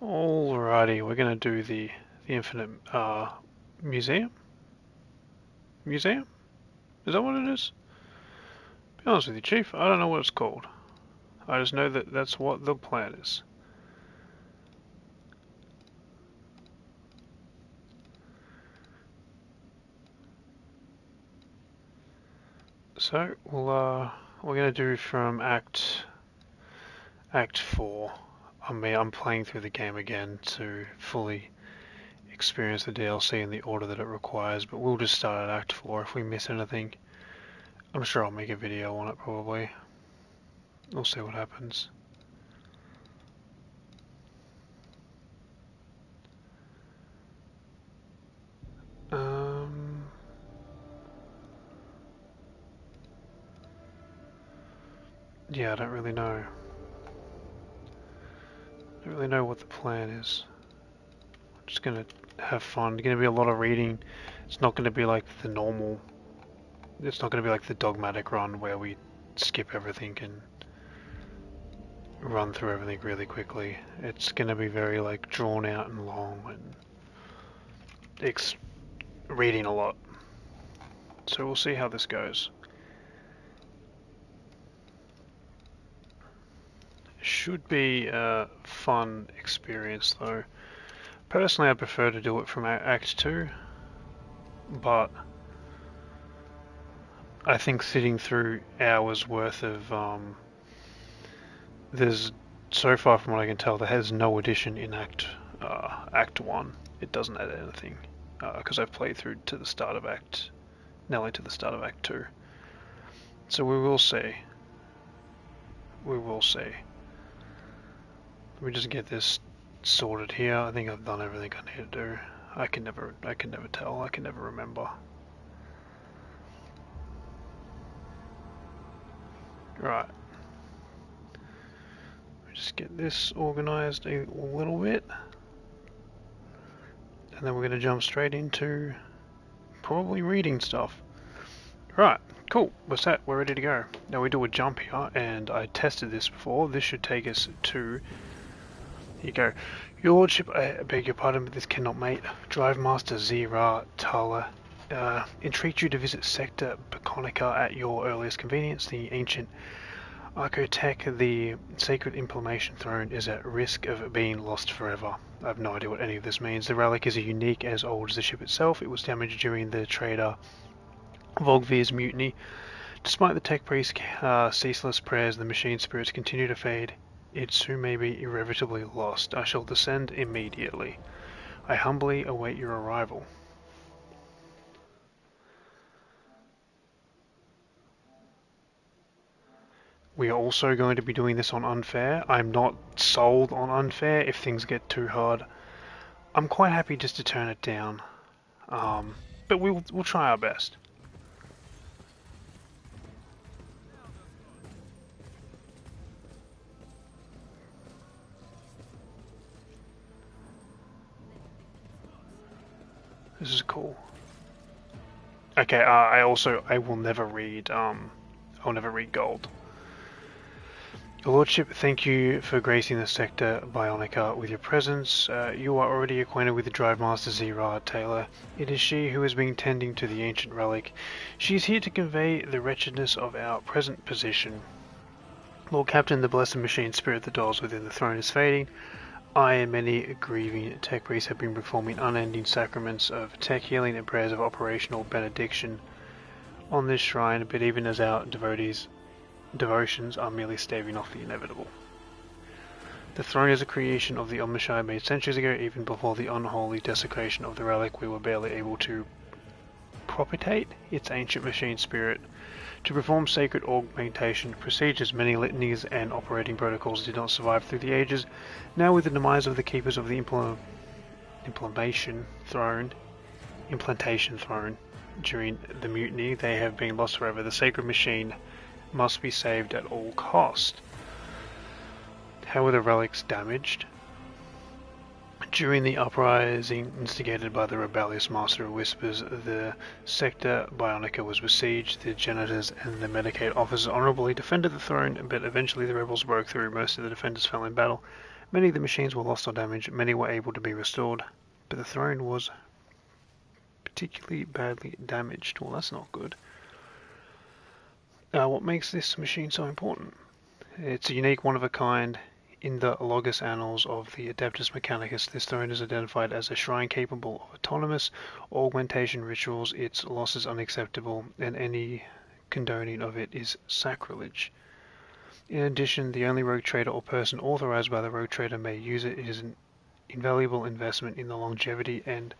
Alrighty, we're gonna do the Infinite Museum? Museum? Is that what it is? Be honest with you, Chief, I don't know what it's called. I just know that that's what the plan is. So, we're gonna do from Act 4. I'm playing through the game again to fully experience the DLC in the order that it requires, but we'll just start at Act 4. If we miss anything, I'm sure I'll make a video on it probably. We'll see what happens. Yeah, I don't really know. I don't really know what the plan is. I'm just gonna have fun. It's gonna be a lot of reading. It's not gonna be like the normal. It's not gonna be like the Dogmatic run where we skip everything and run through everything really quickly. It's gonna be very like drawn out and long and reading a lot. So we'll see how this goes. Should be a fun experience though. Personally, I prefer to do it from Act 2, but I think sitting through hours worth of there's so far from what I can tell, there has no addition in Act 1. It doesn't add anything because I've played through to the start of nearly to the start of Act 2. So we will see. We will see. Let me just get this sorted here. I think I've done everything I need to do. I can never tell. I can never remember. Right. Just get this organized a little bit. And then we're going to jump straight into probably reading stuff. Right, cool. We're set. We're ready to go. Now we do a jump here, and I tested this before. This should take us to... Here you go. Your Lordship, I beg your pardon, but this cannot mate. Drive Master Zira Tala entreat you to visit Sector Baconica at your earliest convenience. The ancient Owlcat, the sacred implementation throne, is at risk of being lost forever. I have no idea what any of this means. The relic is unique as old as the ship itself. It was damaged during the trader Volgvir's mutiny. Despite the tech priest's ceaseless prayers, the machine spirits continue to fade. It soon may be irrevocably lost. I shall descend immediately. I humbly await your arrival. We are also going to be doing this on unfair. I'm not sold on unfair if things get too hard. I'm quite happy just to turn it down. But we'll try our best. This is cool. Okay, I will never read I'll never read gold. Your Lordship, thank you for gracing the Sector Bionica with your presence. You are already acquainted with the Drive Master Zira Taylor. It is she who has been tending to the ancient relic. She is here to convey the wretchedness of our present position. Lord Captain, the blessed machine spirit that dwells within the throne is fading. I and many grieving tech priests have been performing unending sacraments of tech healing and prayers of operational benediction on this shrine, but even as our devotions are merely staving off the inevitable. The throne is a creation of the Omnishai made centuries ago. Even before the unholy desecration of the relic, we were barely able to propitiate its ancient machine spirit. To perform sacred augmentation procedures, many litanies and operating protocols did not survive through the ages. Now, with the demise of the keepers of the implantation throne during the mutiny, they have been lost forever. The sacred machine must be saved at all cost. How were the relics damaged? During the uprising instigated by the rebellious Master of Whispers, the Sector Bionica was besieged. The janitors and the Medicaid officers honorably defended the throne, but eventually the rebels broke through. Most of the defenders fell in battle. Many of the machines were lost or damaged, many were able to be restored, but the throne was particularly badly damaged. Well, that's not good. What makes this machine so important? It's a unique, one-of-a-kind. In the Logos Annals of the Adeptus Mechanicus, this throne is identified as a shrine capable of autonomous augmentation rituals. Its loss is unacceptable, and any condoning of it is sacrilege. In addition, the only rogue trader or person authorized by the rogue trader may use it. It is an invaluable investment in the longevity and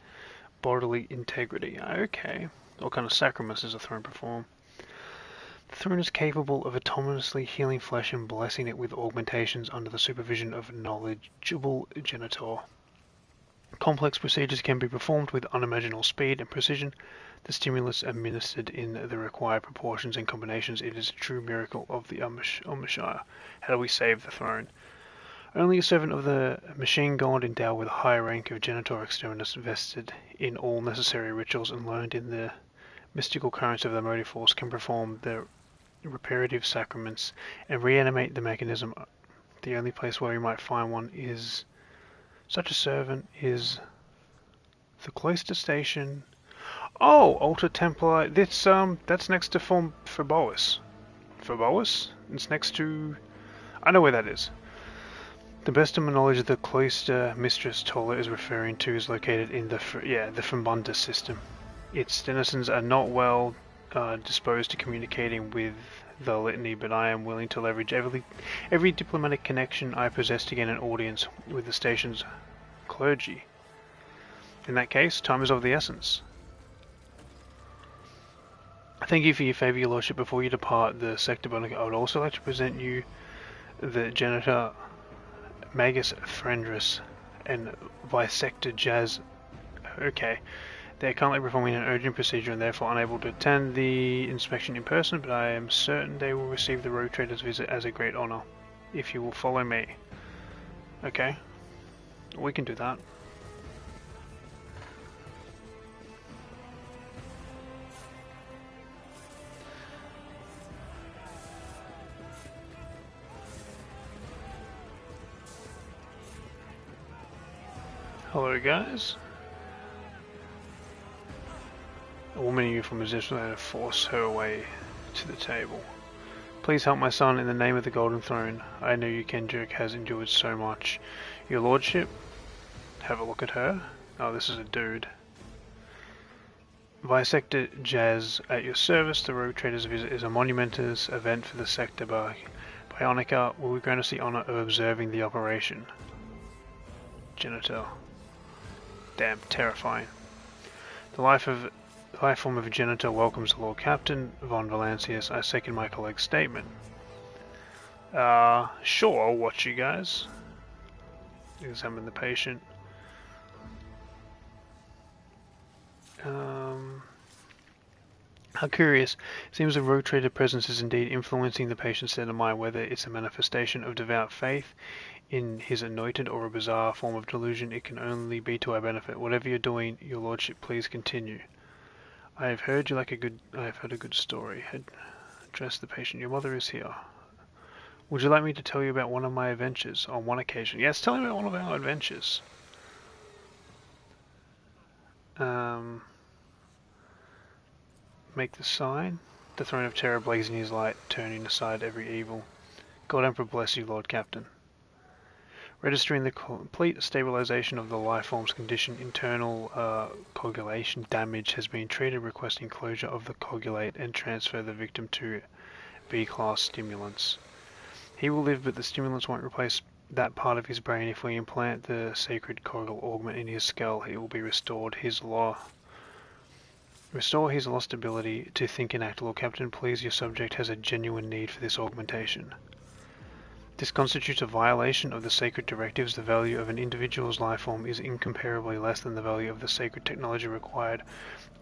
bodily integrity. Okay. What kind of sacraments does the throne perform? The throne is capable of autonomously healing flesh and blessing it with augmentations under the supervision of a knowledgeable genitor. Complex procedures can be performed with unimaginable speed and precision. The stimulus administered in the required proportions and combinations. It is a true miracle of the Omishire. How do we save the throne? Only a servant of the machine god endowed with a high rank of genitor exterminus, vested in all necessary rituals and learned in the mystical currents of the motive force, can perform the reparative sacraments and reanimate the mechanism. The only place where you might find one is such a servant is the cloister station. Oh, Altar Templar. That's next to Phobos. Phobos? It's next to. I know where that is. The best of my knowledge, the cloister Mistress Tola is referring to is located in the Fumbunda system. Its denizens are not well disposed to communicating with the litany, but I am willing to leverage every diplomatic connection I possess to gain an audience with the station's clergy. In that case, time is of the essence. Thank you for your favour, your lordship. Before you depart the sector, I would also like to present you the Janitor Magus Frendrus and Visector Jazz. Okay. They are currently performing an urgent procedure and therefore unable to attend the inspection in person, but I am certain they will receive the rogue trader's visit as a great honour, if you will follow me. Okay, we can do that. Hello guys. A woman in uniform is just going to force her way to the table. Please help my son in the name of the Golden Throne. I know you can. Jerk has endured so much. Your lordship, have a look at her. Oh, this is a dude. Visector Jazz at your service. The Rogue Trader's visit is a monumentous event for the sector. By Bionica, we're going to see honour of observing the operation. Genitor. Damn, terrifying. The life form of a genitor welcomes the Lord Captain von Valancius. I second my colleague's statement. Sure, I'll watch you guys. Examine the patient. How curious. Seems the rogue trader presence is indeed influencing the patient's state of mind, whether it's a manifestation of devout faith in his anointed or a bizarre form of delusion. It can only be to our benefit. Whatever you're doing, your lordship, please continue. I have heard a good story. Address the patient. Your mother is here. Would you like me to tell you about one of my adventures on one occasion? Yes, tell me about one of our adventures. Make the sign. The throne of terror blazing his light, turning aside every evil. God Emperor bless you, Lord Captain. Registering the complete stabilization of the life form's condition. Internal coagulation damage has been treated, requesting closure of the coagulate and transfer the victim to B-class stimulants. He will live, but the stimulants won't replace that part of his brain. If we implant the sacred coagal augment in his skull, he will be restored restore his lost ability to think and act. Lord Captain, please, your subject has a genuine need for this augmentation. This constitutes a violation of the sacred directives. The value of an individual's life form is incomparably less than the value of the sacred technology required.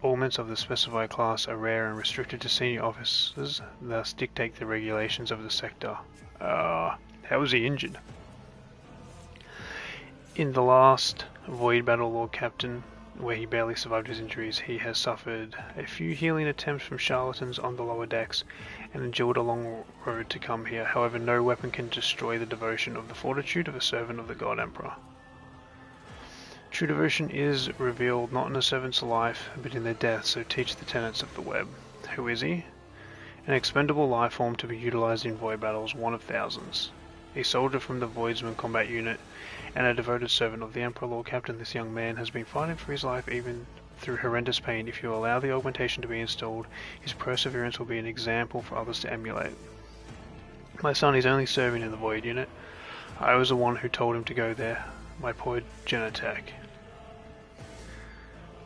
Augments of the specified class are rare and restricted to senior officers, thus dictate the regulations of the sector. How was he injured? In the last void battle, Lord Captain, where he barely survived his injuries, he has suffered a few healing attempts from charlatans on the lower decks and endured a long road to come here. However, no weapon can destroy the devotion of the fortitude of a servant of the God Emperor. True devotion is revealed not in a servant's life, but in their death, so teach the tenets of the web. Who is he? An expendable life form to be utilized in void battles, one of thousands. A soldier from the Voidsman combat unit, and a devoted servant of the Emperor. Lord Captain, this young man has been fighting for his life even through horrendous pain. If you allow the augmentation to be installed, his perseverance will be an example for others to emulate. My son is only serving in the Void unit. I was the one who told him to go there. My poor Genetech.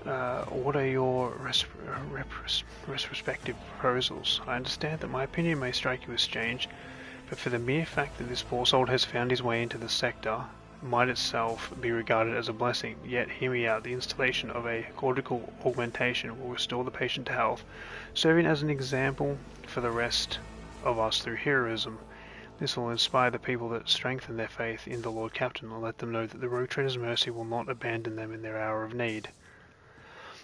What are your respective proposals? I understand that my opinion may strike you as strange, but for the mere fact that this poor soul has found his way into the sector might itself be regarded as a blessing. Yet, hear me out, the installation of a cortical augmentation will restore the patient to health, serving as an example for the rest of us through heroism. This will inspire the people that strengthen their faith in the Lord Captain and let them know that the Rogue Trader's mercy will not abandon them in their hour of need.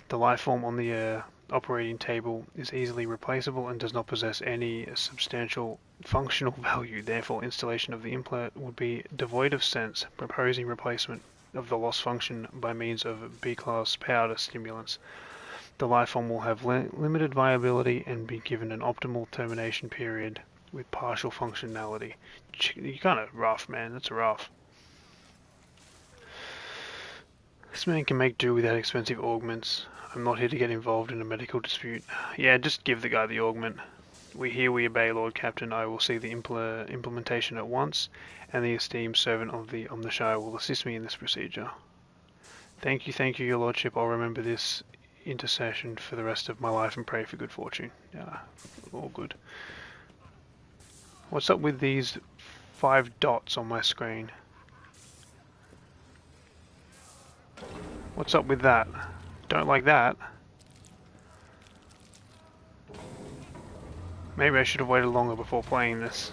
The life form on the operating table is easily replaceable and does not possess any substantial functional value. Therefore, installation of the implant would be devoid of sense, proposing replacement of the lost function by means of B-class powder stimulants. The life form will have limited viability and be given an optimal termination period with partial functionality. You're kind of rough, man. That's rough. This man can make do without expensive augments. I'm not here to get involved in a medical dispute. Yeah, just give the guy the augment. We obey, Lord Captain. I will see the implementation at once, and the esteemed servant of the Omnishire will assist me in this procedure. Thank you, your lordship. I'll remember this intercession for the rest of my life and pray for good fortune. Yeah, all good. What's up with these 5 dots on my screen? What's up with that? Don't like that. Maybe I should have waited longer before playing this.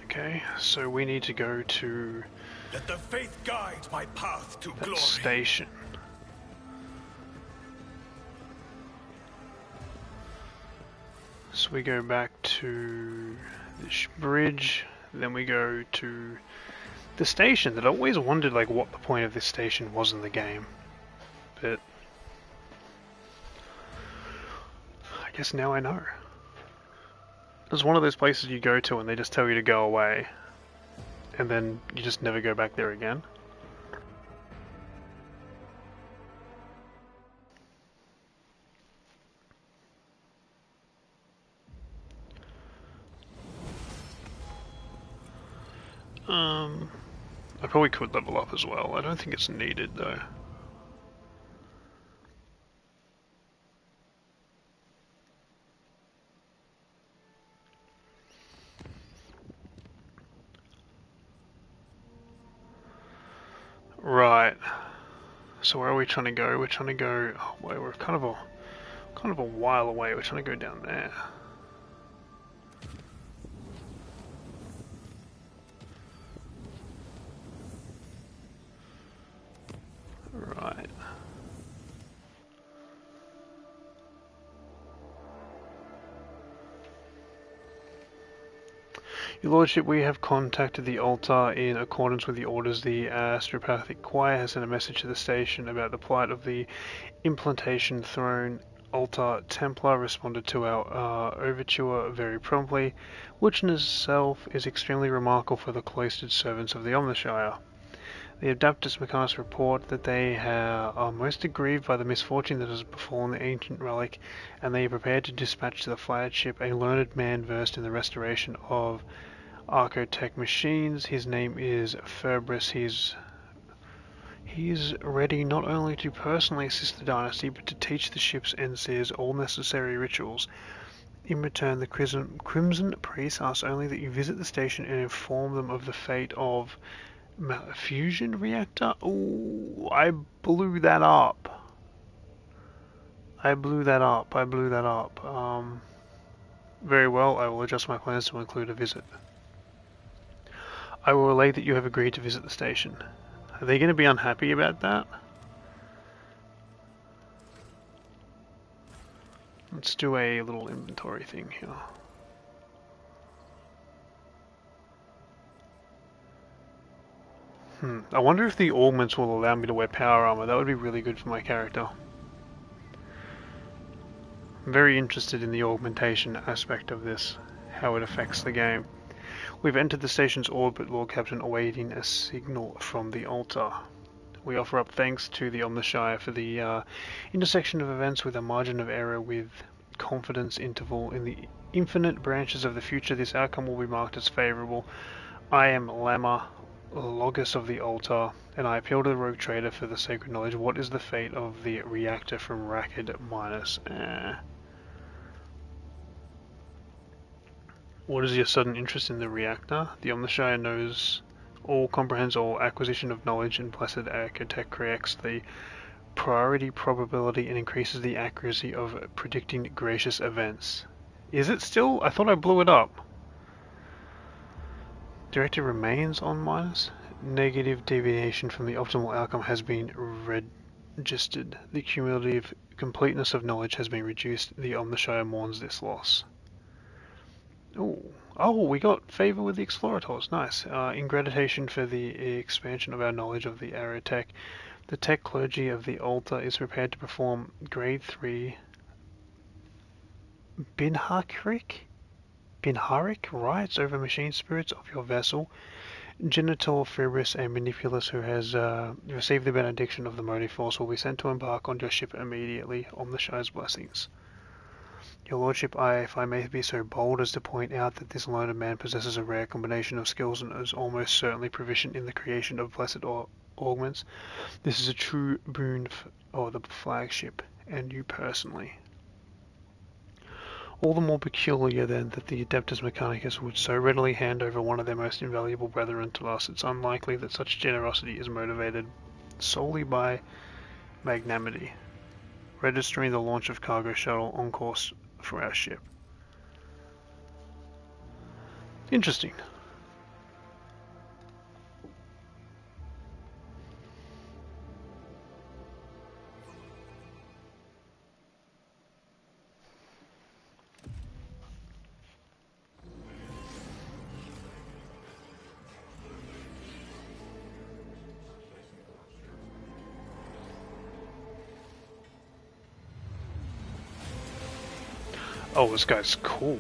Okay, so we need to go to Let the faith guide my path to that glory. station. So we go back to this bridge, then we go to the station that I always wondered like what the point of this station was in the game. But I guess now I know. It's one of those places you go to and they just tell you to go away, and then you just never go back there again. I probably could level up as well. I don't think it's needed though. Right. So where are we trying to go? We're trying to go. Oh, wait, we're kind of a while away. We're trying to go down there. Right. Your Lordship, we have contacted the altar in accordance with the orders. The Astropathic Choir has sent a message to the station about the plight of the implantation throne. Altar Templar responded to our overture very promptly, which in itself is extremely remarkable for the cloistered servants of the Omnishire. The Adeptus Mechanicus report that they are most aggrieved by the misfortune that has befallen the ancient relic, and they are prepared to dispatch to the flagship a learned man versed in the restoration of Archotech machines. His name is Ferbris. He's ready not only to personally assist the dynasty, but to teach the ship's enseers all necessary rituals. In return, the Crimson Priest asks only that you visit the station and inform them of the fate of fusion reactor? Ooh, I blew that up. I blew that up. I blew that up. Very well, I will adjust my plans to include a visit. I will relay that you have agreed to visit the station. Are they going to be unhappy about that? Let's do a little inventory thing here. I wonder if the augments will allow me to wear power armor. That would be really good for my character. I'm very interested in the augmentation aspect of this, how it affects the game. We've entered the station's orbit, Lord Captain, awaiting a signal from the altar. We offer up thanks to the Omnishire for the intersection of events with a margin of error with confidence interval. In the infinite branches of the future, this outcome will be marked as favourable. I am Lama, Logos of the altar, and I appeal to the rogue trader for the sacred knowledge. What is the fate of the reactor from Rackard Minus? What is your sudden interest in the reactor? The Omnishire knows all, comprehends all. Acquisition of knowledge in Blessed Architect corrects the priority probability and increases the accuracy of predicting gracious events. Is it still? I thought I blew it up. Director remains on minus. Negative deviation from the optimal outcome has been registered. The cumulative completeness of knowledge has been reduced. The Omnishire mourns this loss. Oh, we got favor with the Explorators. Nice. In gratitude for the expansion of our knowledge of the Aerotech, the tech clergy of the altar is prepared to perform grade 3 Binharic rites over machine spirits of your vessel. Genital Fibrous and Manipulus, who has received the benediction of the motive force, will be sent to embark on your ship immediately. Omnishire's blessings. Your Lordship, if I may be so bold as to point out that this learned man possesses a rare combination of skills and is almost certainly proficient in the creation of blessed augments. This is a true boon for the flagship, and you personally. All the more peculiar then that the Adeptus Mechanicus would so readily hand over one of their most invaluable brethren to us. It's unlikely that such generosity is motivated solely by magnanimity. Registering the launch of cargo shuttle on course for our ship. Interesting. Oh, this guy's cool.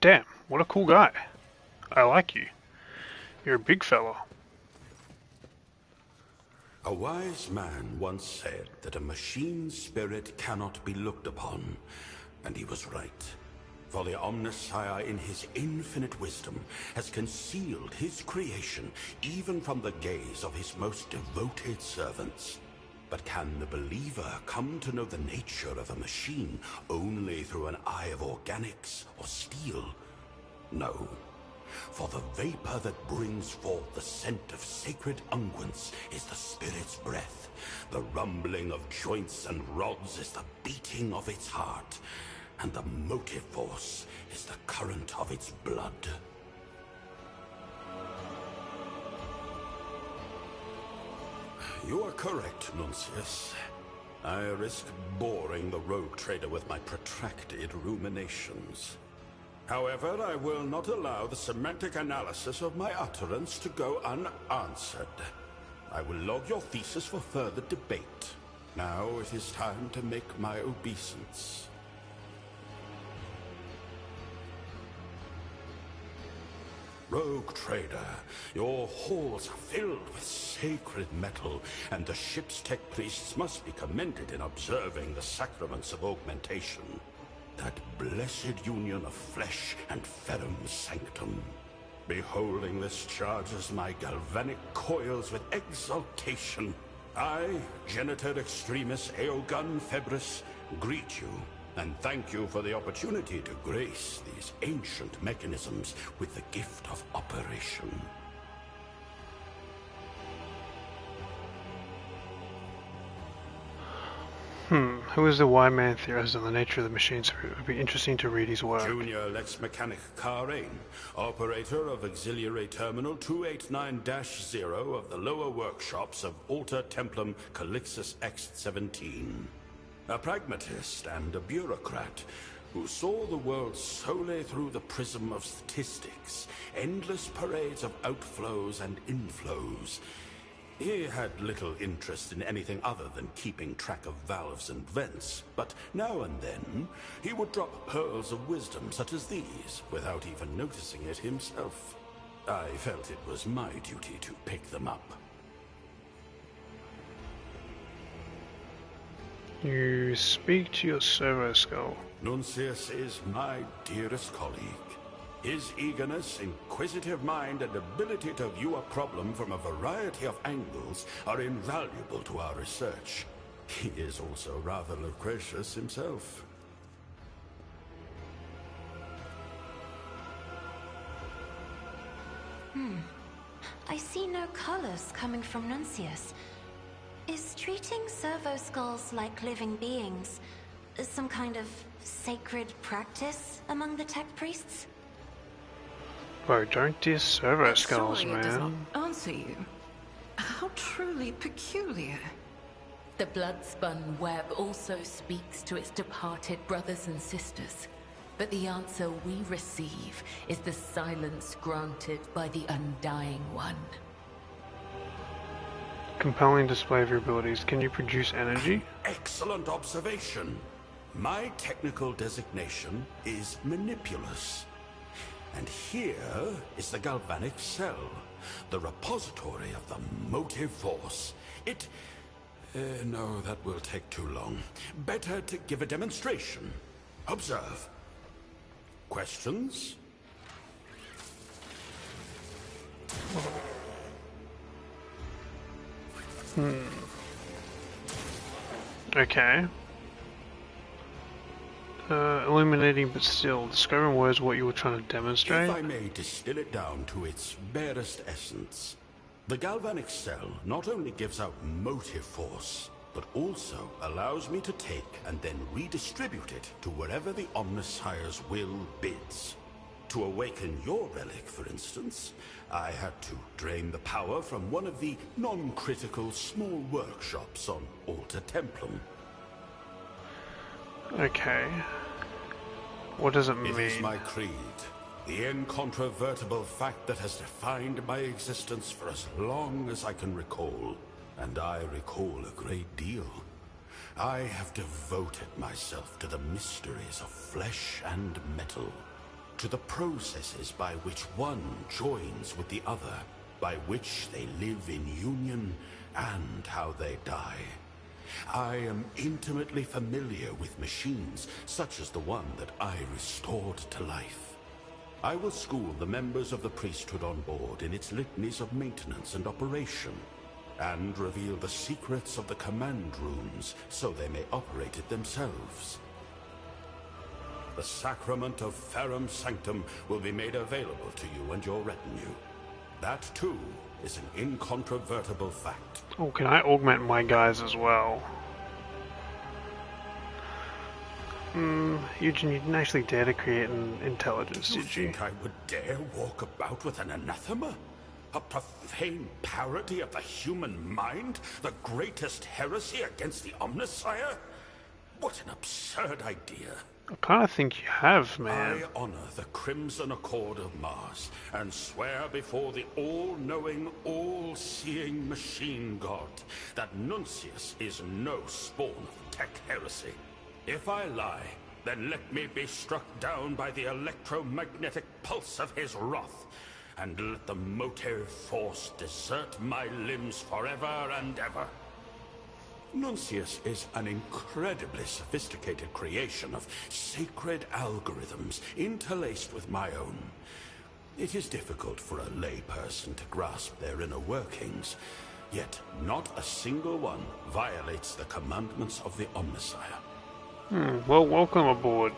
Damn, what a cool guy. I like you. You're a big fella. A wise man once said that a machine spirit cannot be looked upon, and he was right. For the Omnishire in his infinite wisdom has concealed his creation even from the gaze of his most devoted servants. But can the believer come to know the nature of a machine only through an eye of organics or steel? No. For the vapor that brings forth the scent of sacred unguents is the spirit's breath. The rumbling of joints and rods is the beating of its heart. And the motive force is the current of its blood. You are correct, Nuncius. I risk boring the rogue trader with my protracted ruminations. However, I will not allow the semantic analysis of my utterance to go unanswered. I will log your thesis for further debate. Now it is time to make my obeisance. rogue trader. Your halls are filled with sacred metal, and the ship's tech priests must be commended in observing the sacraments of augmentation. That blessed union of flesh and ferrum sanctum. Beholding this charges my galvanic coils with exultation. I, Genitor Extremis Eogun Febris, greet you and thank you for the opportunity to grace these ancient mechanisms with the gift of operation. Who is the wise man theorist on the nature of the machines? It would be interesting to read his work. Junior Lex Mechanic Karain, operator of Auxiliary Terminal 289-0 of the lower workshops of Alter Templum Calixus X-17. A pragmatist and a bureaucrat who saw the world solely through the prism of statistics, endless parades of outflows and inflows. He had little interest in anything other than keeping track of valves and vents, but now and then he would drop pearls of wisdom such as these without even noticing it himself. I felt it was my duty to pick them up. You speak to your servo skull. Nuncius is my dearest colleague. His eagerness, inquisitive mind, and ability to view a problem from a variety of angles are invaluable to our research. He is also rather loquacious himself. I see no colors coming from Nuncius. Is treating servo skulls like living beings some kind of sacred practice among the tech priests? Bro, don't diss servo skulls, Sorry, it does not man. answer you. How truly peculiar. The blood-spun web also speaks to its departed brothers and sisters. But the answer we receive is the silence granted by the Undying One. Compelling display of your abilities. Can you produce energy? Excellent observation. My technical designation is Manipulus. And here is the galvanic cell, the repository of the motive force. No, that will take too long. Better to give a demonstration. Observe. Questions? Okay. Illuminating, but still, discovering words what you were trying to demonstrate. If I may distill it down to its barest essence, the galvanic cell not only gives out motive force, but also allows me to take and then redistribute it to wherever the Omnissiah's will bids. To awaken your relic, for instance, I had to drain the power from one of the non-critical small workshops on Alter Templum. Okay. What does it mean? It is my creed, the incontrovertible fact that has defined my existence for as long as I can recall. And I recall a great deal. I have devoted myself to the mysteries of flesh and metal, to the processes by which one joins with the other, by which they live in union, and how they die. I am intimately familiar with machines such as the one that I restored to life. I will school the members of the priesthood on board in its litanies of maintenance and operation, and reveal the secrets of the command rooms so they may operate it themselves. The sacrament of Ferrum Sanctum will be made available to you and your retinue. That, too, is an incontrovertible fact. Oh, can I augment my guys as well? Eugene, you didn't actually dare to create an intelligence, Do you did you? think I would dare walk about with an anathema? A profane parody of the human mind? The greatest heresy against the Omnissiah? What an absurd idea. I kind of think you have, man. I honor the Crimson Accord of Mars and swear before the all-knowing, all-seeing machine god that Nuncius is no spawn of tech heresy. If I lie, then let me be struck down by the electromagnetic pulse of his wrath, and let the motive force desert my limbs forever and ever. Nuncius is an incredibly sophisticated creation of sacred algorithms interlaced with my own. It is difficult for a layperson to grasp their inner workings, yet not a single one violates the commandments of the Omnissiah. Well, welcome aboard.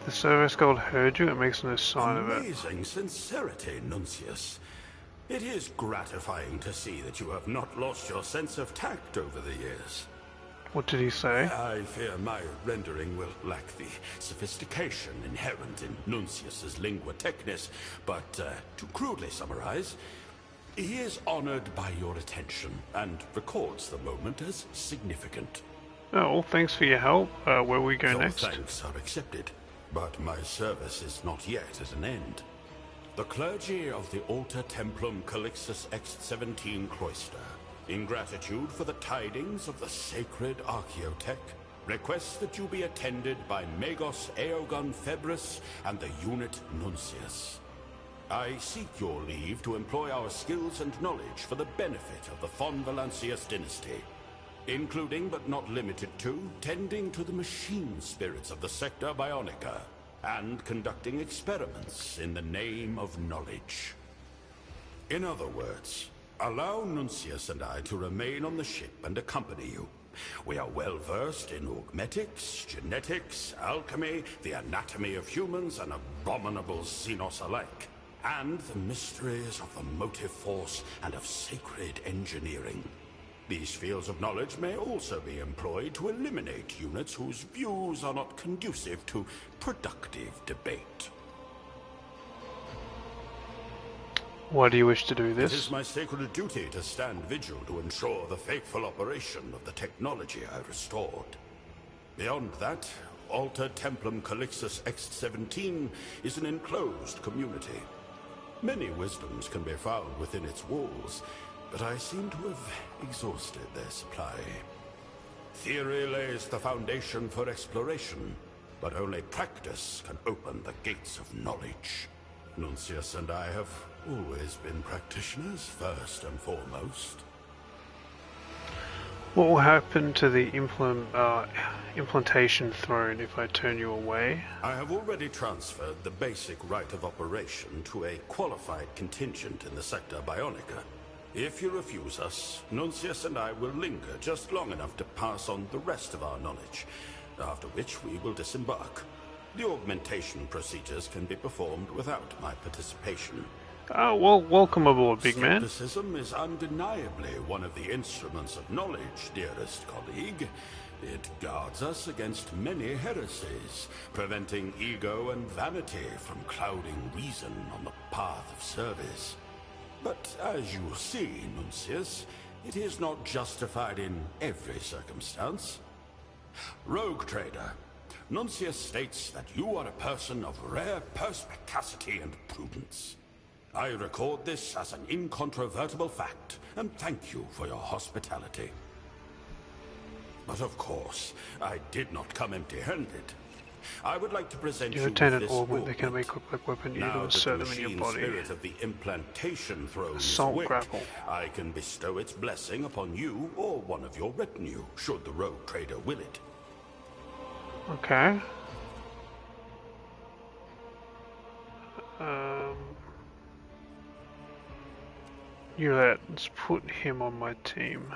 The Servo Skull heard you and makes no sign of it. Amazing sincerity, Nuncius. It is gratifying to see that you have not lost your sense of tact over the years. What did he say? I fear my rendering will lack the sophistication inherent in Nuncius's lingua technis, but to crudely summarize, he is honored by your attention and records the moment as significant. Oh, well, thanks for your help. Where will we go Your next? thanks are accepted, but my service is not yet at an end. The clergy of the Alter Templum Calixus X17 Cloister, in gratitude for the tidings of the sacred Archaeotech, request that you be attended by Magos Aeogon Febris and the unit Nuncius. I seek your leave to employ our skills and knowledge for the benefit of the Von Valancius dynasty, including but not limited to tending to the machine spirits of the Sector Bionica and conducting experiments in the name of knowledge. In other words, allow Nuncius and I to remain on the ship and accompany you. We are well versed in augmetics, genetics, alchemy, the anatomy of humans, and abominable xenos alike, and the mysteries of the motive force and of sacred engineering. These fields of knowledge may also be employed to eliminate units whose views are not conducive to productive debate. Why do you wish to do It this? is my sacred duty to stand vigil to ensure the faithful operation of the technology I restored. Beyond that, Alter Templum Calixus X17 is an enclosed community. Many wisdoms can be found within its walls, but I seem to have exhausted their supply. Theory lays the foundation for exploration, but only practice can open the gates of knowledge. Nuncius and I have always been practitioners, first and foremost. What will happen to the implantation throne if I turn you away? I have already transferred the basic right of operation to a qualified contingent in the Sector Bionica. If you refuse us, Nuncius and I will linger just long enough to pass on the rest of our knowledge, after which we will disembark. The augmentation procedures can be performed without my participation. Oh, well, welcome aboard, big man. Skepticism is undeniably one of the instruments of knowledge, dearest colleague. It guards us against many heresies, preventing ego and vanity from clouding reason on the path of service. But as you see, Nuncius, it is not justified in every circumstance. Rogue trader, Nuncius states that you are a person of rare perspicacity and prudence. I record this as an incontrovertible fact, and thank you for your hospitality. But of course, I did not come empty-handed. I would like to present you with attended this augment, they can augment. make quick weapon, you Now to that insert the them in your machine body. spirit of the implantation throne is Assault awake, grapple. I can bestow its blessing upon you or one of your retinue, should the rogue trader will it. Okay. Let's put him on my team.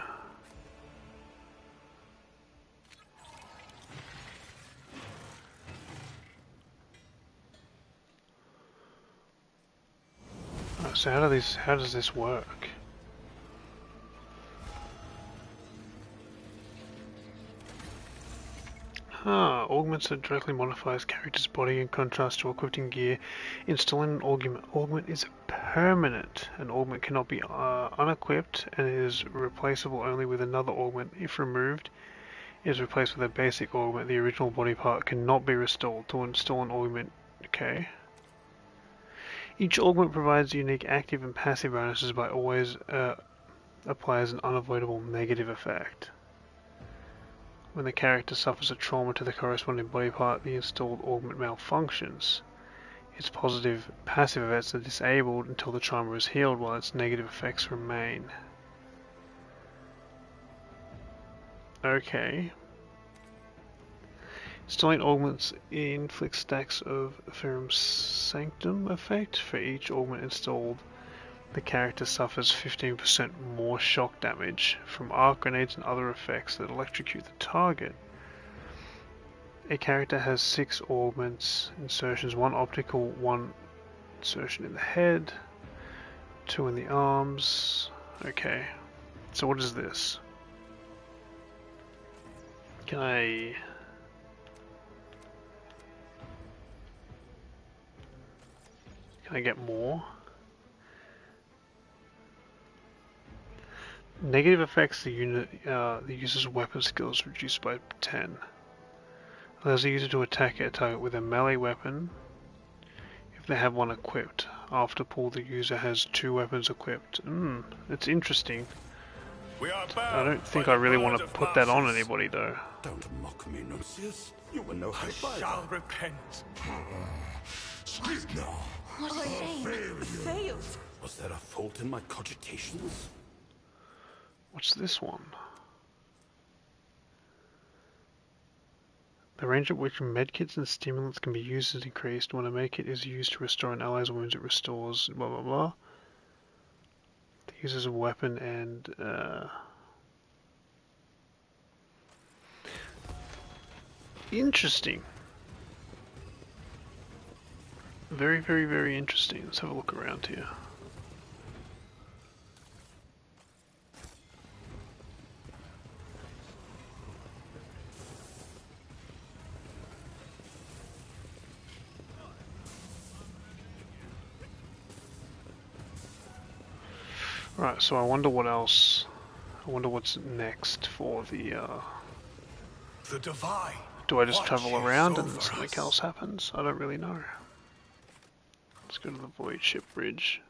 So how does this work? Augments that directly modifies character's body in contrast to equipping gear. Installing an augment is permanent. An augment cannot be unequipped and is replaceable only with another augment. If removed, it is replaced with a basic augment. The original body part cannot be restored. To install an augment, okay. Each augment provides unique active and passive bonuses, but always applies an unavoidable negative effect. When the character suffers a trauma to the corresponding body part, the installed augment malfunctions. Its positive passive effects are disabled until the charmer is healed, while its negative effects remain. Okay. Installing augments inflicts stacks of Ferrum Sanctum effect. For each augment installed, the character suffers 15% more shock damage from arc grenades and other effects that electrocute the target. A character has 6 augments insertions, 1 optical, 1 insertion in the head, 2 in the arms. Okay, so what is this? Can I get more? Negative affects the unit, the user's weapon skills reduced by 10. Allows the user to attack a target with a melee weapon if they have one equipped. After pull, the user has 2 weapons equipped. It's interesting. I don't think I really want to put that on anybody though. Don't mock me, Nuncius. You were no I help shall either. repent. Speak now. What a shame. Failed. Was there a fault in my cogitations? What's this one? The range at which medkits and stimulants can be used is increased. When a medkit is used to restore an ally's wounds, it restores blah blah blah. The user's a weapon and interesting. Very, very, very interesting. Let's have a look around here. Right, so I wonder what else. I wonder what's next for the. The divine. Do I just travel around and over something us. else happens? I don't really know. Let's go to the Void Ship Bridge.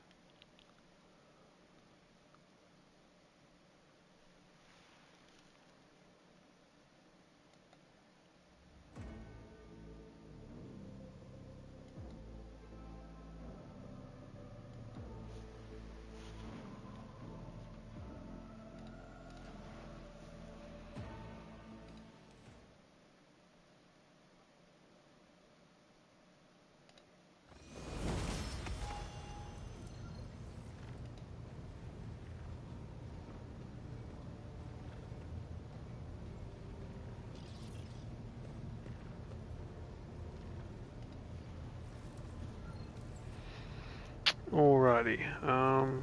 Alrighty. I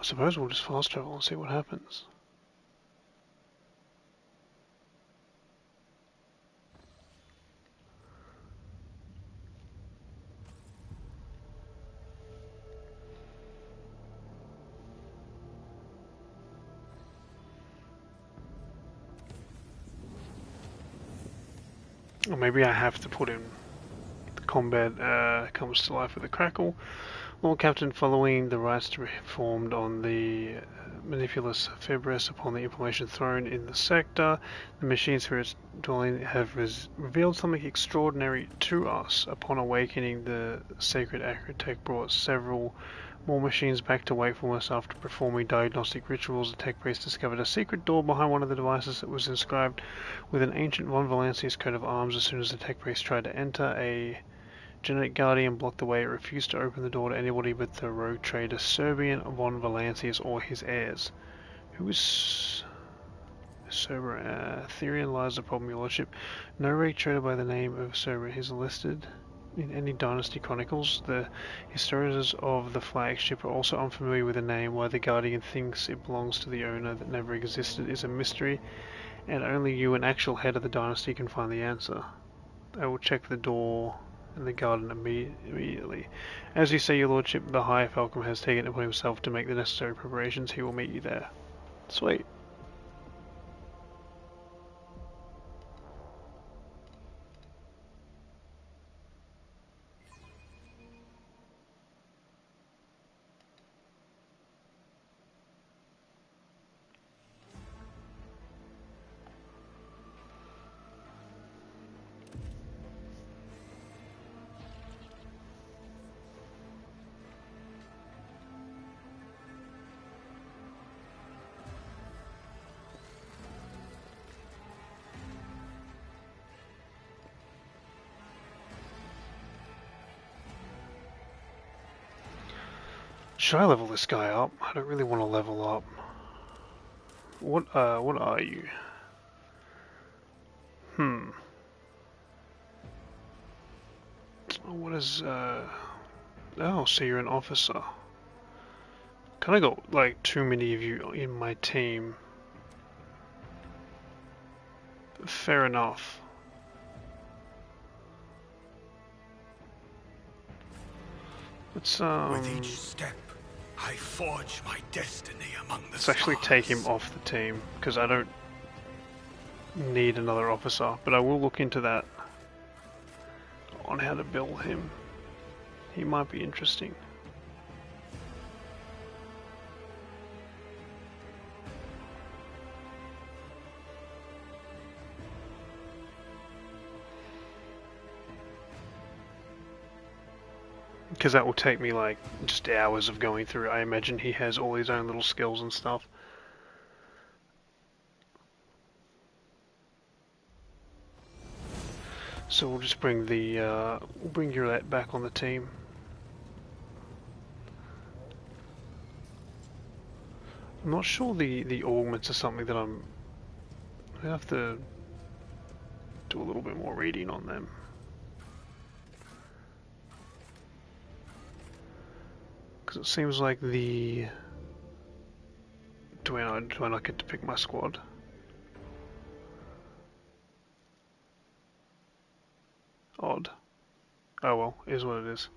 suppose we'll just fast travel and see what happens. Or maybe I have to put in the combat comes to life with a crackle. Lord Captain, following the rites performed on the Manipulus Febris upon the information thrown in the sector, the machine spirits dwelling have revealed something extraordinary to us. Upon awakening, the sacred Acrotech brought several more machines back to wakefulness. After performing diagnostic rituals, the tech priest discovered a secret door behind one of the devices that was inscribed with an ancient Von Valancius coat of arms. As soon as the tech priest tried to enter, a genetic guardian blocked the way. It refused to open the door to anybody but the rogue trader Serbian Von Valancius or his heirs. Who is Cerber? Therian lies the problem, your lordship. No rogue trader by the name of Cerber is listed in any dynasty chronicles. The historians of the flagship are also unfamiliar with the name. Why the guardian thinks it belongs to the owner that never existed is a mystery, and only you, an actual head of the dynasty, can find the answer. I will check the door in the garden immediately. As you say, your lordship, the High Falcon has taken it upon himself to make the necessary preparations. He will meet you there. Sweet. Should I level this guy up? I don't really want to level up. What are you? What is, oh, so you're an officer. Kinda got, like, too many of you in my team. Fair enough. Let's, With each step, I forge my destiny among the let's actually take him off the team, because I don't need another officer, but I will look into that on how to build him. He might be interesting. Because that will take me like just hours of going through. I imagine he has all his own little skills and stuff. So we'll just bring the we'll bring Urette back on the team. I'm not sure the augments are something that I have to do a little bit more reading on them. Because it seems like the... Do I not get to pick my squad? Odd. Oh well, is what it is.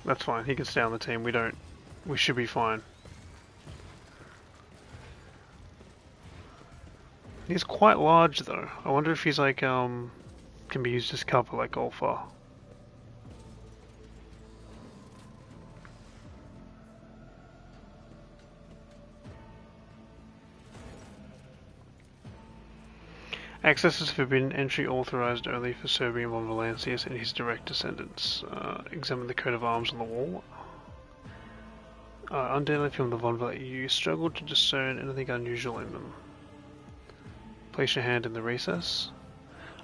That's fine, he can stay on the team, we should be fine. He's quite large though. I wonder if he's like, can be used as cover like Ulfa. Access is forbidden, entry authorized only for Serbian von Valancius and his direct descendants. Examine the coat of arms on the wall. Undoubtedly from the von Valancius, you struggle to discern anything unusual in them. Place your hand in the recess.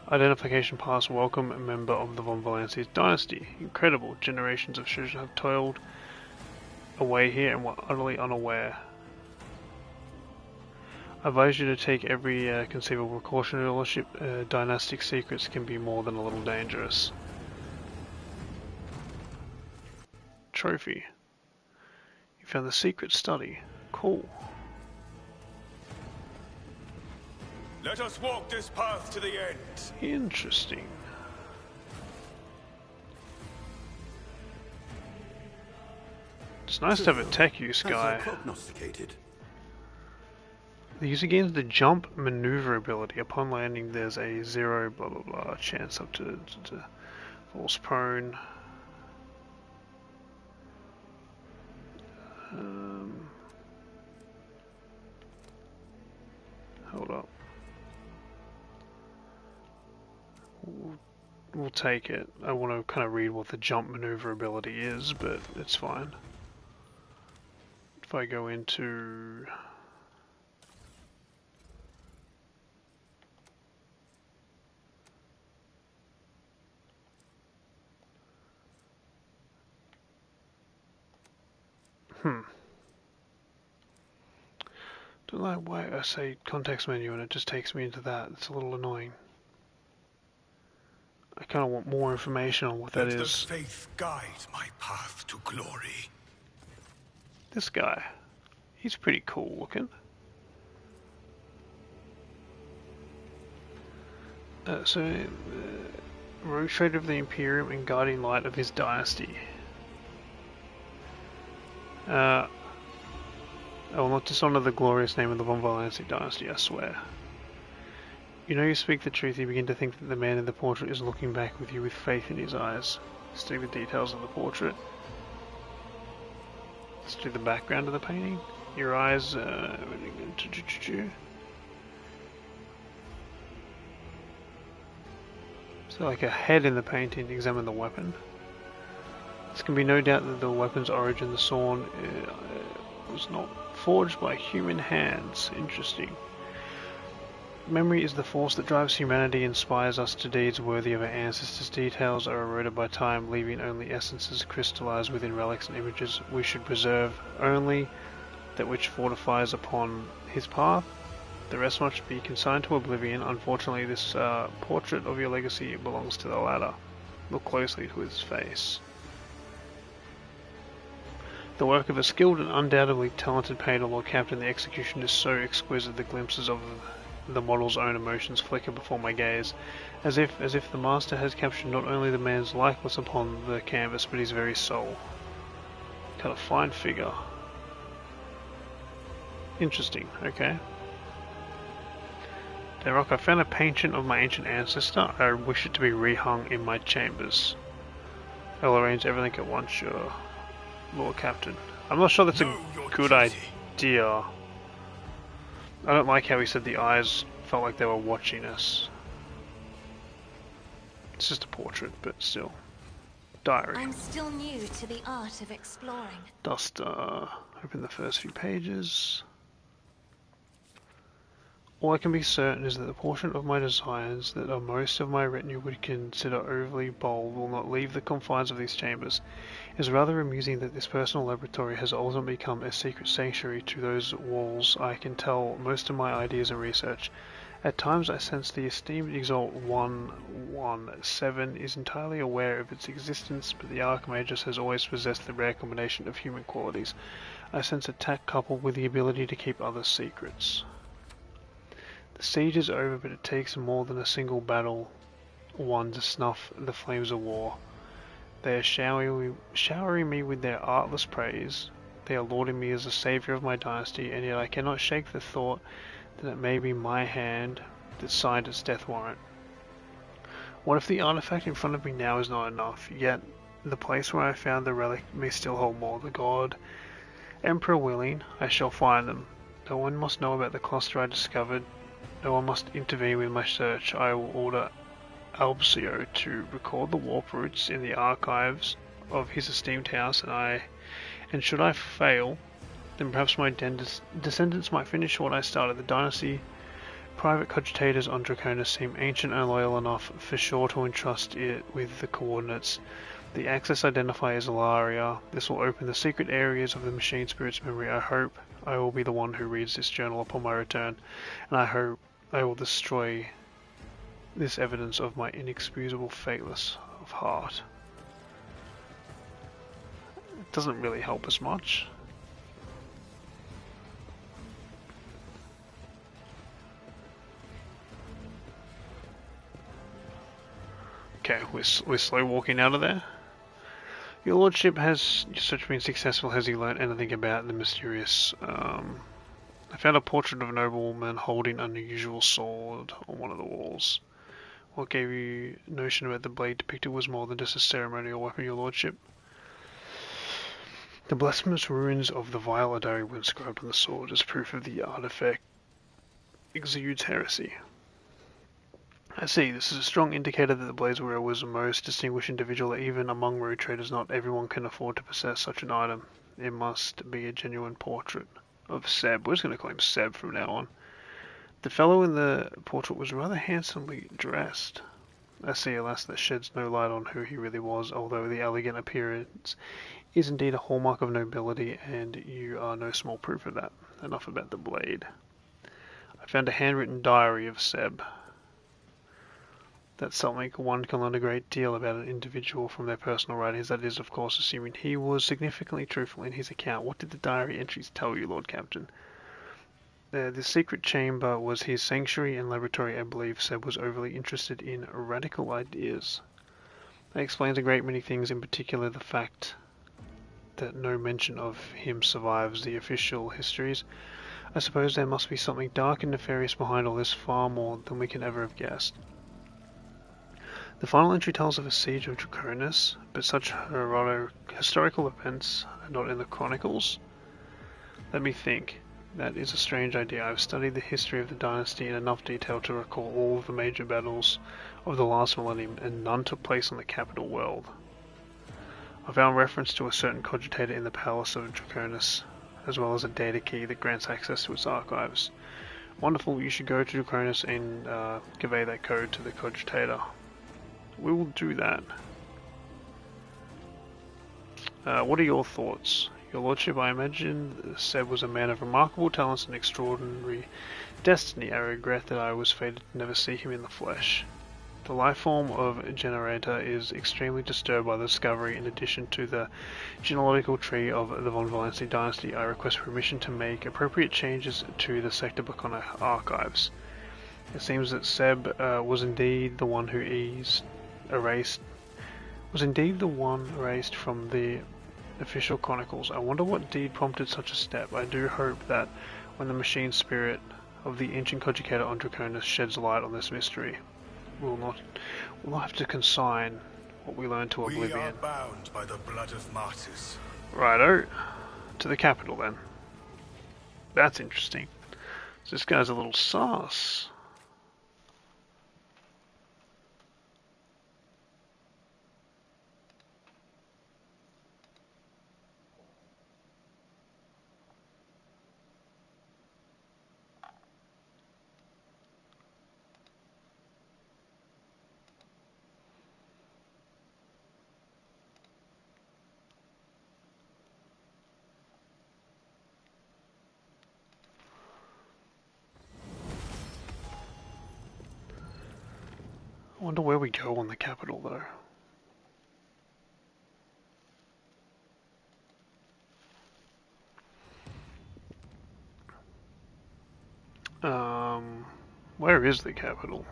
Identification pass. Welcome, a member of the von Valancius dynasty. Incredible. Generations of children have toiled away here and were utterly unaware. I advise you to take every conceivable precaution in rulership. Dynastic secrets can be more than a little dangerous. Trophy. You found the secret study. Cool. Let us walk this path to the end. Interesting. It's nice to have a tech use guy. Prognosticated. The user gains the jump maneuver ability. Upon landing, there's a 0 blah blah blah chance up to false prone. Hold up. We'll take it. I want to kind of read what the jump maneuver ability is, but it's fine. If I go into... Don't like why I say context menu and it just takes me into that. It's a little annoying. I kind of want more information on what that is. Let the faith guide my path to glory. This guy. He's pretty cool looking. Rogue Trader of the Imperium and Guardian Light of his dynasty. I will not dishonor the glorious name of the von Valancius dynasty, I swear. You know you speak the truth, you begin to think that the man in the portrait is looking back with you with faith in his eyes. Study the details of the portrait. Let's do the background of the painting. Your eyes, so like a head in the painting, examine the weapon. There can be no doubt that the weapon's origin, the sword, was not forged by human hands. Interesting. Memory is the force that drives humanity and inspires us to deeds worthy of our ancestors. Details are eroded by time, leaving only essences crystallized within relics and images. We should preserve only that which fortifies upon his path. The rest must be consigned to oblivion. Unfortunately, this portrait of your legacy belongs to the latter. Look closely to his face. The work of a skilled and undoubtedly talented painter, Lord Captain. The execution is so exquisite the glimpses of the model's own emotions flicker before my gaze, as if the master has captured not only the man's likeness upon the canvas, but his very soul. Got a fine figure. Interesting, okay. Derek, I found a painting of my ancient ancestor. I wish it to be rehung in my chambers. I'll arrange everything at once, sure. Lord Captain. I'm not sure that's a good idea. I don't like how he said the eyes felt like they were watching us. It's just a portrait, but still. Diary. I'm still new to the art of exploring. Duster. Open the first few pages. All I can be certain is that the portion of my designs that most of my retinue would consider overly bold will not leave the confines of these chambers. It is rather amusing that this personal laboratory has ultimately become a secret sanctuary. To those walls I can tell most of my ideas and research. At times I sense the esteemed Exalt 117 is entirely aware of its existence, but the Archmagus has always possessed the rare combination of human qualities. I sense a tact coupled with the ability to keep others' secrets. The siege is over, but it takes more than a single battle won to snuff the flames of war. They are showering me with their artless praise. They are lauding me as the savior of my dynasty, and yet I cannot shake the thought that it may be my hand that signed its death warrant. What if the artifact in front of me now is not enough? Yet the place where I found the relic may still hold more. The god, Emperor willing, I shall find them. No one must know about the cluster I discovered. No one must intervene with my search. I will order Albcio to record the warp routes in the archives of his esteemed house, and should I fail, then perhaps my descendants might finish what I started. The dynasty private cogitators on Draconis seem ancient and loyal enough for sure to entrust it with the coordinates. The access identifier is Ilaria. This will open the secret areas of the machine spirit's memory. I hope I will be the one who reads this journal upon my return, and I hope I will destroy this evidence of my inexcusable fateless of heart. It doesn't really help us much. Okay, we're slow walking out of there. Your lordship, has your search been successful? Has he learnt anything about the mysterious... I found a portrait of a nobleman holding an unusual sword on one of the walls. What gave you notion about the blade depicted was more than just a ceremonial weapon, your lordship? The blasphemous runes of the vile Adari were inscribed on the sword as proof of the artifact exudes heresy. I see, this is a strong indicator that the blade's wearer was a most distinguished individual. Even among road traders, not everyone can afford to possess such an item. It must be a genuine portrait of Seb. We're just going to call him Seb from now on. The fellow in the portrait was rather handsomely dressed. I see, alas, that sheds no light on who he really was, although the elegant appearance is indeed a hallmark of nobility, and you are no small proof of that. Enough about the blade. I found a handwritten diary of Seb. That's something one can learn a great deal about an individual from their personal writings. That is, of course, assuming he was significantly truthful in his account. What did the diary entries tell you, Lord Captain? The secret chamber was his sanctuary and laboratory. I believe Seb was overly interested in radical ideas. That explains a great many things, in particular the fact that no mention of him survives the official histories. I suppose there must be something dark and nefarious behind all this, far more than we can ever have guessed. The final entry tells of a siege of Draconis, but such historical events are not in the chronicles. Let me think. That is a strange idea. I've studied the history of the dynasty in enough detail to recall all of the major battles of the last millennium, and none took place on the capital world. I found reference to a certain cogitator in the palace of Draconis, as well as a data key that grants access to its archives. Wonderful, you should go to Koronus and convey that code to the cogitator. We will do that. What are your thoughts? Your Lordship, I imagine Seb was a man of remarkable talents and extraordinary destiny. I regret that I was fated to never see him in the flesh. The life form of Generator is extremely disturbed by the discovery. In addition to the genealogical tree of the Von Valency dynasty, I request permission to make appropriate changes to the Sector Bacona archives. It seems that Seb was indeed the one erased from the official chronicles. I wonder what deed prompted such a step. I do hope that when the machine spirit of the ancient cogitator on Draconis sheds light on this mystery, we'll have to consign what we learn to oblivion. We are bound by the blood of martyrs. Righto, to the capital then. That's interesting. So this guy's a little sus. I wonder where we go on the capital though. Where is the capital?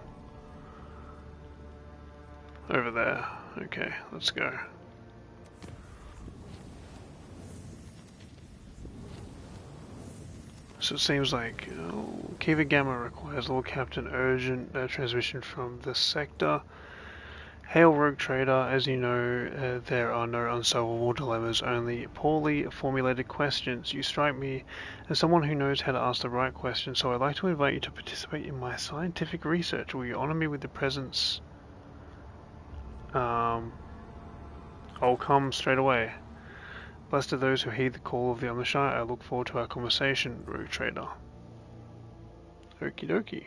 Over there. Okay, let's go. So it seems like Kiva Gamma requires Lord Captain urgent transmission from the sector. Hail Rogue Trader, as you know, there are no unsolvable dilemmas, only poorly formulated questions. You strike me as someone who knows how to ask the right questions, so I'd like to invite you to participate in my scientific research. Will you honor me with the presence? I'll come straight away. Blessed are those who heed the call of the Omniscient. I look forward to our conversation, Rogue Trader. Okie dokie.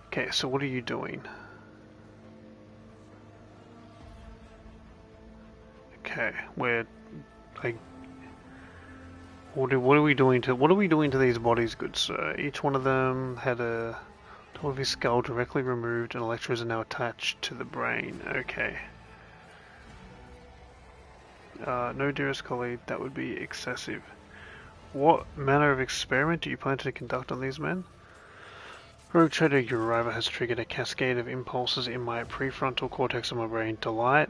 Okay, so what are you doing? Okay, we're like, what are we doing to these bodies, good sir? Each one of them had a top of his skull directly removed, and electrodes are now attached to the brain. Okay. No, dearest colleague, that would be excessive. What manner of experiment do you plan to conduct on these men? Rogue Trader, your arrival has triggered a cascade of impulses in my prefrontal cortex of my brain. Delight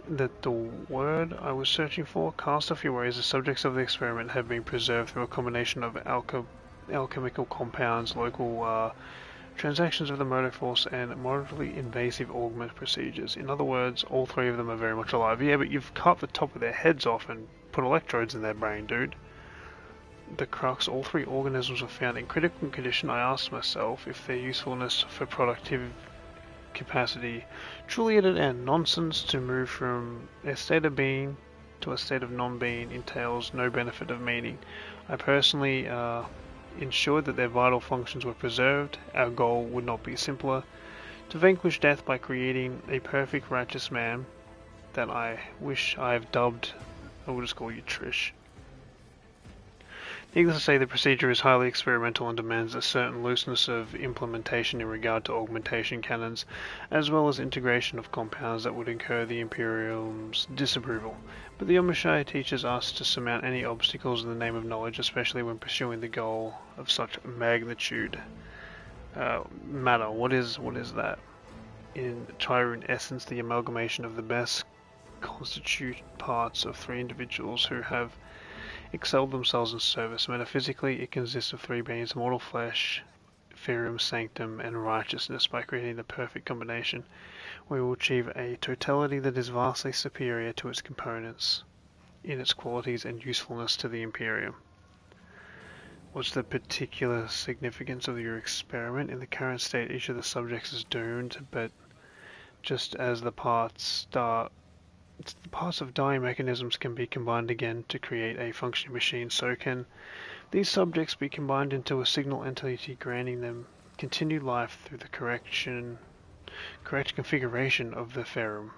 that the word I was searching for, cast off your worries. The subjects of the experiment have been preserved through a combination of alchemical compounds, local transactions of the motor force, and moderately invasive augment procedures. In other words, all three of them are very much alive. Yeah, but you've cut the top of their heads off and put electrodes in their brain, dude. The crux, all three organisms were found in critical condition. I asked myself if their usefulness for productive capacity truly at an end. Nonsense. To move from a state of being to a state of non-being entails no benefit of meaning. I personally ensured that their vital functions were preserved. Our goal would not be simpler: to vanquish death by creating a perfect righteous man that I wish I have dubbed, I will just call you Trish. Needless to say, the procedure is highly experimental and demands a certain looseness of implementation in regard to augmentation canons, as well as integration of compounds that would incur the Imperium's disapproval. But the Omniscient teaches us to surmount any obstacles in the name of knowledge, especially when pursuing the goal of such magnitude. Matter, what is that? In Tyrone essence, the amalgamation of the best constituted parts of three individuals who have excelled themselves in service. Metaphysically, it consists of three beings: mortal flesh, Ferium, Sanctum, and righteousness. By creating the perfect combination, we will achieve a totality that is vastly superior to its components in its qualities and usefulness to the Imperium. What's the particular significance of your experiment? In the current state, each of the subjects is doomed, but just as the parts of dying mechanisms can be combined again to create a functioning machine, so can these subjects be combined into a signal entity, granting them continued life through the correct configuration of the ferrum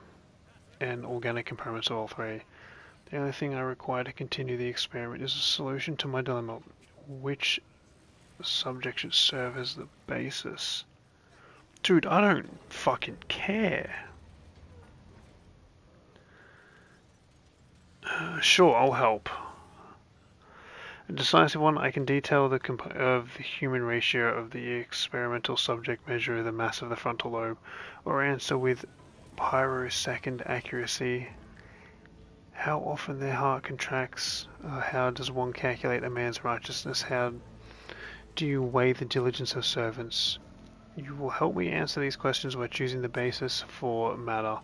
and organic components of all three. The only thing I require to continue the experiment is a solution to my dilemma. Which subject should serve as the basis? Dude, I don't fucking care. Sure, I'll help. A decisive one, I can detail the human ratio of the experimental subject, measure the mass of the frontal lobe, or answer with pyrosecond accuracy how often their heart contracts. How does one calculate a man's righteousness? How do you weigh the diligence of servants? You will help me answer these questions by choosing the basis for matter.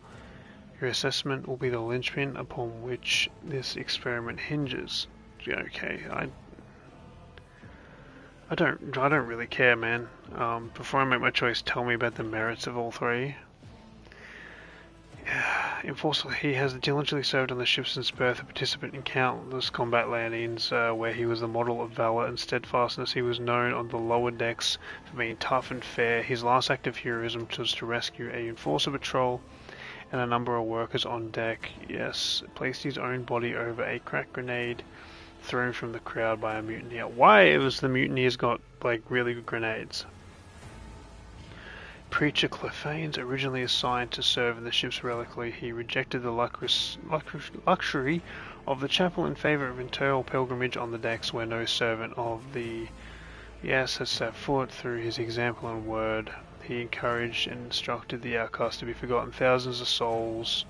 Your assessment will be the linchpin upon which this experiment hinges. Okay, I don't really care, man. Before I make my choice, tell me about the merits of all three. Enforcer, he has diligently served on the ship since birth, a participant in countless combat landings where he was the model of valor and steadfastness. He was known on the lower decks for being tough and fair. His last act of heroism was to rescue a Enforcer patrol and a number of workers on deck. Yes, placed his own body over a cracked grenade thrown from the crowd by a mutineer. Why? It was the mutineers got like really good grenades. Preacher Clephanes, originally assigned to serve in the ship's reliquary, he rejected the luxury of the chapel in favor of internal pilgrimage on the decks, where no servant of the has set foot. Through his example and word, he encouraged and instructed the outcast to be forgotten. Thousands of souls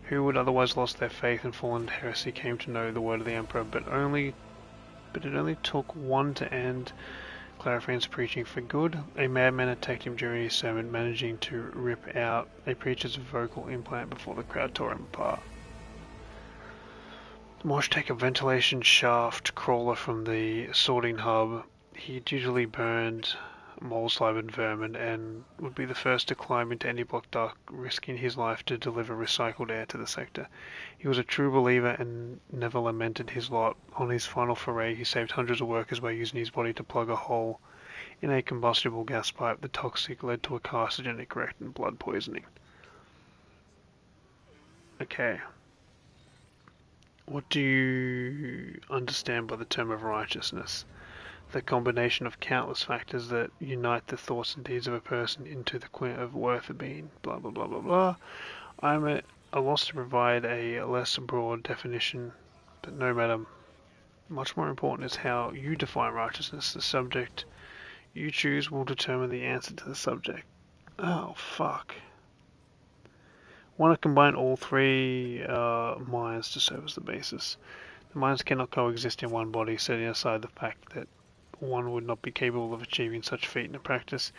who would otherwise lost their faith and fallen into heresy came to know the word of the Emperor, but it only took one to end Clephanes' preaching for good. A madman attacked him during his sermon, managing to rip out a preacher's vocal implant before the crowd tore him apart. Mosh take a ventilation shaft crawler from the sorting hub. He usually burned mole-slime vermin and would be the first to climb into any block duct, risking his life to deliver recycled air to the sector. He was a true believer and never lamented his lot. On his final foray, he saved hundreds of workers by using his body to plug a hole in a combustible gas pipe. The toxic led to a carcinogenic wreck and blood poisoning. Okay. What do you understand by the term of righteousness? The combination of countless factors that unite the thoughts and deeds of a person into the quint of worth of being, blah blah blah blah blah. I'm at a loss to provide a less broad definition, but no matter. Much more important is how you define righteousness. The subject you choose will determine the answer to the subject. Oh fuck. Want to combine all three minds to serve as the basis. The minds cannot coexist in one body, setting aside the fact that one would not be capable of achieving such feat in practice.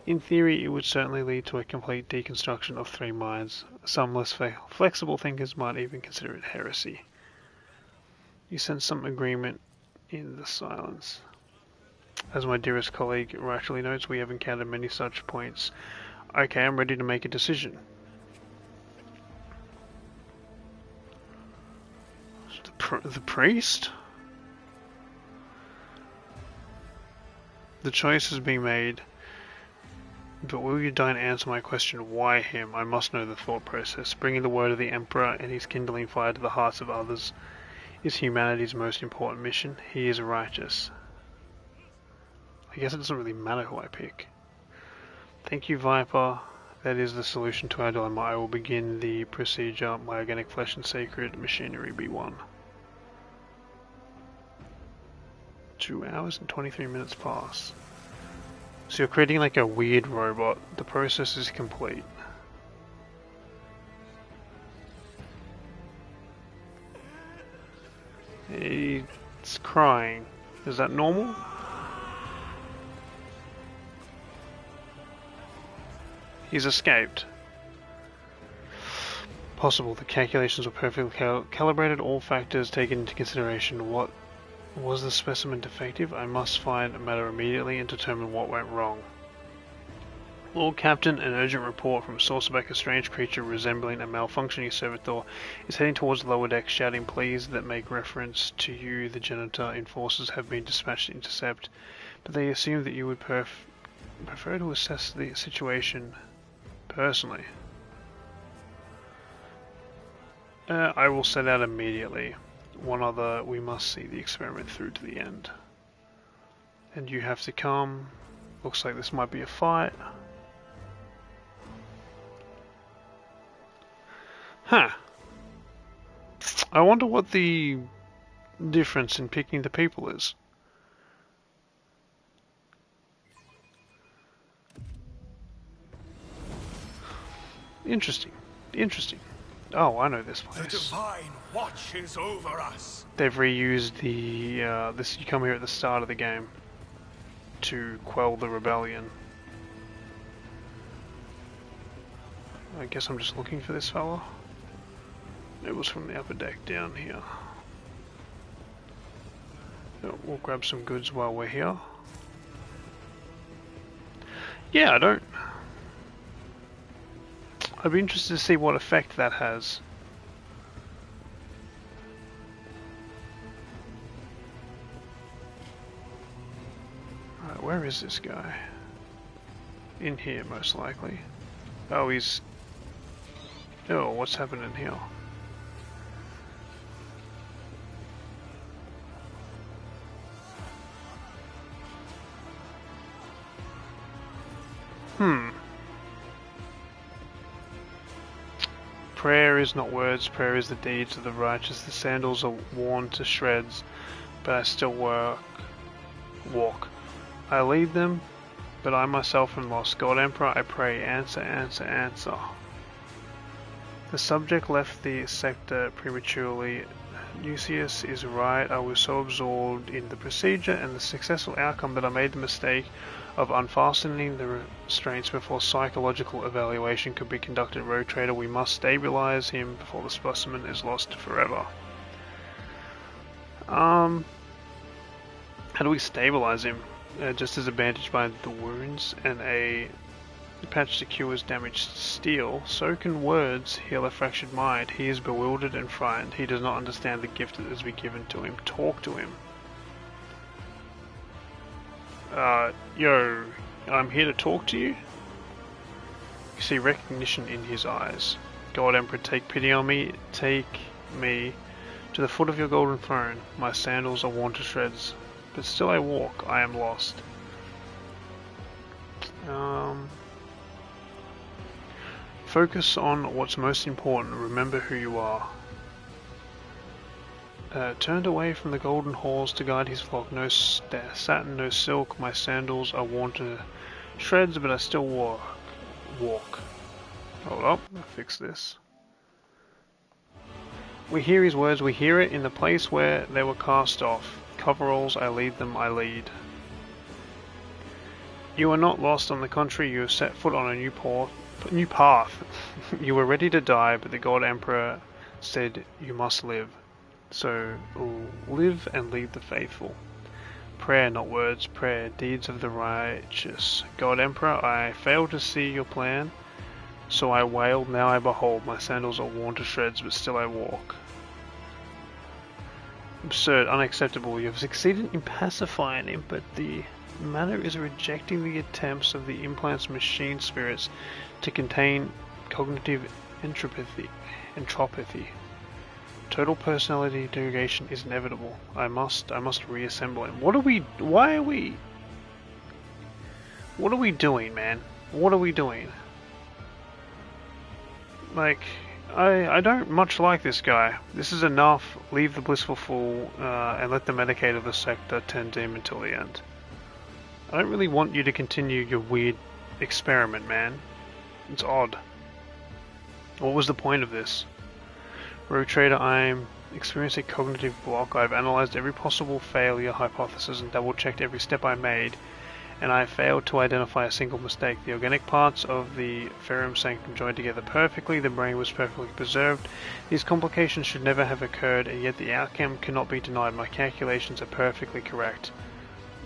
In theory, it would certainly lead to a complete deconstruction of three minds. Some less flexible thinkers might even consider it heresy. You sense some agreement in the silence. As my dearest colleague rightly notes, we have encountered many such points. Okay, I'm ready to make a decision. The priest? The choice is being made, but will you deign answer my question, why him? I must know the thought process. Bringing the word of the Emperor and his kindling fire to the hearts of others is humanity's most important mission. He is righteous. I guess it doesn't really matter who I pick. Thank you, Viper. That is the solution to our dilemma. I will begin the procedure. My organic flesh and sacred machinery B1. 2 hours and 23 minutes pass. So you're creating like a weird robot. The process is complete. It's crying. Is that normal? He's escaped. Possible. The calculations were perfectly calibrated, all factors taken into consideration. What Was the specimen defective? I must find a matter immediately and determine what went wrong. Lord Captain, an urgent report from Sourceback, a strange creature resembling a malfunctioning servitor, is heading towards the lower deck, shouting pleas that make reference to you. The janitor enforcers have been dispatched to intercept, but they assume that you would prefer to assess the situation personally. I will set out immediately. One other, we must see the experiment through to the end. And you have to come. Looks like this might be a fight. Huh. I wonder what the difference in picking the people is. Interesting. Interesting. Oh, I know this place. The divine watches over us. They've reused the this. You come here at the start of the game to quell the rebellion. I guess I'm just looking for this fella. It was from the upper deck down here. We'll grab some goods while we're here. Yeah, I'd be interested to see what effect that has. Alright, where is this guy? In here, most likely. Oh, he's... Oh, what's happening here? Prayer is not words, prayer is the deeds of the righteous. The sandals are worn to shreds, but I still walk. I lead them, but I myself am lost. God Emperor, I pray, answer, answer, answer. The subject left the sector prematurely. Nuncius is right. I was so absorbed in the procedure and the successful outcome that I made the mistake of unfastening the restraints before psychological evaluation could be conducted. Rogue Trader, we must stabilize him before the specimen is lost forever. How do we stabilize him? Just as a bandage by the wounds and a patch secures damaged steel, so can words heal a fractured mind. He is bewildered and frightened. He does not understand the gift that has been given to him. Talk to him. Yo, I'm here to talk to you. You see recognition in his eyes. God Emperor, take pity on me. Take me to the foot of your golden throne. My sandals are worn to shreds, but still I walk. I am lost. Focus on what's most important. Remember who you are. Turned away from the golden halls to guide his flock. No satin, no silk. My sandals are worn to shreds, but I still walk. Hold up, I'll fix this. We hear his words. We hear it in the place where they were cast off. Coveralls, I lead them, I lead. You are not lost. On the contrary, you have set foot on a new path. You were ready to die, but the God Emperor said you must live. So live and lead the faithful. Prayer, not words, prayer, deeds of the righteous. God Emperor, I failed to see your plan, so I wailed, now I behold. My sandals are worn to shreds, but still I walk. Absurd, unacceptable. You have succeeded in pacifying him, but the matter is rejecting the attempts of the implant's machine spirits to contain cognitive entropy. Total personality degradation is inevitable. I must reassemble him. What are we doing, man? What are we doing? Like, I don't much like this guy. This is enough. Leave the blissful fool and let the Medicaid of the sector tend to him until the end. I don't really want you to continue your weird experiment, man. It's odd. What was the point of this? Rogue Trader, I'm experiencing a cognitive block. I've analyzed every possible failure hypothesis and double-checked every step I made, and I failed to identify a single mistake. The organic parts of the ferrum sanctum joined together perfectly, the brain was perfectly preserved. These complications should never have occurred, and yet the outcome cannot be denied. My calculations are perfectly correct.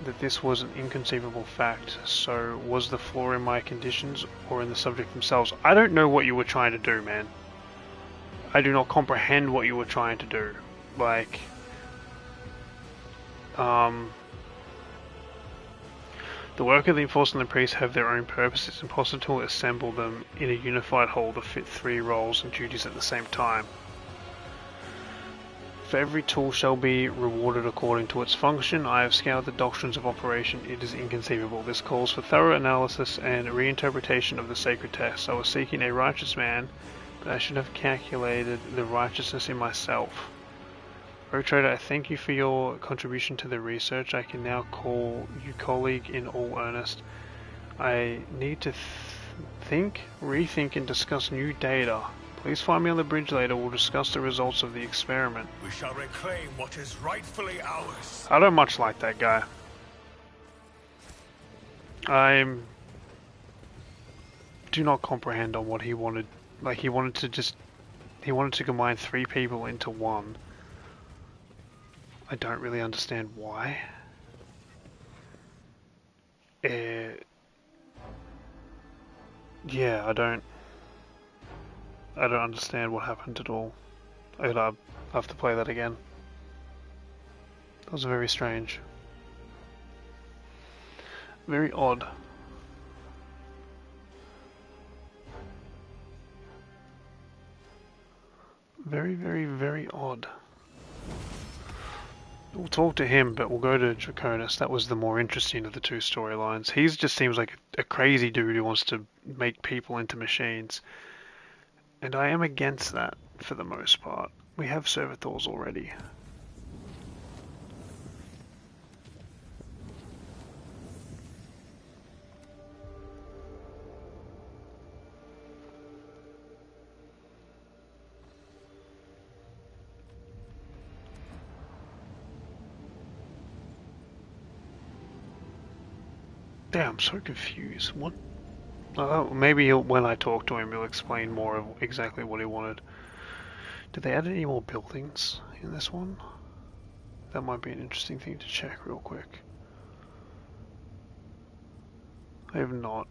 That this was an inconceivable fact. So, was the flaw in my conditions or in the subject themselves? I don't know what you were trying to do, man. I do not comprehend what you were trying to do. Like, the work of the enforcement and priests have their own purpose. It's impossible to assemble them in a unified whole to fit 3 roles and duties at the same time. For every tool shall be rewarded according to its function. I have scoured the doctrines of operation. It is inconceivable. This calls for thorough analysis and reinterpretation of the sacred texts. I was seeking a righteous man, but I should have calculated the righteousness in myself. Rogue Trader, I thank you for your contribution to the research. I can now call you colleague in all earnest. I need to think, rethink, and discuss new data. Please find me on the bridge later. We'll discuss the results of the experiment. We shall reclaim what is rightfully ours. I don't much like that guy. I do not comprehend on what he wanted. Like, he wanted to combine 3 people into one. I don't really understand why. Yeah, I don't understand what happened at all. I'll have to play that again. That was very strange. Very odd. Very, very, very odd. We'll talk to him, but we'll go to Draconis. That was the more interesting of the 2 storylines. He just seems like a crazy dude who wants to make people into machines. And I am against that, for the most part. We have servitors already. Damn, I'm so confused. What? Maybe when I talk to him, he'll explain more of exactly what he wanted. Did they add any more buildings in this one? That might be an interesting thing to check real quick. I have not.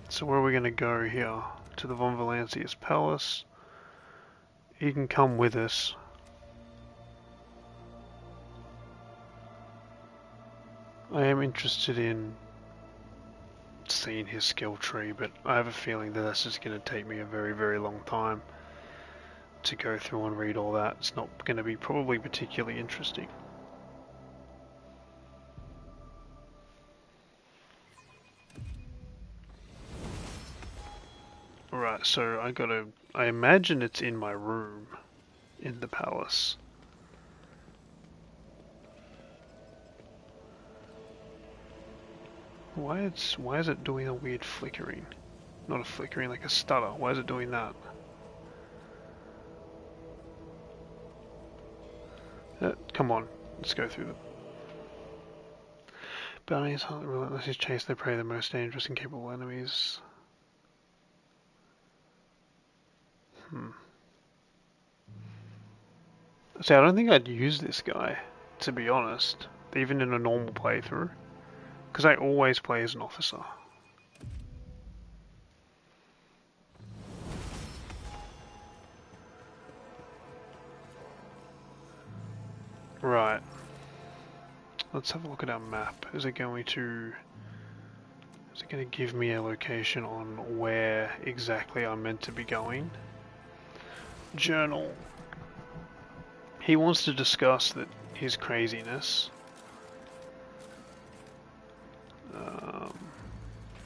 So where are we going to go here? To the Von Valancius Palace. He can come with us. I am interested in seeing his skill tree, but I have a feeling that that's just going to take me a very, very long time to go through and read all that. It's not going to be probably particularly interesting. Alright, so I imagine it's in my room in the palace. Why is it doing a weird flickering? Not a flickering, like a stutter. Why is it doing that? Come on, let's go through them. Bounties relentlessly chase their prey, the most dangerous and capable enemies. See, I don't think I'd use this guy, to be honest, even in a normal playthrough. Because I always play as an officer. Right. Let's have a look at our map. Is it going to give me a location on where exactly I'm meant to be going? Journal. He wants to discuss his craziness.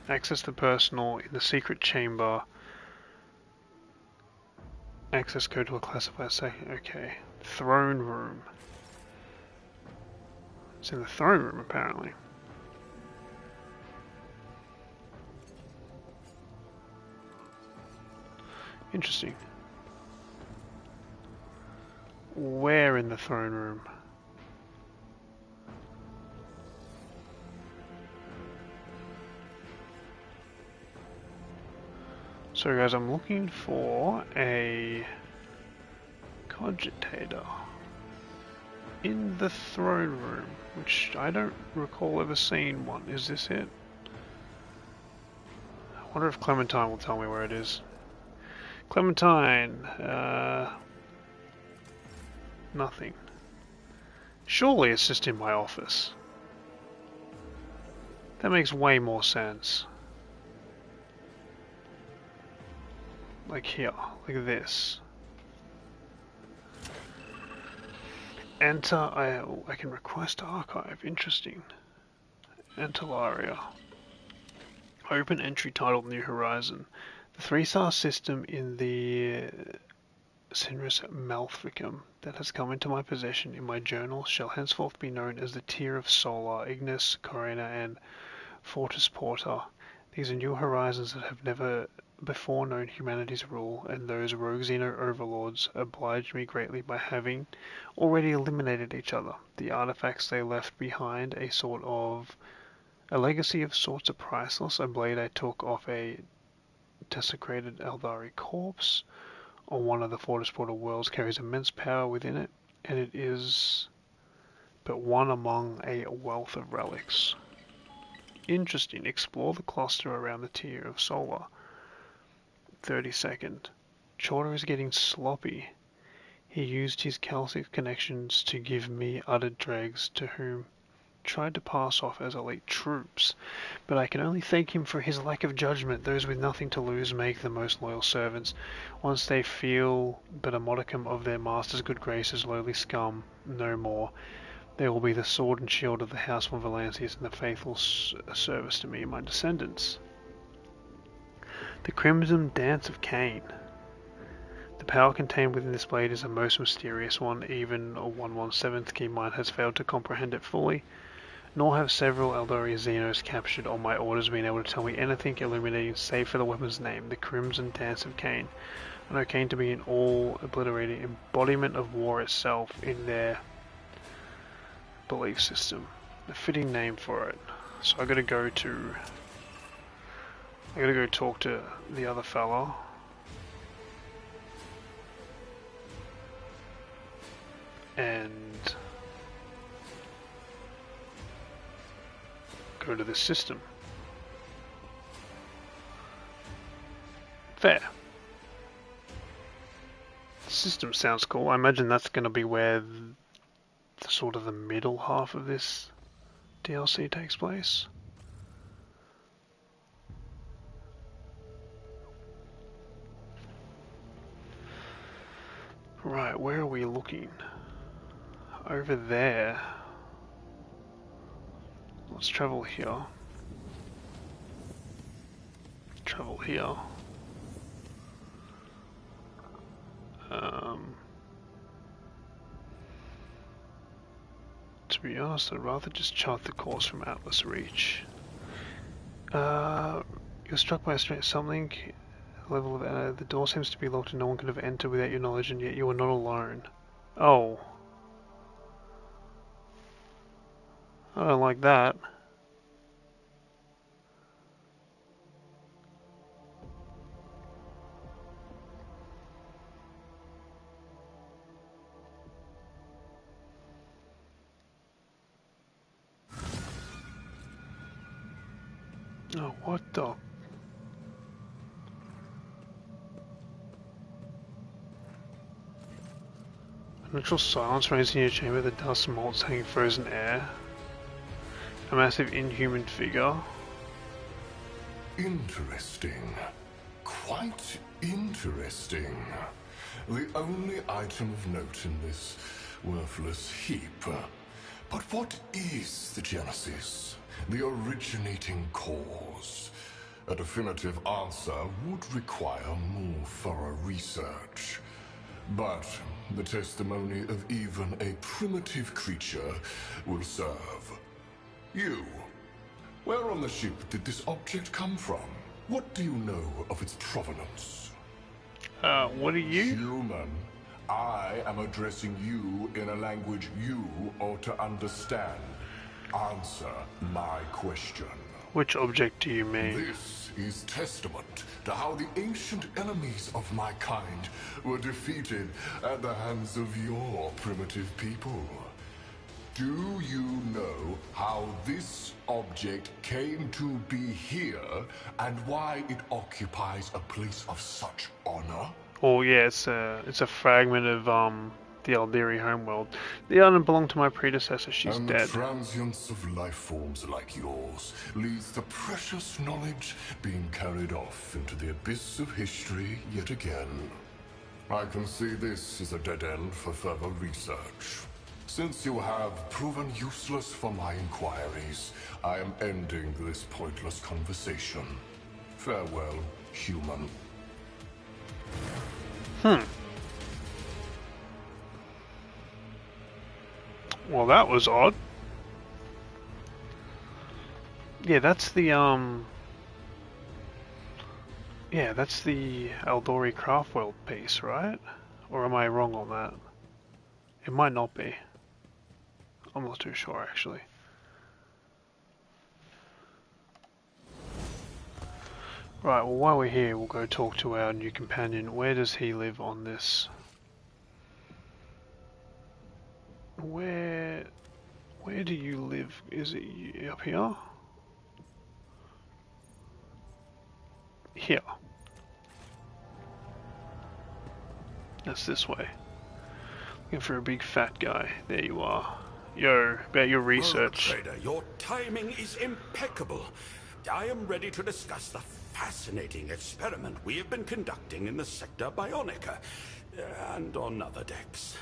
Access the personal in the secret chamber. Access code to a classified second. Okay. Throne room. It's in the throne room, apparently. Interesting. Where in the throne room? So guys, I'm looking for a cogitator in the throne room, which I don't recall ever seeing one. Is this it? I wonder if Clementine will tell me where it is. Clementine, nothing. Surely it's just in my office. That makes way more sense. Like here, like this. Enter, I can request archive, interesting. Antillaria. Open entry titled New Horizon. The 3-star system in the Sinris Malficum that has come into my possession in my journal shall henceforth be known as the Tier of Solar, Ignis, Corena, and Fortis Porta. These are new horizons that have never before known humanity's rule, and those rogue Xeno overlords obliged me greatly by having already eliminated each other. The artifacts they left behind, a legacy of sorts, are priceless. A blade I took off a desecrated Eldari corpse on one of the Fortis Porta worlds carries immense power within it, and it is but one among a wealth of relics. Interesting. Explore the cluster around the Tier of Solar. 32nd. Chorter is getting sloppy. He used his Calcic connections to give me uttered dregs to whom tried to pass off as elite troops, but I can only thank him for his lack of judgment. Those with nothing to lose make the most loyal servants. Once they feel but a modicum of their master's good graces, lowly scum, no more. They will be the sword and shield of the House von Valancius and the faithful service to me and my descendants. The Crimson Dance of Cain. The power contained within this blade is a most mysterious one. Even a 1/17th key mind has failed to comprehend it fully, nor have several Eldari Xenos captured on my orders been able to tell me anything illuminating save for the weapon's name, the Crimson Dance of Cain. I know Cain to be an all-obliterating embodiment of war itself in their belief system. A fitting name for it. So I gotta go talk to the other fella. And go to the system. Fair. The system sounds cool. I imagine that's going to be where the sort of the middle half of this DLC takes place. Right, where are we looking? Over there. Let's travel here. Travel here. To be honest, I'd rather just chart the course from Atlas Reach. You're struck by a strange something. Level of the door seems to be locked and no one could have entered without your knowledge, and yet you are not alone. Oh. I don't like that. Oh, what the? Natural silence reigns in your chamber, the dust molds hanging frozen air. A massive inhuman figure. Interesting. Quite interesting. The only item of note in this worthless heap. But what is the genesis? The originating cause? A definitive answer would require more thorough research. But the testimony of even a primitive creature will serve. You. Where on the ship did this object come from? What do you know of its provenance? What are you? Human. I am addressing you in a language you ought to understand. Answer my question. Which object do you mean? This is testament to how the ancient enemies of my kind were defeated at the hands of your primitive people. Do you know how this object came to be here and why it occupies a place of such honor? Oh yeah, it's a fragment of the Alderi homeworld. The island belonged to my predecessor. She's and dead. the transience of life forms like yours leads to precious knowledge being carried off into the abyss of history yet again. I can see this is a dead end for further research. Since you have proven useless for my inquiries, I am ending this pointless conversation. Farewell, human. Well, that was odd. Yeah, that's the yeah, that's the Aldori Craftworld piece, right? Or am I wrong on that? It might not be. I'm not too sure, actually. Right, well, while we're here, we'll go talk to our new companion. Where does he live on this? Where do you live? Is it up here? Here. That's this way. Looking for a big fat guy. There you are. Yo, about your research. Rogue Trader, your timing is impeccable. I am ready to discuss the fascinating experiment we have been conducting in the Sector Bionica, and on other decks.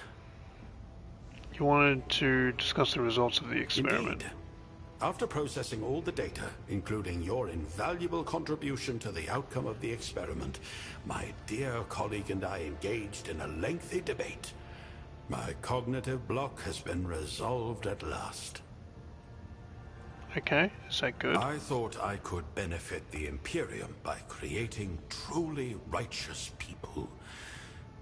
You wanted to discuss the results of the experiment. Indeed. After processing all the data, including your invaluable contribution to the outcome of the experiment, my dear colleague and I engaged in a lengthy debate. My cognitive block has been resolved at last. Okay, is that good? I thought I could benefit the Imperium by creating truly righteous people.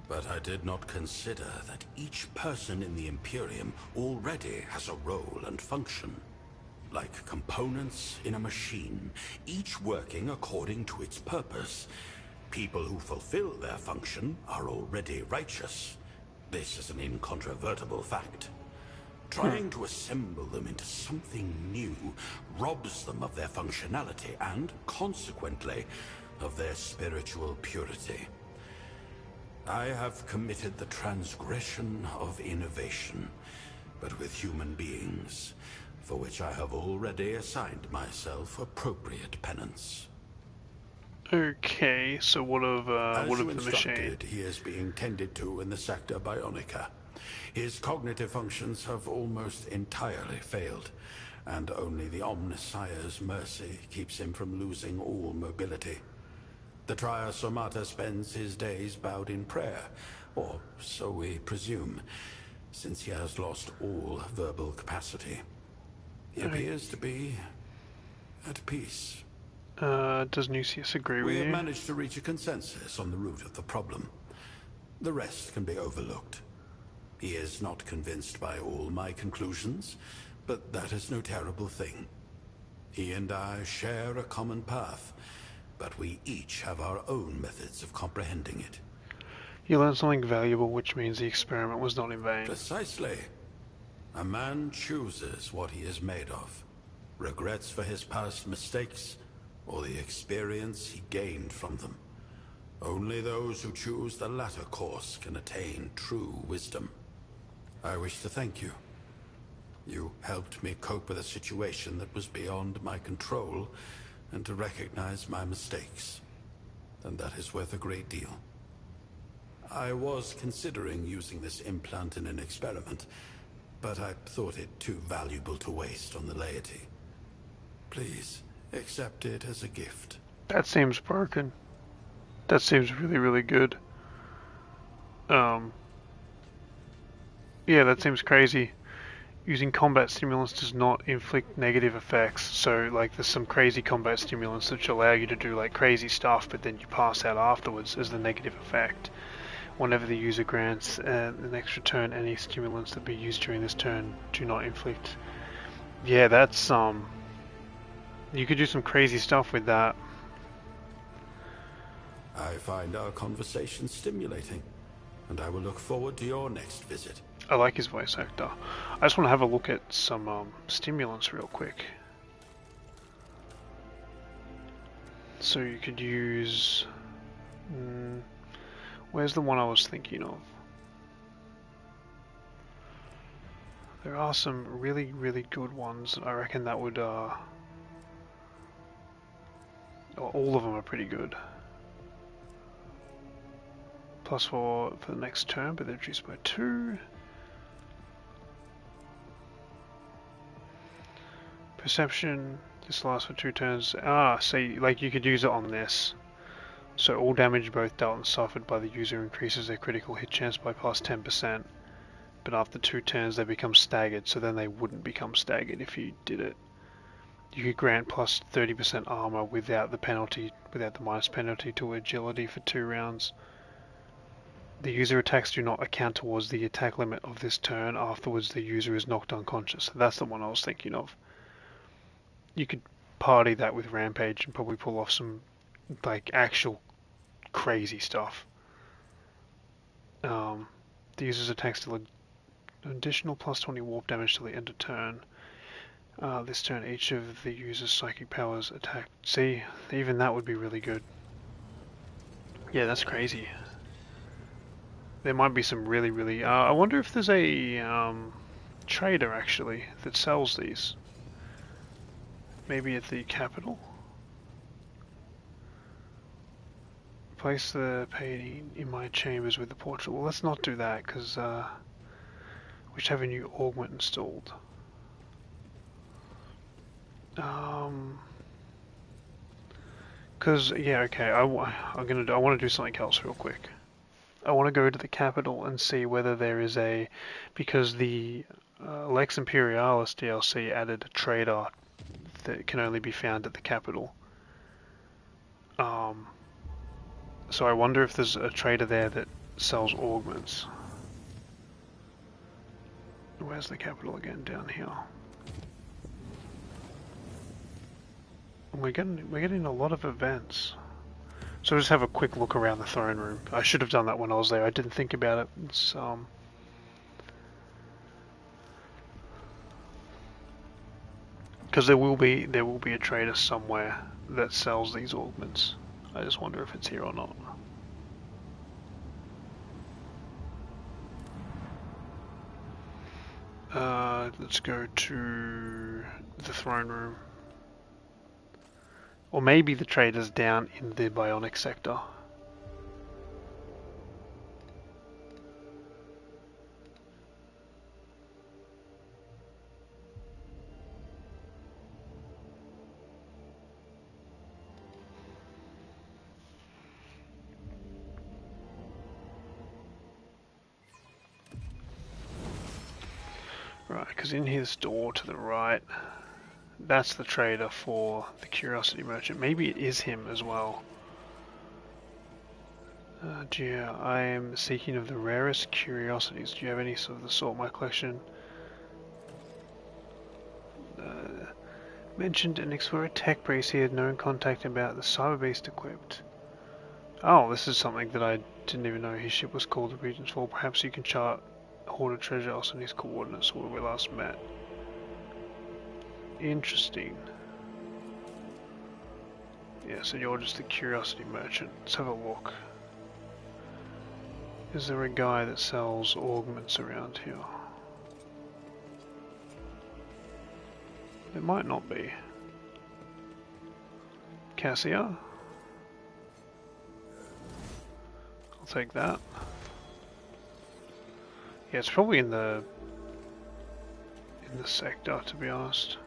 But I did not consider that each person in the Imperium already has a role and function. Like components in a machine, each working according to its purpose. People who fulfill their function are already righteous. This is an incontrovertible fact. Trying to assemble them into something new robs them of their functionality and, consequently, of their spiritual purity. I have committed the transgression of innovation, but with human beings, for which I have already assigned myself appropriate penance. Okay, so what of the machine? He is being tended to in the Sector Bionica. His cognitive functions have almost entirely failed, and only the Omnissiah's mercy keeps him from losing all mobility. The Trier Somata spends his days bowed in prayer, or so we presume, since he has lost all verbal capacity. He appears to be at peace. Does Nucius agree with you? We have managed to reach a consensus on the root of the problem. The rest can be overlooked. He is not convinced by all my conclusions, but that is no terrible thing. He and I share a common path, but we each have our own methods of comprehending it. You learned something valuable, which means the experiment was not in vain. Precisely. A man chooses what he is made of. Regrets for his past mistakes, or the experience he gained from them. Only those who choose the latter course can attain true wisdom. I wish to thank you. You helped me cope with a situation that was beyond my control, and to recognize my mistakes. And that is worth a great deal. I was considering using this implant in an experiment, but I thought it too valuable to waste on the laity. Please, accept it as a gift. That seems broken. That seems really, really good. Yeah, that seems crazy. Using combat stimulants does not inflict negative effects. So, like, there's some crazy combat stimulants which allow you to do, like, crazy stuff, but then you pass out afterwards as the negative effect. Whenever the user grants an extra turn, any stimulants that be used during this turn do not inflict. Yeah, that's You could do some crazy stuff with that. I find our conversation stimulating, and I will look forward to your next visit. I like his voice actor. I just want to have a look at some stimulants real quick. So you could use... where's the one I was thinking of? There are some really, really good ones. I reckon that would... all of them are pretty good. +4 for the next turn, but they're reduced by 2. Perception, this lasts for 2 turns. See, like you could use it on this. So all damage both dealt and suffered by the user increases their critical hit chance by +10%. But after 2 turns they become staggered, so then they wouldn't become staggered if you did it. You could grant +30% armor without the penalty, without the minus penalty to agility for 2 rounds. The user attacks do not account towards the attack limit of this turn. Afterwards, the user is knocked unconscious. So that's the one I was thinking of. You could party that with Rampage and probably pull off some like actual crazy stuff. The user's attacks deal an additional +20 warp damage till the end of turn. This turn, each of the user's psychic powers attack. See, even that would be really good. Yeah, that's crazy. There might be some really, really... I wonder if there's a trader, actually, that sells these. Maybe at the capital? Place the painting in my chambers with the portrait. Well, let's not do that, because we should have a new augment installed. Because, yeah, okay, I want to do something else real quick. I want to go to the capital and see whether there is because the Lex Imperialis DLC added a trader that can only be found at the capital. So I wonder if there's a trader there that sells augments. Where's the capital again? Down here. We're getting a lot of events. So just have a quick look around the throne room. I should have done that when I was there. I didn't think about it. It's because there will be a trader somewhere that sells these augments. I just wonder if it's here or not. Let's go to the throne room. Or maybe the trader's down in the bionic sector. Right, because in his door to the right, that's the trader for the Curiosity Merchant. Maybe it is him as well. Dear, I am seeking of the rarest curiosities. Do you have any of the sort in my collection? Mentioned an explorer tech priest he had no contact about the cyber beast equipped. Oh, this is something that I didn't even know his ship was called the Regent's Fall. Perhaps you can chart a hoard of treasure also in his coordinates where we last met. Interesting. Yeah, so you're just the Curiosity Merchant. Let's have a look. Is there a guy that sells augments around here? There might not be. Cassia? I'll take that. Yeah, it's probably in the sector, to be honest.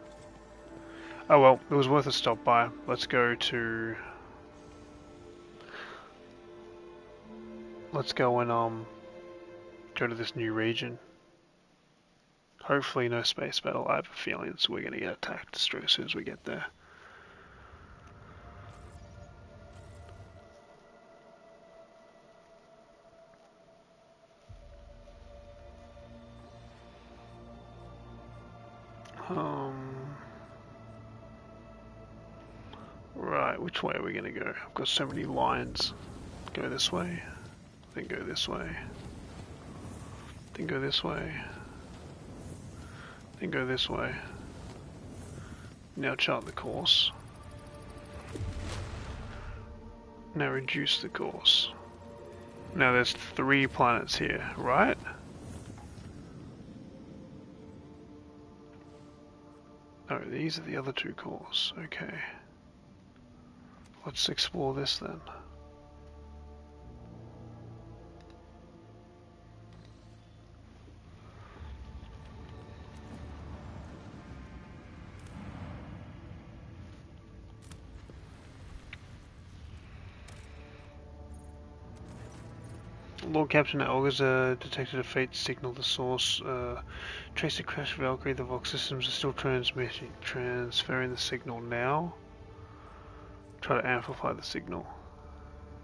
Oh well, it was worth a stop by. Let's go to... Let's go and go to this new region. Hopefully no space battle. I have a feeling we're going to get attacked as soon as we get there. Alright, which way are we gonna go? I've got so many lines. Go this way, then go this way, then go this way, then go this way. Now chart the course. Now reduce the course. Now there's 3 planets here, right? Oh, these are the other 2 cores. Okay. Let's explore this then. Lord Captain Olga's detected a faint signal. The source traced a crash of Valkyrie. The Vox systems are still transferring the signal now. Try to amplify the signal.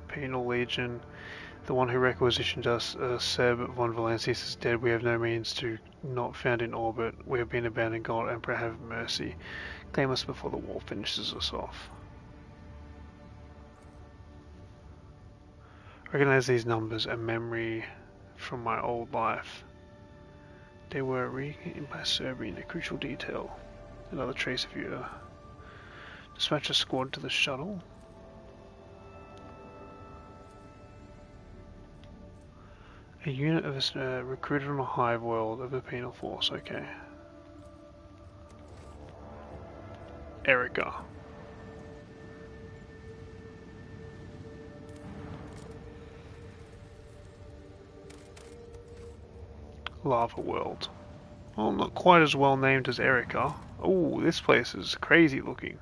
Penal Legion, the one who requisitioned us, Seb von Valancius, is dead. We have no means to, not found in orbit. We have been abandoned. God Emperor, have mercy. Claim us before the war finishes us off. Recognize these numbers, a memory from my old life. They were recreated by Serbian, a crucial detail. Another trace of you. Dispatch a squad to the shuttle. A unit of us recruited on a hive world of the penal force. Okay. Erica. Lava World. Well, not quite as well named as Erica. Oh, this place is crazy looking.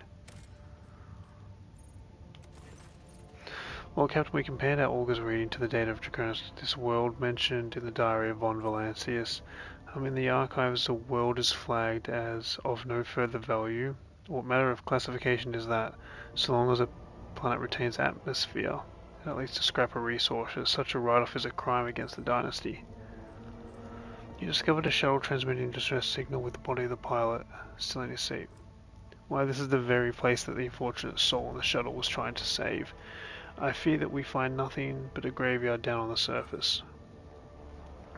Well, Captain, we compared our Olga's reading to the data of Draconis. This world mentioned in the diary of von Valancius. In the archives, the world is flagged as of no further value. What matter of classification is that, so long as a planet retains atmosphere, and at least a scrap of resources, such a write-off is a crime against the dynasty. You discovered a shuttle transmitting distress signal with the body of the pilot still in his seat. Why, this is the very place that the unfortunate soul in the shuttle was trying to save. I fear that we find nothing but a graveyard down on the surface.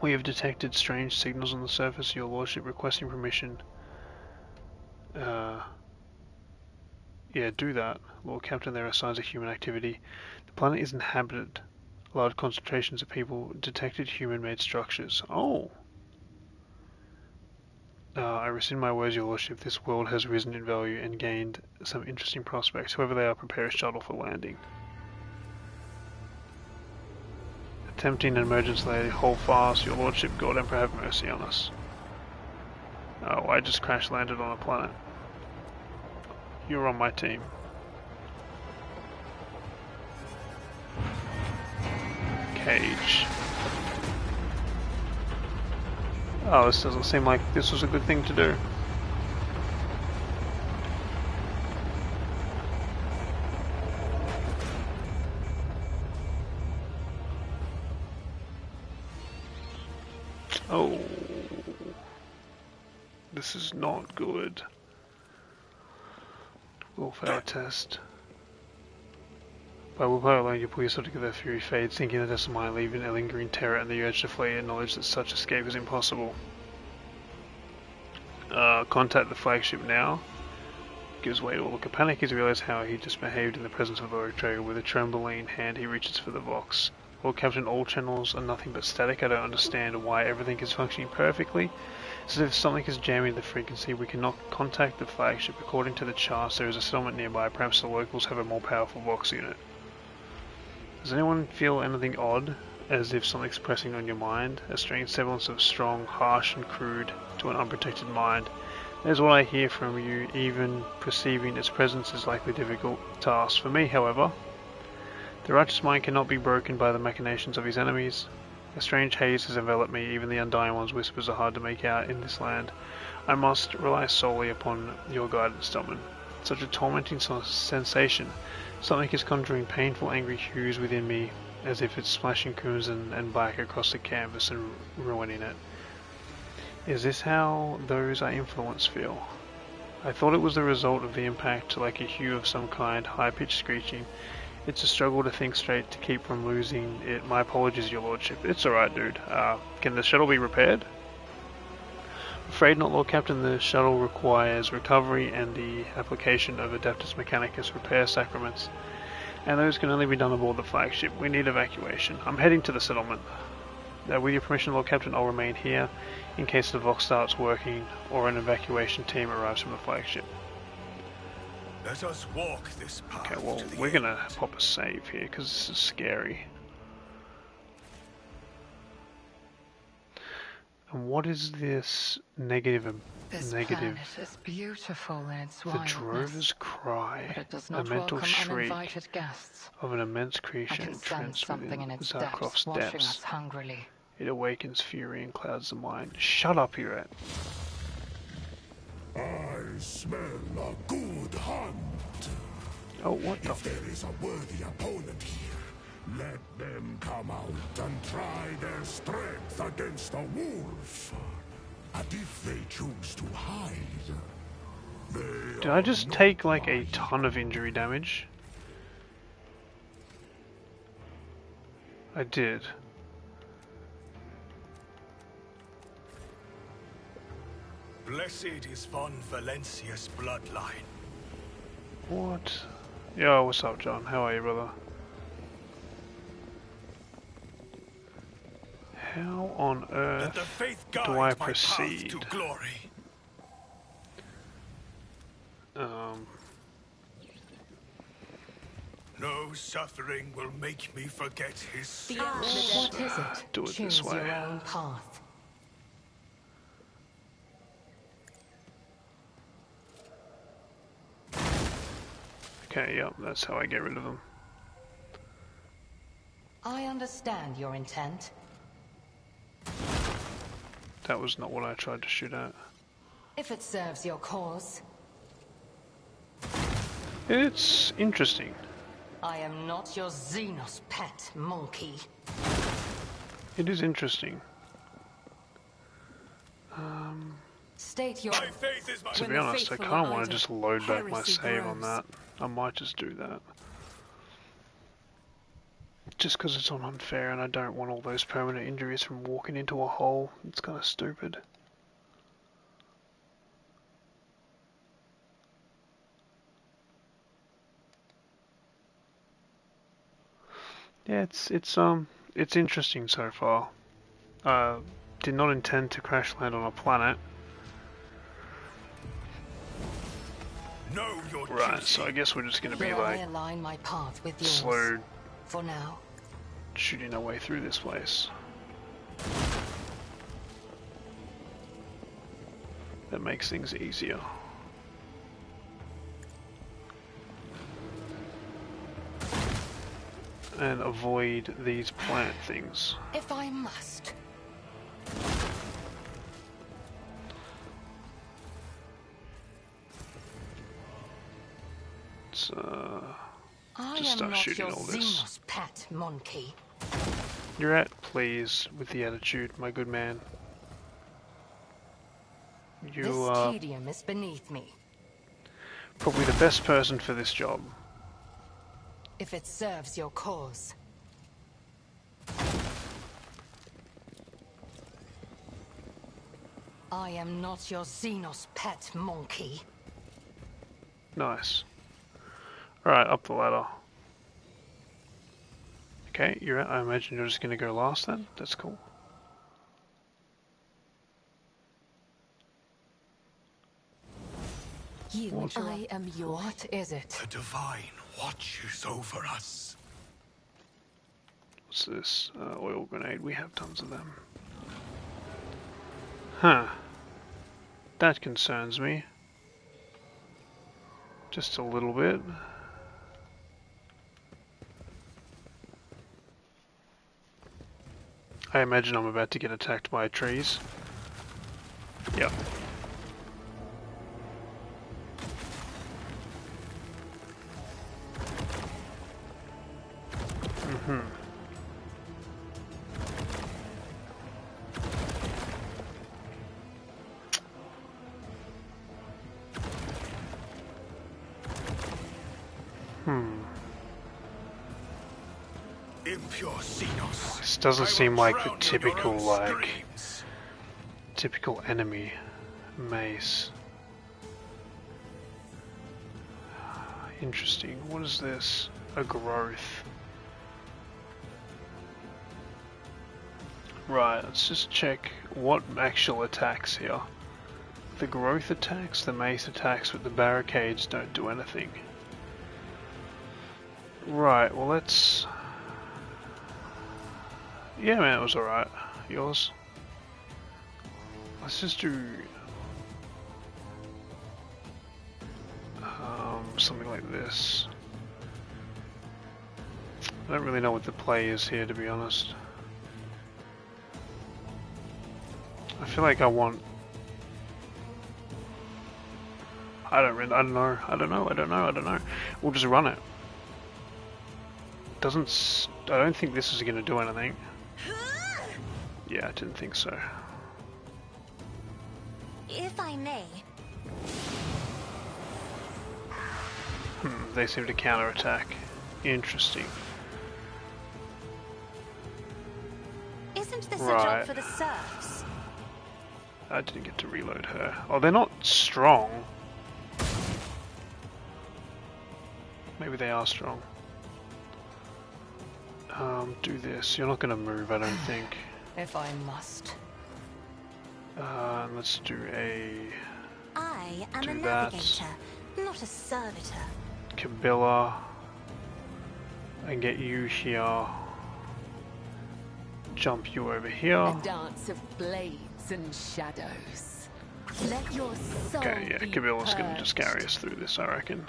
We have detected strange signals on the surface, your lordship requesting permission. Yeah, do that. Lord Captain, there are signs of human activity. The planet is inhabited. Large concentrations of people detected human-made structures. Oh! I rescind my words, your lordship. This world has risen in value and gained some interesting prospects. Whoever they are, prepare a shuttle for landing. Attempting an emergency landing. Hold fast, your lordship. God Emperor, have mercy on us. Oh, I just crash landed on a planet. You're on my team. Cage. Oh, this doesn't seem like this was a good thing to do. Oh, this is not good. Willpower test. By willpower alone, you pull yourself together, fury fades, thinking that that's mind, leaving a lingering terror and the urge to flee, and knowledge that such escape is impossible. Contact the flagship now. Gives way to a look of panic as he realizes how he just behaved in the presence of Lord Traeger. With a trembling hand, he reaches for the Vox. Lord Captain, all channels are nothing but static. I don't understand why everything is functioning perfectly. It's as if something is jamming the frequency. We cannot contact the flagship. According to the charts, there is a settlement nearby. Perhaps the locals have a more powerful Vox unit. Does anyone feel anything odd, as if something's pressing on your mind? A strange semblance of strong, harsh and crude to an unprotected mind. That is what I hear from you. Even perceiving its presence is likely a difficult task. For me, however, the righteous mind cannot be broken by the machinations of his enemies. A strange haze has enveloped me. Even the Undying One's whispers are hard to make out in this land. I must rely solely upon your guidance, Dublin. Such a tormenting sensation. Something is conjuring painful, angry hues within me, as if it's splashing crimson and black across the canvas and ruining it. Is this how those I influence feel? I thought it was the result of the impact, like a hue of some kind, high-pitched screeching. It's a struggle to think straight to keep from losing it. My apologies, your lordship. It's alright, dude. Can the shuttle be repaired? Afraid not, Lord Captain. The shuttle requires recovery and the application of Adeptus Mechanicus repair sacraments, and those can only be done aboard the flagship. We need evacuation. I'm heading to the settlement. With your permission, Lord Captain, I'll remain here in case the Vox starts working or an evacuation team arrives from the flagship. Let us walk this path. Okay, well, we're gonna pop a save here because this is scary. And what is this negative? This Negative. planet is beautiful in its The wildness, drover's cry, but it does a not mental welcome shriek uninvited guests. of an immense I creature can sense entrenched something in within its Zarkov's depths, watching depths. us hungrily. It awakens fury and clouds the mind. Shut up, you rat. I smell a good hunt. Oh, what the? If there is a worthy opponent here, let them come out and try their strength against a wolf. And if they choose to hide, they Did I just take like a ton of injury damage? I did. Blessed is von Valencia's bloodline. What? Yo, what's up, John? How are you, brother? How on Let earth the faith do guide I my proceed? path to glory. No suffering will make me forget his What is it? Do it Choose this way. your own path. Okay, yep, that's how I get rid of them. I understand your intent. That was not what I tried to shoot at. If it serves your cause. It's interesting. I am not your Xenos pet monkey. It is interesting. State your... My faith is my To When be the honest, I faithful kind of are want to idle, just load back my heresy save on grows. that. I might just do that. Just because it's on unfair and I don't want all those permanent injuries from walking into a hole. It's kind of stupid. Yeah, it's interesting so far. Did not intend to crash land on a planet. know your Right, duty. so I guess we're just going to be Will I like align my path with yours? slow For now. shooting our way through this place. That makes things easier. And avoid these plant things. If I must. Let's I just am start not shooting your all this. Xenos pet monkey. You're at please with the attitude, my good man. You This are tedium is beneath me. probably the best person for this job. If it serves your cause. I am not your Xenos pet monkey. Nice. Alright, up the ladder. Okay, you're at, I imagine you're just going to go last then? That's cool. I am yours. What is it? The divine watches over us. What's this? Oil grenade. We have tons of them. Huh. That concerns me. Just a little bit. I imagine I'm about to get attacked by trees. Yep. pure Xenos. This doesn't seem like the typical, typical enemy mace. Interesting. What is this? A growth. Right, let's just check what actual attacks here. The growth attacks, the mace attacks, but the barricades don't do anything. Right, well let's... Yeah man, it was alright. Yours? Let's just do... something like this. I don't really know what the play is here, to be honest. I feel like I want... I don't know. We'll just run it. I don't think this is going to do anything. Yeah, I didn't think so. If I may. They seem to counterattack. Interesting. Isn't this a job for the serfs? I didn't get to reload her. Oh, they're not strong. Maybe they are strong. Do this. You're not going to move, I don't think. If I must. Let's do a... I am do a that. navigator, not a servitor. Kabila. And get you here. Jump you over here. A dance of blades and shadows. Let your soul Okay, yeah, be Kabila's going to just purged. carry us through this, I reckon.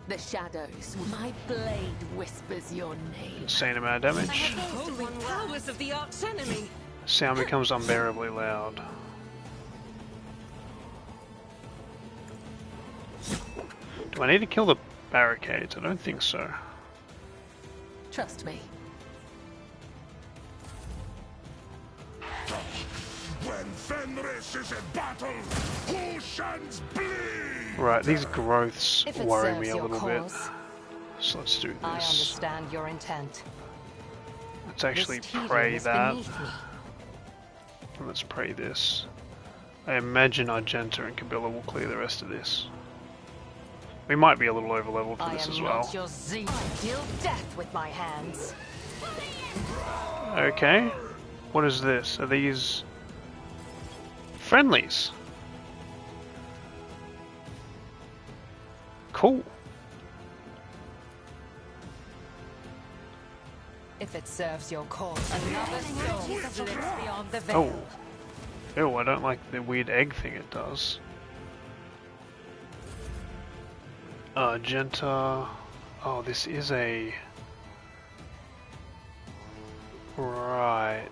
The shadows. My blade whispers your name. Insane amount of damage. Holy powers of the arch enemy! Sound becomes unbearably loud. Do I need to kill the barricades? I don't think so. Trust me. When Fenris is in battle, who shans bleed? Right, these growths If it worry serves me a your little cause, bit. So let's do I this. understand your intent. Let's actually This tedium pray is that. beneath me. And let's pray this. I imagine Argenta and Kabila will clear the rest of this. We might be a little over leveled for I this am as not well. your Xenos. I deal death with my hands. Okay. What is this? Are these friendlies? Cool. If it serves your cause, another soul slips beyond the veil. Oh. Ew, I don't like the weird egg thing it does. Argenta. Oh, this is a... Right.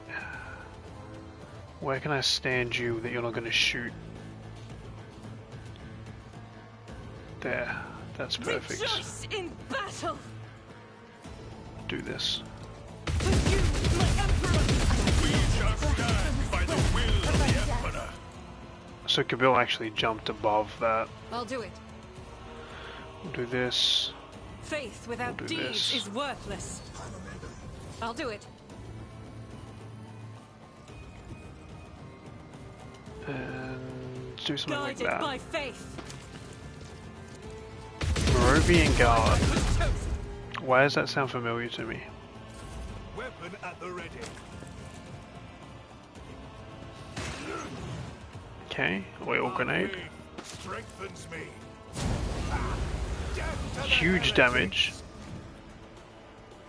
Where can I stand you that you're not going to shoot? There. That's perfect. Rejoice in battle! Do this. For you, my emperor! We shall stand by the will of the Emperor. So Kabil actually jumped above that. I'll do it. We'll do this. Faith without We'll do deeds this. is worthless. I'll do it. And do something like Guided that. by faith. Moravian Guard. Why does that sound familiar to me? Weapon at the ready. Okay, oil grenade. Strengthens me. Huge damage.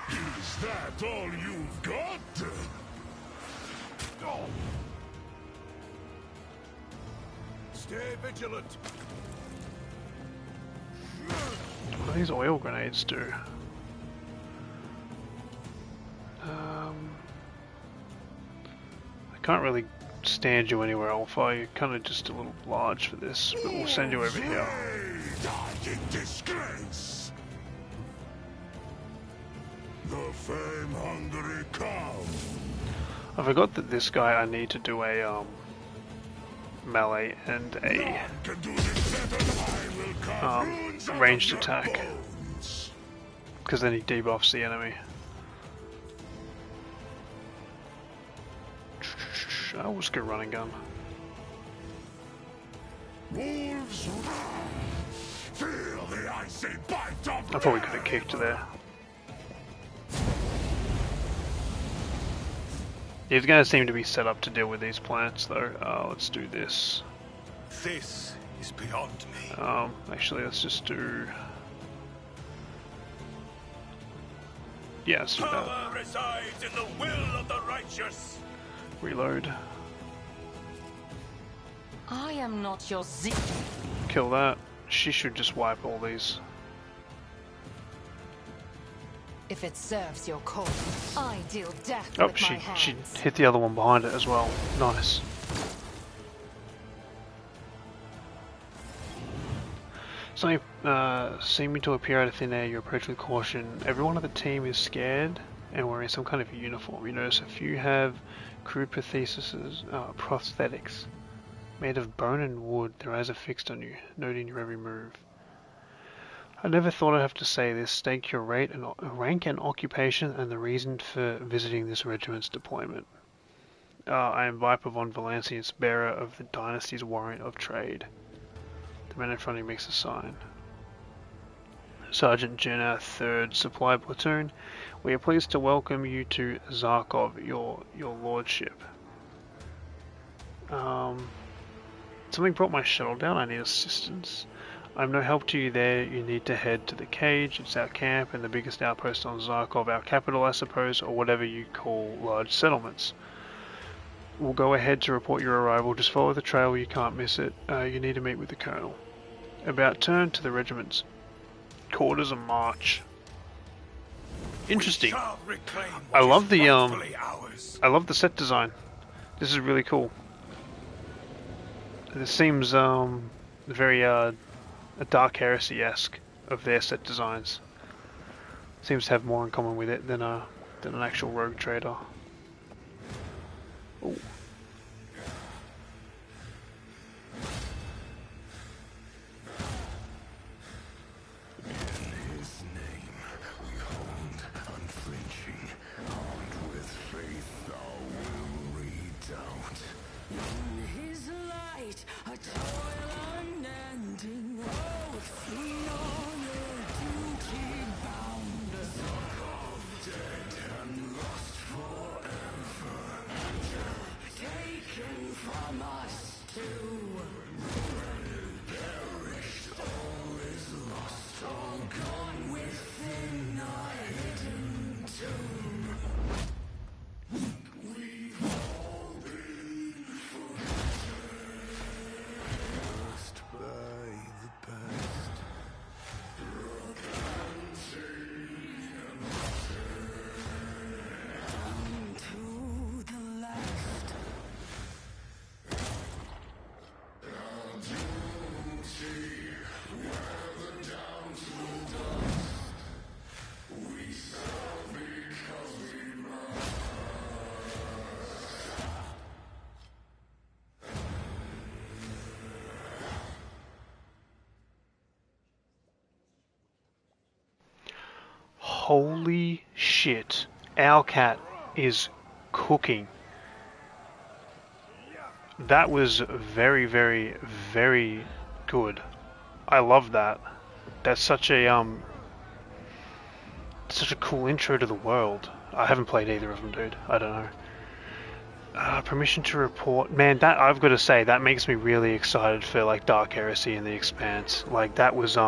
Is that all you've got? Stay vigilant. What do these oil grenades do? I can't really stand you anywhere, Alpha. You're kind of just a little large for this, but we'll send you over here. Die in disgrace. The fame-hungry come. I forgot that this guy I need to do a melee and a Can do this better. I will carve runes out of ranged your attack, bones. because then he debuffs the enemy. I'll just go run and gun. Wolves run. Feel the icy bite of I probably could have kicked there. He's going to seem to be set up to deal with these plants, though. Let's do this. This is beyond me. Actually, let's just do. Yeah, let's do that. Power resides in the will of the righteous. Reload. I am not your Kill that. She should just wipe all these. If it serves your cause, I deal death Oh, with my hands. she hit the other one behind it as well. Nice. Something seeming to appear out of thin air, you approach with caution. Everyone on the team is scared and wearing some kind of uniform. You notice a few have crude prosthetics made of bone and wood. Their eyes are fixed on you, noting your every move. I never thought I'd have to say this. Stake your rank and occupation and the reason for visiting this regiment's deployment. I am Viper von Valancius, bearer of the dynasty's warrant of trade. The man in front of you makes a sign. Sergeant Jenna, 3rd Supply Platoon. We are pleased to welcome you to Zarkov, your lordship. Something brought my shuttle down. I need assistance. I'm no help to you there. You need to head to the cage. It's our camp and the biggest outpost on Zarkov, our capital, I suppose, or whatever you call large settlements. We'll go ahead to report your arrival. Just follow the trail. You can't miss it. You need to meet with the colonel. About turn to the regiment's quarters and march. Interesting. I love the set design. This is really cool. This seems very a Dark Heresy-esque of their set designs. Seems to have more in common with it than an actual rogue trader. Ooh. Holy shit. Owlcat is cooking. That was very, very, very good. I love that. That's such a cool intro to the world. I haven't played either of them, dude. I don't know. Permission to report. Man, that I've got to say, that makes me really excited for like Dark Heresy and the Expanse. Like that was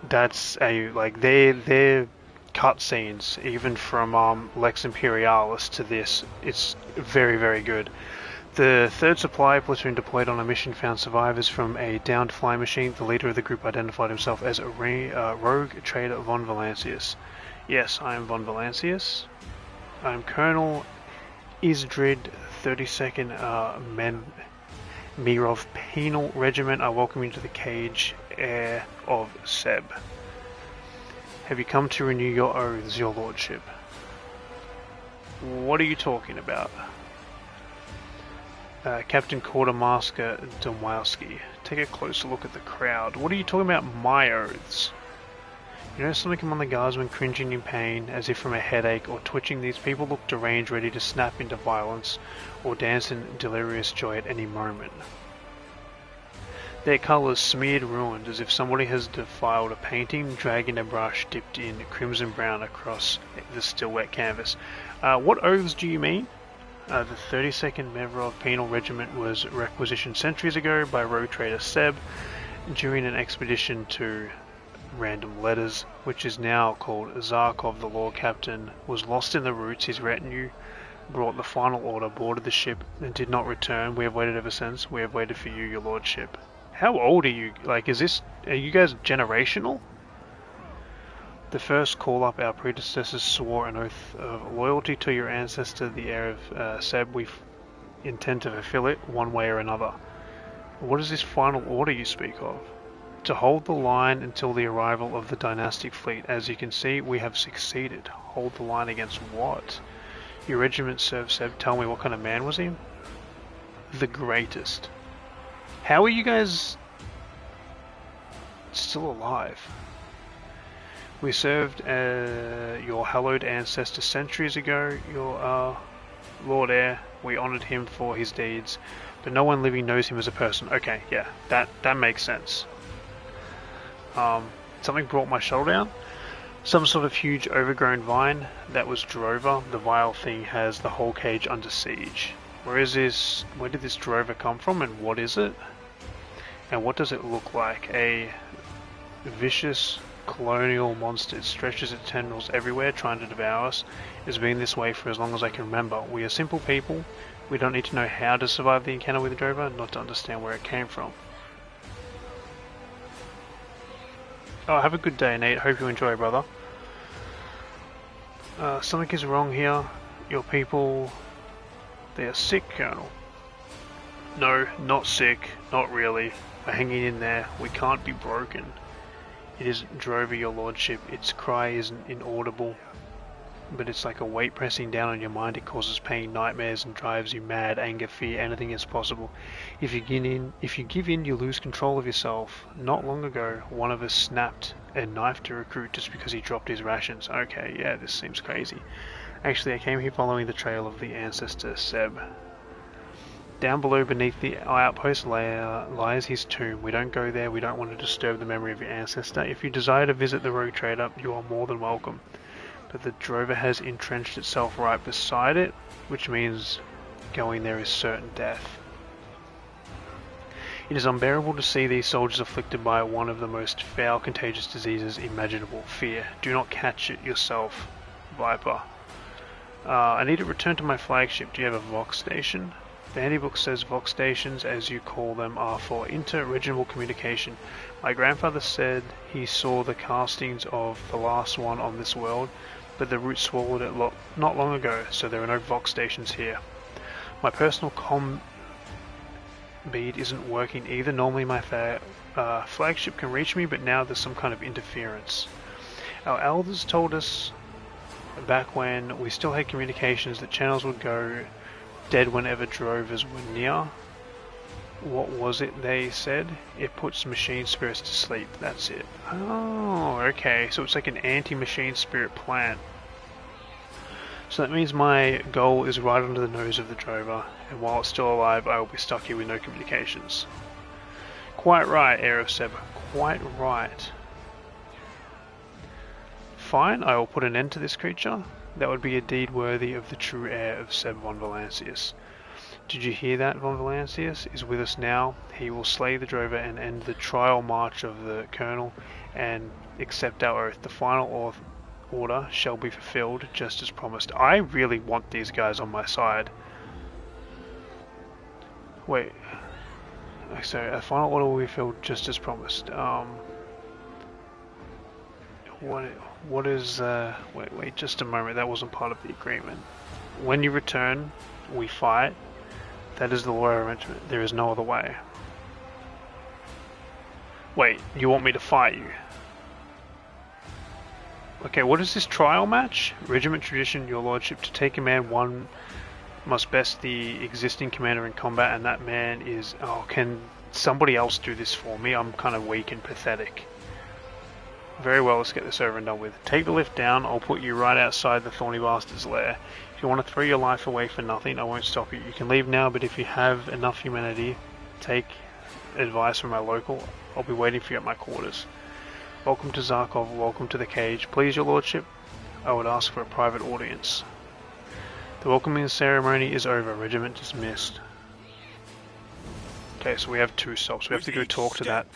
that's a like their cutscenes, even from Lex Imperialis to this, it's very, very good. The 3rd Supply Platoon deployed on a mission found survivors from a downed flying machine. The leader of the group identified himself as a rogue trader von Valancius. Yes, I am von Valancius. I am Colonel Isdrid, 32nd Mirov Penal Regiment. I welcome you to the cage, heir of Seb. Have you come to renew your oaths, your lordship? What are you talking about? Captain Quartermaster Domowski. Take a closer look at the crowd. What are you talking about, my oaths? You know something among the guardsmen cringing in pain, as if from a headache, or twitching. These people look deranged, ready to snap into violence, or dance in delirious joy at any moment. Their colours smeared ruined, as if somebody has defiled a painting, dragging a brush dipped in crimson brown across the still wet canvas. What oaths do you mean? The 32nd Mevrov Penal Regiment was requisitioned centuries ago by rogue trader Seb during an expedition to Random Letters, which is now called Zarkov. The Lord Captain was lost in the roots. His retinue brought the final order, boarded the ship, and did not return. We have waited ever since. We have waited for you, your lordship. How old are you? Like, are you guys generational? The first call up, our predecessors swore an oath of loyalty to your ancestor, the heir of Seb. We intend to fulfill it one way or another. What is this final order you speak of? To hold the line until the arrival of the dynastic fleet. As you can see, we have succeeded. Hold the line against what? Your regiment served Seb. Tell me, what kind of man was he? The greatest. How are you guys still alive? We served your hallowed ancestor centuries ago, your Lord Heir. We honoured him for his deeds, but no one living knows him as a person. Okay, yeah, that makes sense. Something brought my shuttle down. Some sort of huge overgrown vine. That was Drover. The vile thing has the whole cage under siege. Where did this Drover come from, and what is it? And what does it look like? A vicious colonial monster. It stretches its tendrils everywhere, trying to devour us. It's been this way for as long as I can remember. We are simple people. We don't need to know how to survive the encounter with the Drover, not to understand where it came from. Oh, have a good day, Nate. Hope you enjoy, brother. Something is wrong here. Your people... They are sick, Colonel. No, not sick. Not really. We're hanging in there. We can't be broken. It isn't Drover, your lordship. Its cry isn't inaudible. But it's like a weight pressing down on your mind. It causes pain, nightmares, and drives you mad. Anger, fear, anything is possible. If you give in, you lose control of yourself. Not long ago, one of us snapped a knife to recruit just because he dropped his rations. Okay, yeah, this seems crazy. Actually, I came here following the trail of the ancestor Seb. Down below, beneath the outpost, lies his tomb. We don't go there. We don't want to disturb the memory of your ancestor. If you desire to visit the rogue trader, you are more than welcome. But the Drover has entrenched itself right beside it, which means going there is certain death. It is unbearable to see these soldiers afflicted by one of the most foul, contagious diseases imaginable, fear. Do not catch it yourself, Viper. I need to return to my flagship. Do you have a Vox station? The handybook says Vox stations, as you call them, are for inter-reginal communication. My grandfather said he saw the castings of the last one on this world, but the root swallowed it not long ago, so there are no Vox stations here. My personal comm bead isn't working either. Normally my flagship can reach me, but now there's some kind of interference. Our elders told us back when we still had communications that channels would go dead whenever drovers were near. What was it they said? It puts machine spirits to sleep. That's it. Oh, okay. So it's like an anti-machine spirit plant. So that means my goal is right under the nose of the drover, and while it's still alive, I will be stuck here with no communications. Quite right, Heir of Seb. Quite right. Fine, I will put an end to this creature. That would be a deed worthy of the true heir of Seb von Valancius. Did you hear that? Von Valancius is with us now. He will slay the drover and end the trial march of the colonel and accept our oath. The final order shall be fulfilled just as promised. I really want these guys on my side. Wait. So a final order will be fulfilled just as promised. What is wait just a moment, that wasn't part of the agreement. When you return, we fight. That is the law arrangement. There is no other way. Wait, you want me to fight you? Okay, what is this trial match? Regiment tradition, your lordship. To take command, one must best the existing commander in combat, and that man is... Oh, can somebody else do this for me? I'm kind of weak and pathetic. Very well, let's get this over and done with. Take the lift down, I'll put you right outside the Thorny Bastard's lair. If you want to throw your life away for nothing, I won't stop you. You can leave now, but if you have enough humanity, take advice from our local. I'll be waiting for you at my quarters. Welcome to Zarkov, welcome to the cage. Please, your lordship, I would ask for a private audience. The welcoming ceremony is over, regiment dismissed. Okay, so we have two stops. We have to go talk to that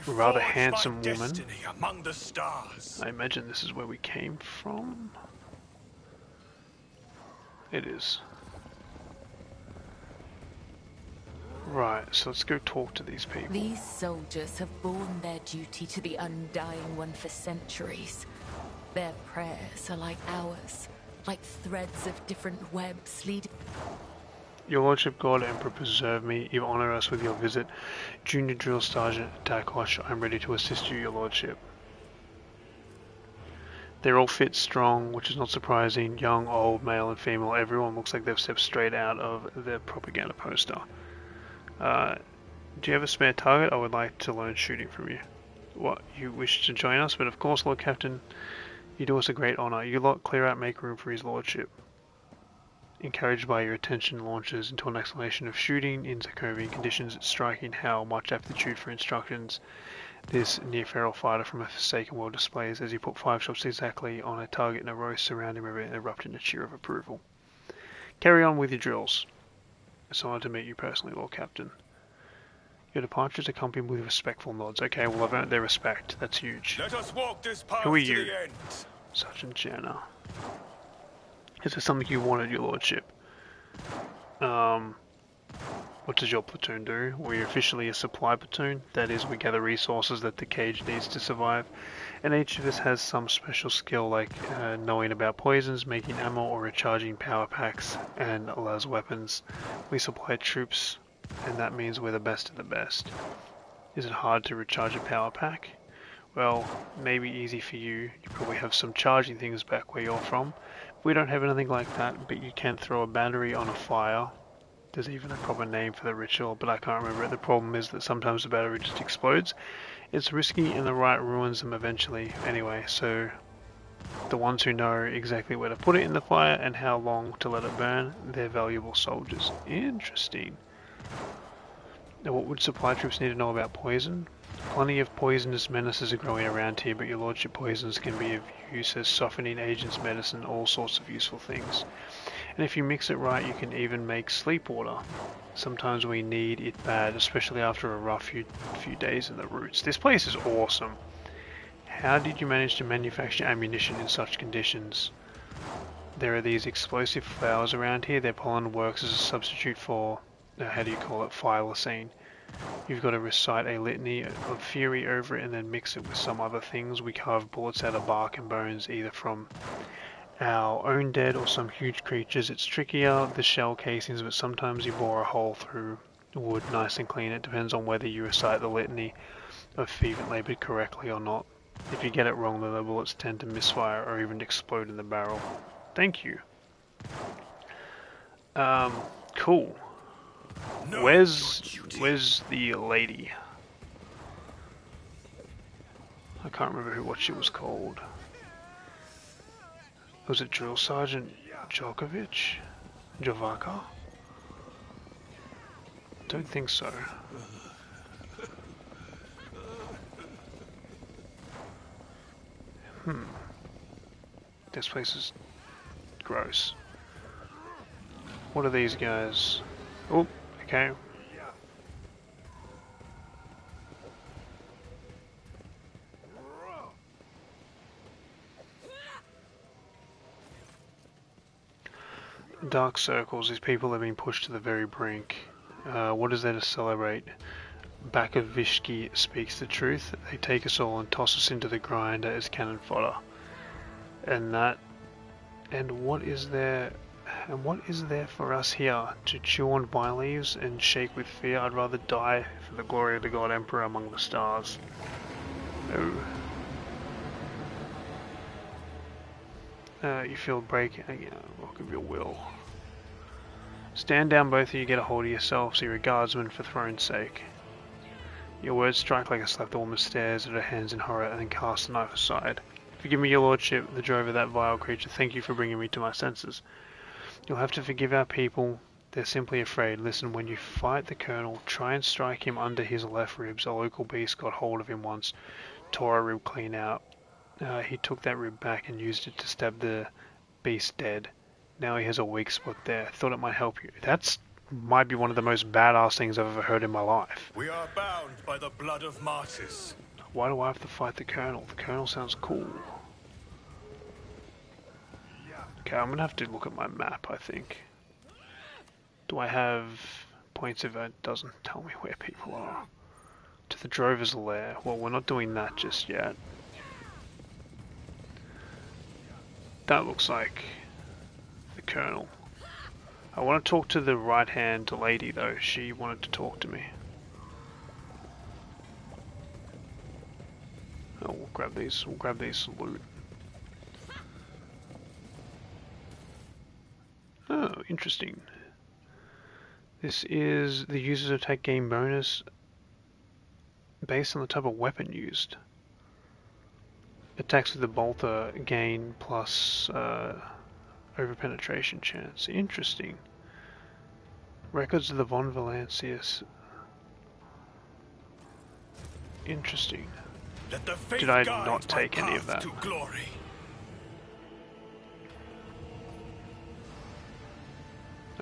rather handsome woman. Among the stars. I imagine this is where we came from. It is. Right, so let's go talk to these people. These soldiers have borne their duty to the Undying One for centuries. Their prayers are like ours, like threads of different webs leading... Your Lordship, God Emperor, preserve me. You honour us with your visit. Junior Drill Sergeant Dakosh, I'm ready to assist you, Your Lordship. They're all fit, strong, which is not surprising. Young, old, male and female, everyone looks like they've stepped straight out of their propaganda poster. Do you have a spare target? I would like to learn shooting from you. What, you wish to join us? But of course, Lord Captain, you do us a great honour. You lot clear out, make room for his lordship. Encouraged by your attention, launches into an explanation of shooting in Zakovian conditions, striking how much aptitude for instructions this near-feral fighter from a forsaken world displays as he put 5 shots exactly on a target in a row surrounding him and erupt in a cheer of approval. Carry on with your drills. It's an honour to meet you personally, Lord Captain. Your departure is accompanied with respectful nods. Okay, well I've earned their respect. That's huge. Let us walk this path Who are to you? the end. Sergeant Jenner. Is there something you wanted, Your Lordship? What does your platoon do? We're officially a supply platoon. That is, we gather resources that the cage needs to survive. And each of us has some special skill like knowing about poisons, making ammo or recharging power packs and las weapons. We supply troops, and that means we're the best of the best. Is it hard to recharge a power pack? Well, maybe easy for you. You probably have some charging things back where you're from. We don't have anything like that, but you can throw a battery on a fire. There's even a proper name for the ritual, but I can't remember it. The problem is that sometimes the battery just explodes. It's risky and the right ruins them eventually. Anyway, so the ones who know exactly where to put it in the fire and how long to let it burn, they're valuable soldiers. Interesting. Now, what would supply troops need to know about poison? Plenty of poisonous menaces are growing around here, but your lordship, poisons can be of use as softening agents, medicine, all sorts of useful things. And if you mix it right, you can even make sleep water. Sometimes we need it bad, especially after a rough few days in the roots. This place is awesome. How did you manage to manufacture ammunition in such conditions? There are these explosive flowers around here. Their pollen works as a substitute for, how do you call it, phyllocene. You've got to recite a litany of fury over it and then mix it with some other things. We carve bullets out of bark and bones, either from our own dead or some huge creatures. It's trickier, the shell casings, but sometimes you bore a hole through wood nice and clean. It depends on whether you recite the litany of fervent labor correctly or not. If you get it wrong, then the bullets tend to misfire or even explode in the barrel. Thank you. Cool. Where's the lady? I can't remember what she was called. Was it Drill Sergeant Djokovic? Javaka? Don't think so. This place is gross. What are these guys? Oh, okay. Dark circles, these people have been pushed to the very brink. What is there to celebrate? Bakovishki speaks the truth. They take us all and toss us into the grinder as cannon fodder. And what is there for us here? To chew on vine leaves and shake with fear? I'd rather die for the glory of the God Emperor among the stars. No. You feel break, rock of your will. Stand down, both of you, get a hold of yourselves. You're a guardsman for throne's sake. Your words strike like a slap. The woman stares at her hands in horror and then casts the knife aside. Forgive me, your lordship, the drover, that vile creature. Thank you for bringing me to my senses. You'll have to forgive our people. They're simply afraid. Listen, when you fight the colonel, try and strike him under his left ribs. A local beast got hold of him once, tore a rib clean out. He took that rib back and used it to stab the beast dead. Now he has a weak spot there. Thought it might help you. That's might be one of the most badass things I've ever heard in my life. We are bound by the blood of martyrs. Why do I have to fight the colonel? The colonel sounds cool. Okay, I'm gonna have to look at my map, I think. Do I have points of it? Doesn't tell me where people are. To the drover's lair. Well, we're not doing that just yet. That looks like the colonel. I want to talk to the right-hand lady though. She wanted to talk to me. Oh, we'll grab these. We'll grab these loot. Oh, interesting. This is the user's attack gain bonus based on the type of weapon used. Attacks with the bolter gain plus over-penetration chance. Interesting. Records of the Von Valancius. Interesting. Did I not take any of that?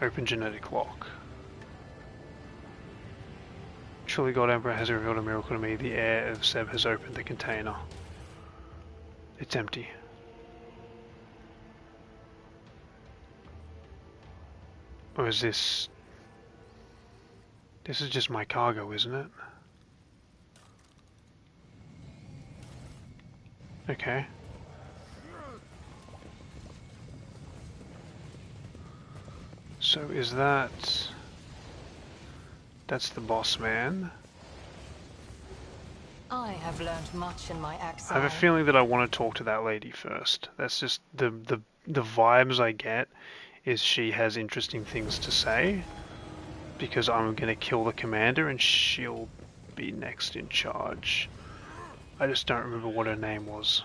Open genetic lock. Truly God Emperor has revealed a miracle to me. The heir of Seb has opened the container. It's empty. Or is this... This is just my cargo, isn't it? Okay. So is that... That's the boss man. I have learned much in my exile. I have a feeling that I want to talk to that lady first. That's just the vibes I get is she has interesting things to say. Because I'm going to kill the commander and she'll be next in charge. I just don't remember what her name was.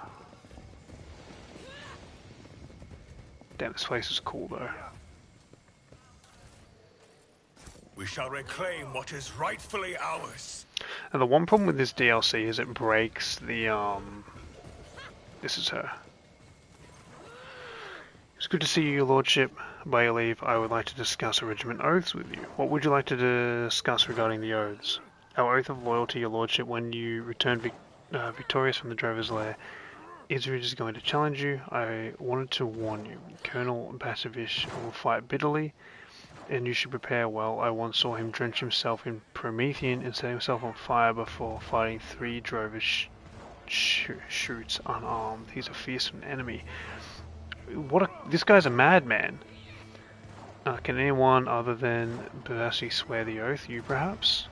Damn, this place is cool though. We shall reclaim what is rightfully ours. And the one problem with this DLC is it breaks the, This is her. It's good to see you, your lordship. By your leave, I would like to discuss a regiment oaths with you. What would you like to discuss regarding the oaths? Our oath of loyalty, your lordship, when you return victorious from the drover's lair. Israel is going to challenge you. I wanted to warn you. Colonel Basavich will fight bitterly, and you should prepare well. I once saw him drench himself in Promethean and set himself on fire before fighting 3 drovers shoots unarmed. He's a fearsome enemy. This guy's a madman. Can anyone other than Basavich swear the oath? You perhaps?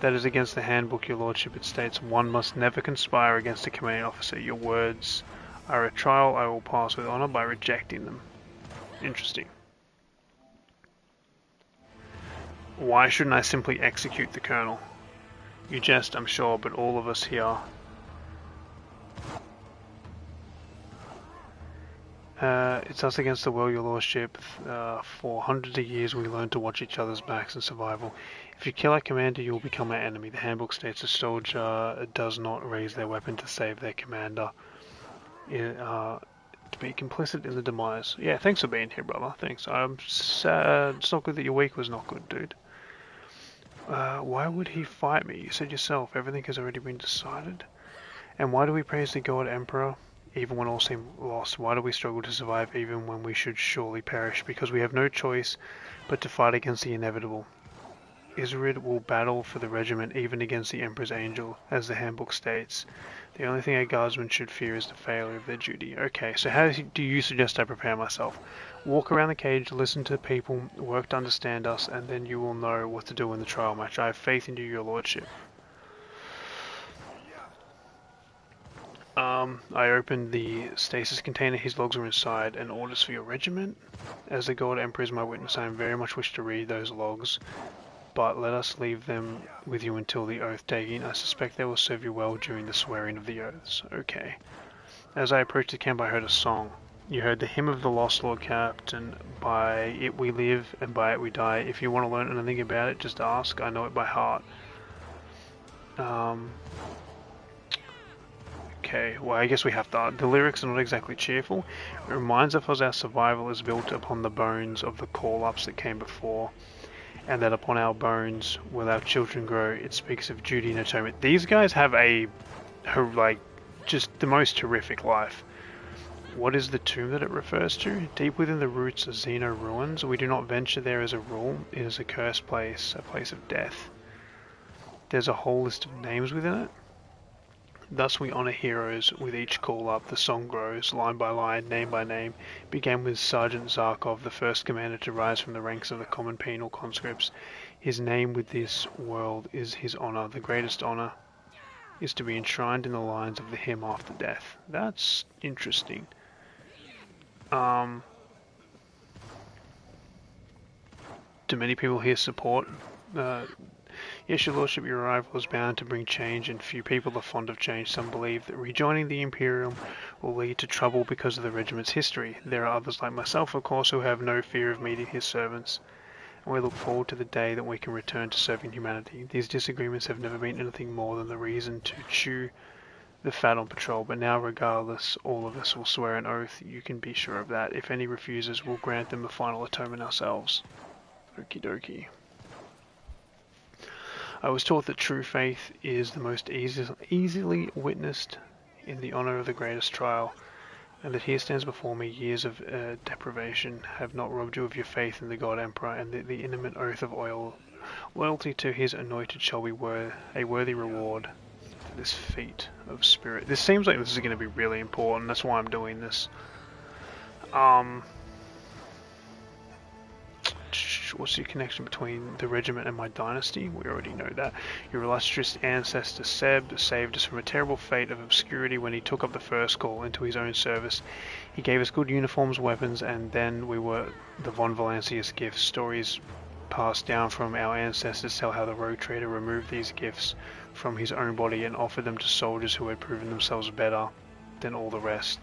That is against the handbook, your lordship. It states one must never conspire against a commanding officer. Your words are a trial I will pass with honor by rejecting them. Interesting. Why shouldn't I simply execute the colonel? You jest, I'm sure, but all of us here... it's us against the world, your lordship. For hundreds of years we learned to watch each other's backs in survival. If you kill our commander, you will become our enemy. The handbook states a soldier does not raise their weapon to save their commander. To be complicit in the demise. Yeah, thanks for being here, brother. Thanks. I'm sad. It's not good that your week was not good, dude. Why would he fight me? You said yourself, everything has already been decided. And why do we praise the God Emperor, even when all seem lost? Why do we struggle to survive, even when we should surely perish? Because we have no choice but to fight against the inevitable. Iserid will battle for the regiment, even against the Emperor's angel, as the handbook states. The only thing a guardsman should fear is the failure of their duty. Okay, so how do you suggest I prepare myself? Walk around the cage, listen to people, work to understand us, and then you will know what to do in the trial match. I have faith in you, your lordship. I opened the stasis container. His logs are inside, and orders for your regiment. As the God Emperor is my witness, I very much wish to read those logs. but let us leave them with you until the oath-taking. I suspect they will serve you well during the swearing of the oaths. Okay. As I approached the camp, I heard a song. You heard the hymn of the lost Lord Captain. By it we live, and by it we die. If you want to learn anything about it, just ask. I know it by heart. Okay, well I guess we have to. The lyrics are not exactly cheerful. It reminds us our survival is built upon the bones of the call-ups that came before, and that upon our bones will our children grow. It speaks of duty and atonement. These guys have just the most horrific life. What is the tomb that it refers to? Deep within the roots of Xeno ruins. We do not venture there as a rule. It is a cursed place, a place of death. There's a whole list of names within it. Thus we honor heroes with each call up. The song grows, line by line, name by name. It began with Sergeant Zarkov, the first commander to rise from the ranks of the common penal conscripts. His name with this world is his honor. The greatest honor is to be enshrined in the lines of the hymn after death. That's interesting. Do many people here support? Yes, your lordship, your arrival is bound to bring change, and few people are fond of change. Some believe that rejoining the Imperium will lead to trouble because of the regiment's history. There are others like myself, of course, who have no fear of meeting his servants, and we look forward to the day that we can return to serving humanity. These disagreements have never been anything more than the reason to chew the fat on patrol, but now regardless, all of us will swear an oath. You can be sure of that. If any refuses, we'll grant them a final atonement ourselves. Okie dokie. I was taught that true faith is the most easily witnessed in the honor of the greatest trial, and that here stands before me years of deprivation have not robbed you of your faith in the God Emperor, and that the intimate oath of loyalty to his anointed shall be a worthy reward for this feat of spirit. This seems like this is going to be really important. That's why I'm doing this. What's your connection between the regiment and my dynasty? We already know that. Your illustrious ancestor Seb saved us from a terrible fate of obscurity when he took up the first call into his own service. He gave us good uniforms, weapons, and then we were the von Valancius gifts. Stories passed down from our ancestors tell how the rogue trader removed these gifts from his own body and offered them to soldiers who had proven themselves better than all the rest.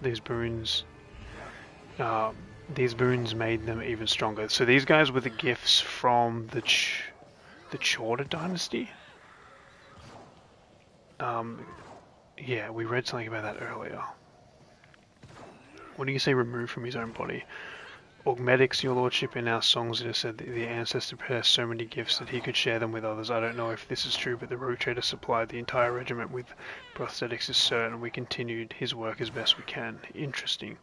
These boons made them even stronger. So these guys were the gifts from the Chorda dynasty. Yeah, we read something about that earlier. What do you say removed from his own body? Dogmatics, your lordship, in our songs it is said that the ancestor possessed so many gifts that he could share them with others. I don't know if this is true, but the rogue trader supplied the entire regiment with prosthetics is certain. We continued his work as best we can. Interesting.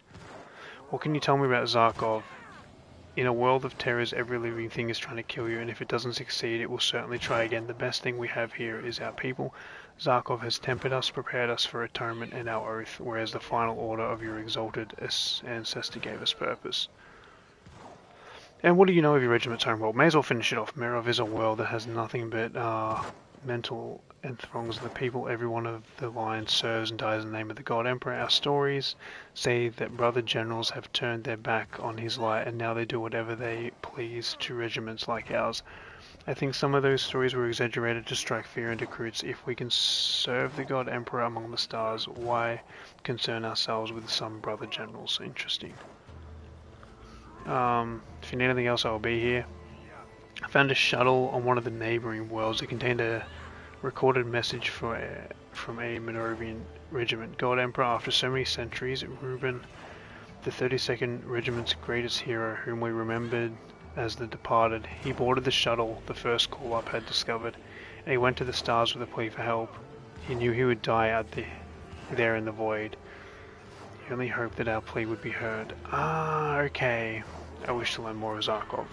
What can you tell me about Zarkov? In a world of terrors, every living thing is trying to kill you, and if it doesn't succeed, it will certainly try again. The best thing we have here is our people. Zarkov has tempered us, prepared us for atonement and our oath, whereas the final order of your exalted ancestor gave us purpose. And what do you know of your regiment's homeworld? May as well finish it off. Merov is a world that has nothing but mental and throngs of the people. Every one of the lines serves and dies in the name of the God Emperor. Our stories say that brother generals have turned their back on his light, and now they do whatever they please to regiments like ours. I think some of those stories were exaggerated to strike fear into recruits. If we can serve the God Emperor among the stars, why concern ourselves with some brother generals? Interesting. If you need anything else, I'll be here. I found a shuttle on one of the neighboring worlds. It contained a recorded message from a Minovian regiment. God Emperor, after so many centuries, Reuben, the 32nd Regiment's greatest hero, whom we remembered as the departed, he boarded the shuttle the first call-up had discovered, and he went to the stars with a plea for help. He knew he would die out there in the void. He only hoped that our plea would be heard. Ah, okay. I wish to learn more of Zarkov.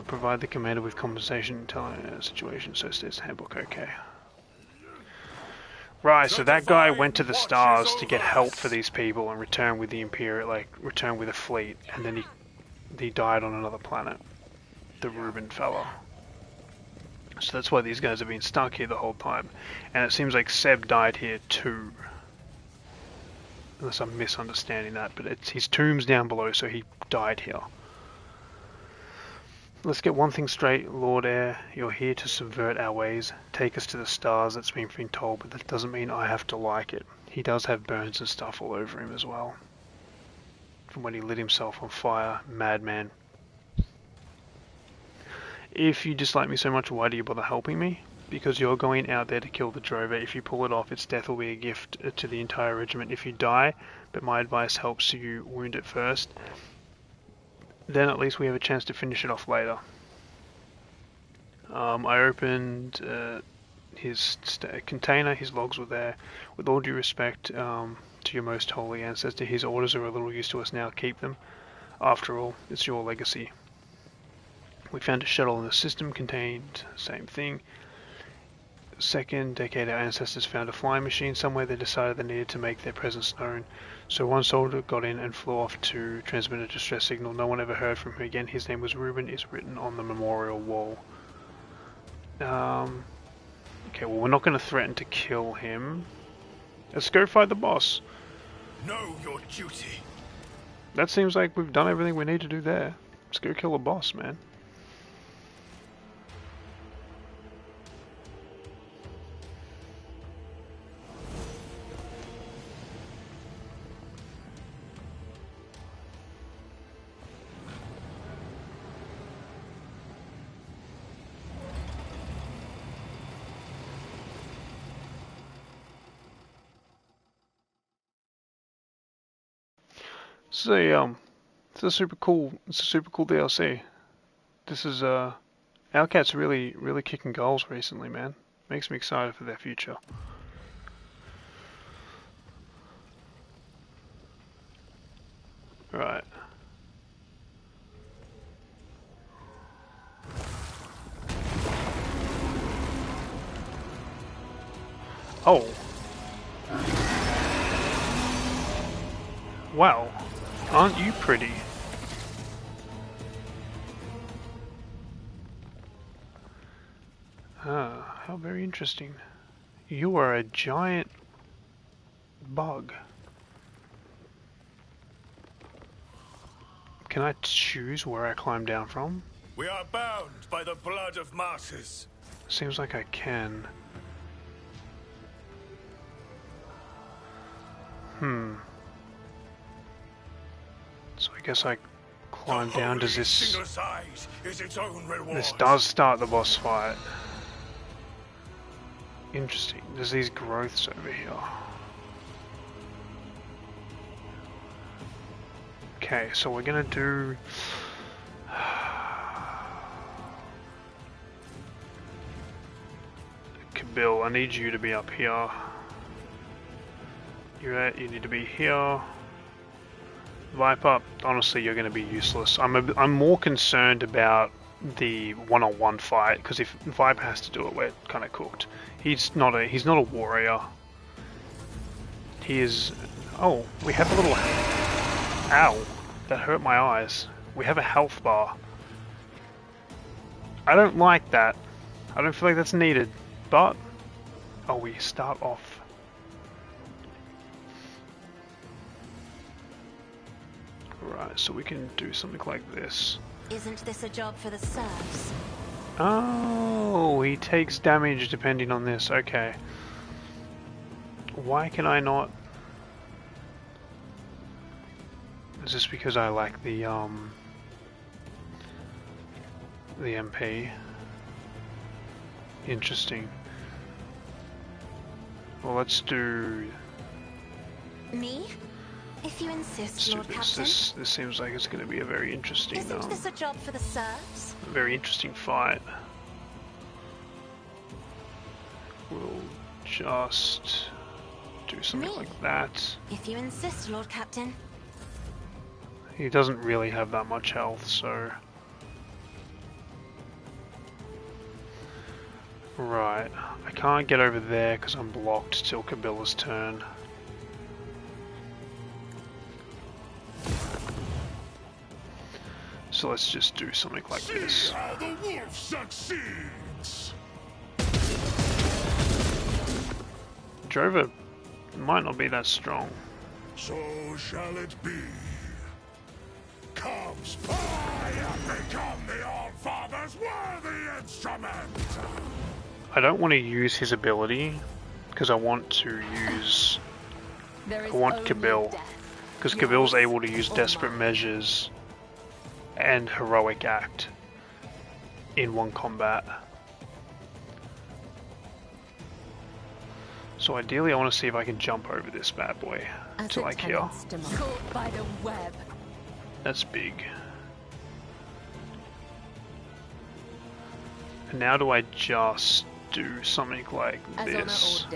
Provide the commander with compensation until a situation, so states the handbook. Okay. Right, so that guy went to the stars to get help for these people and return with the Imperial, return with a fleet, and then he died on another planet. The Reuben fella. So that's why these guys have been stuck here the whole time. And it seems like Seb died here too. Unless I'm misunderstanding that, but his tomb's down below, so he died here. Let's get one thing straight, Lord Air. You're here to subvert our ways. Take us to the stars, that's been told, but that doesn't mean I have to like it. He does have burns and stuff all over him as well. From when he lit himself on fire. Madman. If you dislike me so much, why do you bother helping me? Because you're going out there to kill the drover. If you pull it off, its death will be a gift to the entire regiment. If you die, but my advice helps you wound it first, then at least we have a chance to finish it off later. I opened his container, his logs were there. With all due respect to your most holy ancestor, his orders are a little used to us now. Keep them. After all, it's your legacy. We found a shuttle in the system contained same thing. Second decade, our ancestors found a flying machine somewhere. They decided they needed to make their presence known. So one soldier got in and flew off to transmit a distress signal. No one ever heard from him again. His name was Reuben. Is written on the memorial wall. Okay, well, we're not going to threaten to kill him. Let's go fight the boss. Know your duty. That seems like we've done everything we need to do there. Let's go kill the boss, man. It's a super cool DLC. This is Owlcat's really kicking goals recently, man. Makes me excited for their future. Right. Oh. Wow. Aren't you pretty? Ah, how very interesting. You are a giant bug. Can I choose where I climb down from? We are bound by the blood of martyrs. Seems like I can. So I guess I climb down. Does this... This does start the boss fight. Interesting. There's these growths over here. Okay, so we're gonna do... Kabil, I need you to be up here. You need to be here. Viper, honestly, you're going to be useless. I'm more concerned about the one-on-one fight, because if Viper has to do it, we're kind of cooked. He's not a warrior. He is. Oh, we have a little. Ow, that hurt my eyes. We have a health bar. I don't like that. I don't feel like that's needed. But oh, we start off. Right, so we can do something like this. Isn't this a job for the serfs? Oh, he takes damage depending on this. Okay. Why can I not? Is this because I like the MP? Interesting. Well, let's do... Me? If you insist, Lord Captain. This seems like it's going to be a very interesting... Isn't this a job for the serfs? A very interesting fight. We'll just do something like that. If you insist, Lord Captain. He doesn't really have that much health, so... Right. I can't get over there because I'm blocked till Kabila's turn. So let's just do something like this. How the wolf succeeds. Drover might not be that strong. So shall it be. Comes fire, become the all-father. as worthy instrument. I don't want to use his ability because I want to use. I want Kabil because Kabil's able to use Desperate Measures and Heroic Act in one combat. So ideally, I want to see if I can jump over this bad boy to like here. Caught by the web. That's big. And now do I just do something like this?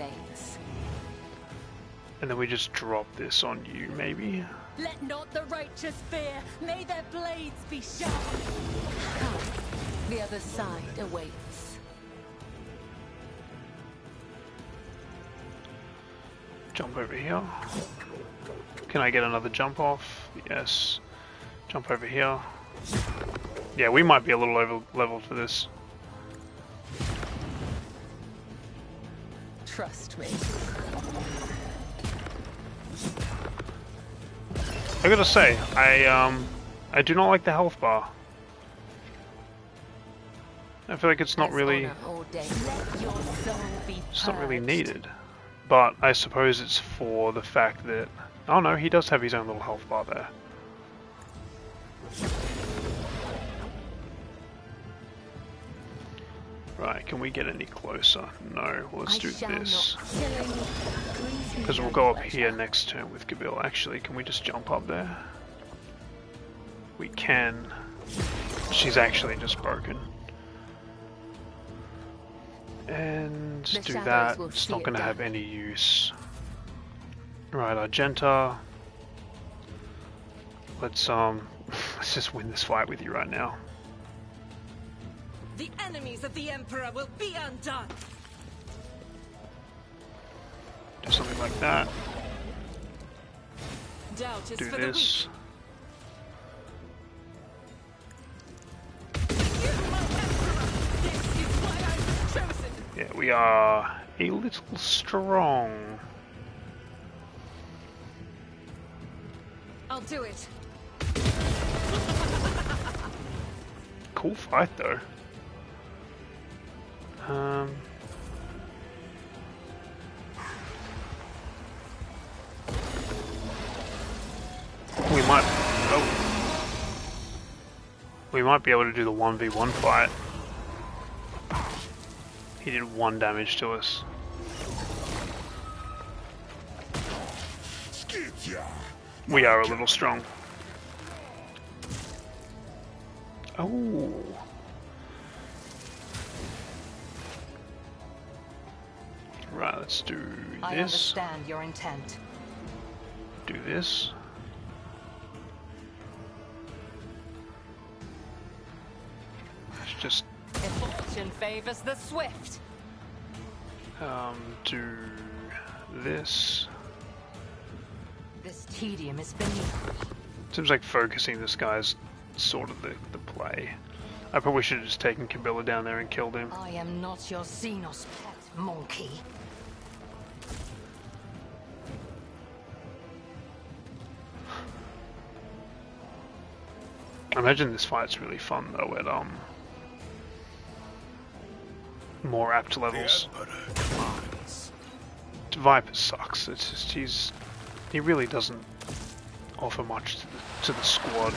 And then we just drop this on you, maybe? Let not the righteous fear. May their blades be sharp. Come, the other side awaits. Jump over here. Can I get another jump off? Yes. Jump over here. Yeah, we might be a little over leveled for this. Trust me. I gotta say, I do not like the health bar. I feel like it's not really needed. But I suppose it's for the fact that, oh no, he does have his own little health bar there. Right, can we get any closer? No, well, let's do this. Because we'll go up here next turn with Kabil. Actually, can we just jump up there? We can. She's actually just broken. And do that. It's not going to have any use. Right, Argenta. Let's just win this fight with you right now. The enemies of the Emperor will be undone. Do something like that. Doubt is Do for this. Yeah, we are a little strong. I'll do it. Cool fight though. We might be able to do the 1v1 fight. He did 1 damage to us. We are a little strong. Oh. Right, let's do this. I understand your intent. Do this. Let's just If fortune favors the swift. do this. This tedium is beneath. Seems like focusing this guy's sort of the play. I probably should have just taken Kabila down there and killed him. I am not your Xenos pet, monkey. I imagine this fight's really fun though at more apt levels. Viper sucks. It's just he really doesn't offer much to the squad.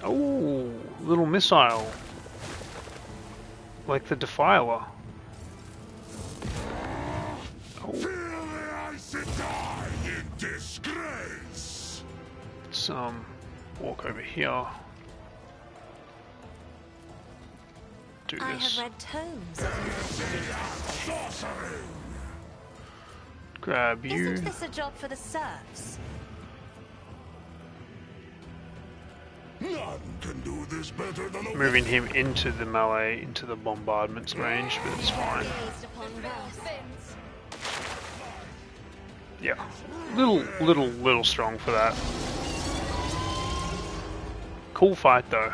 Oh, little missile, like the Defiler. Oh. Feel the icy die in disgrace. Let's walk over here. Do I this. have read tomes of Sorcery. Grab you. Isn't this a job for the serfs? None can do this better than a Moving him into the melee, into the bombardment's range, but it's fine. Based upon wrath. Yeah, little strong for that. Cool fight though.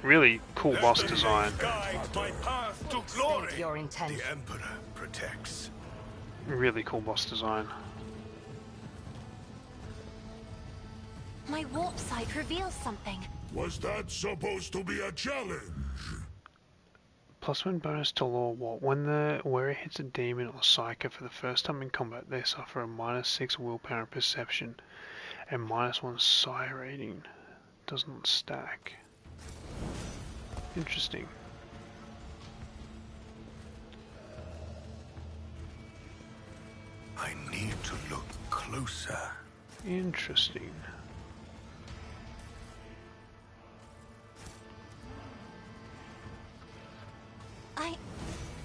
Really cool boss design. Guide my path to glory. Your intent. The Emperor protects. Really cool boss design. My warp sight reveals something. Was that supposed to be a challenge? +1 bonus to law. What? When the wearer hits a demon or psyker for the first time in combat, they suffer a -6 willpower and perception and -1 psi rating. Does not stack. Interesting. I need to look closer. Interesting.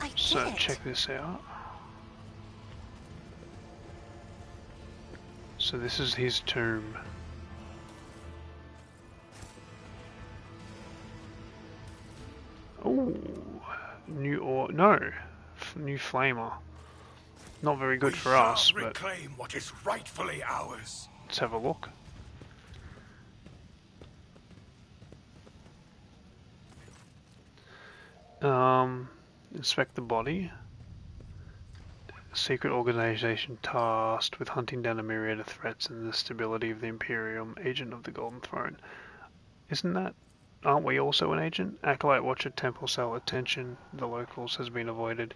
I So did it. check this out. So this is his tomb. Oh, new new flamer. Not very good for us, but reclaim what is rightfully ours. let's have a look. Inspect the body. Secret organization tasked with hunting down a myriad of threats and the stability of the Imperium, agent of the Golden Throne. Aren't we also an agent? Acolyte Watcher, Temple Cell, attention, the locals has been avoided.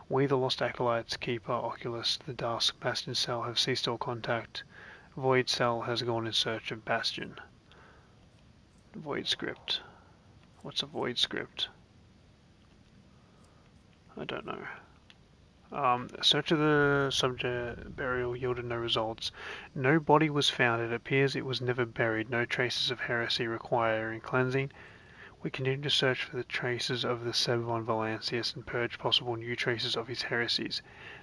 We, the Lost Acolytes, Keeper, Oculus, the Dusk, Bastion Cell have ceased all contact. Void Cell has gone in search of Bastion. Void script. What's a void script? I don't know. Search of the subject burial yielded no results. No body was found. It appears it was never buried. No traces of heresy requiring cleansing. We continue to search for the traces of the Seb von Valancius and purge possible new traces of his heresies.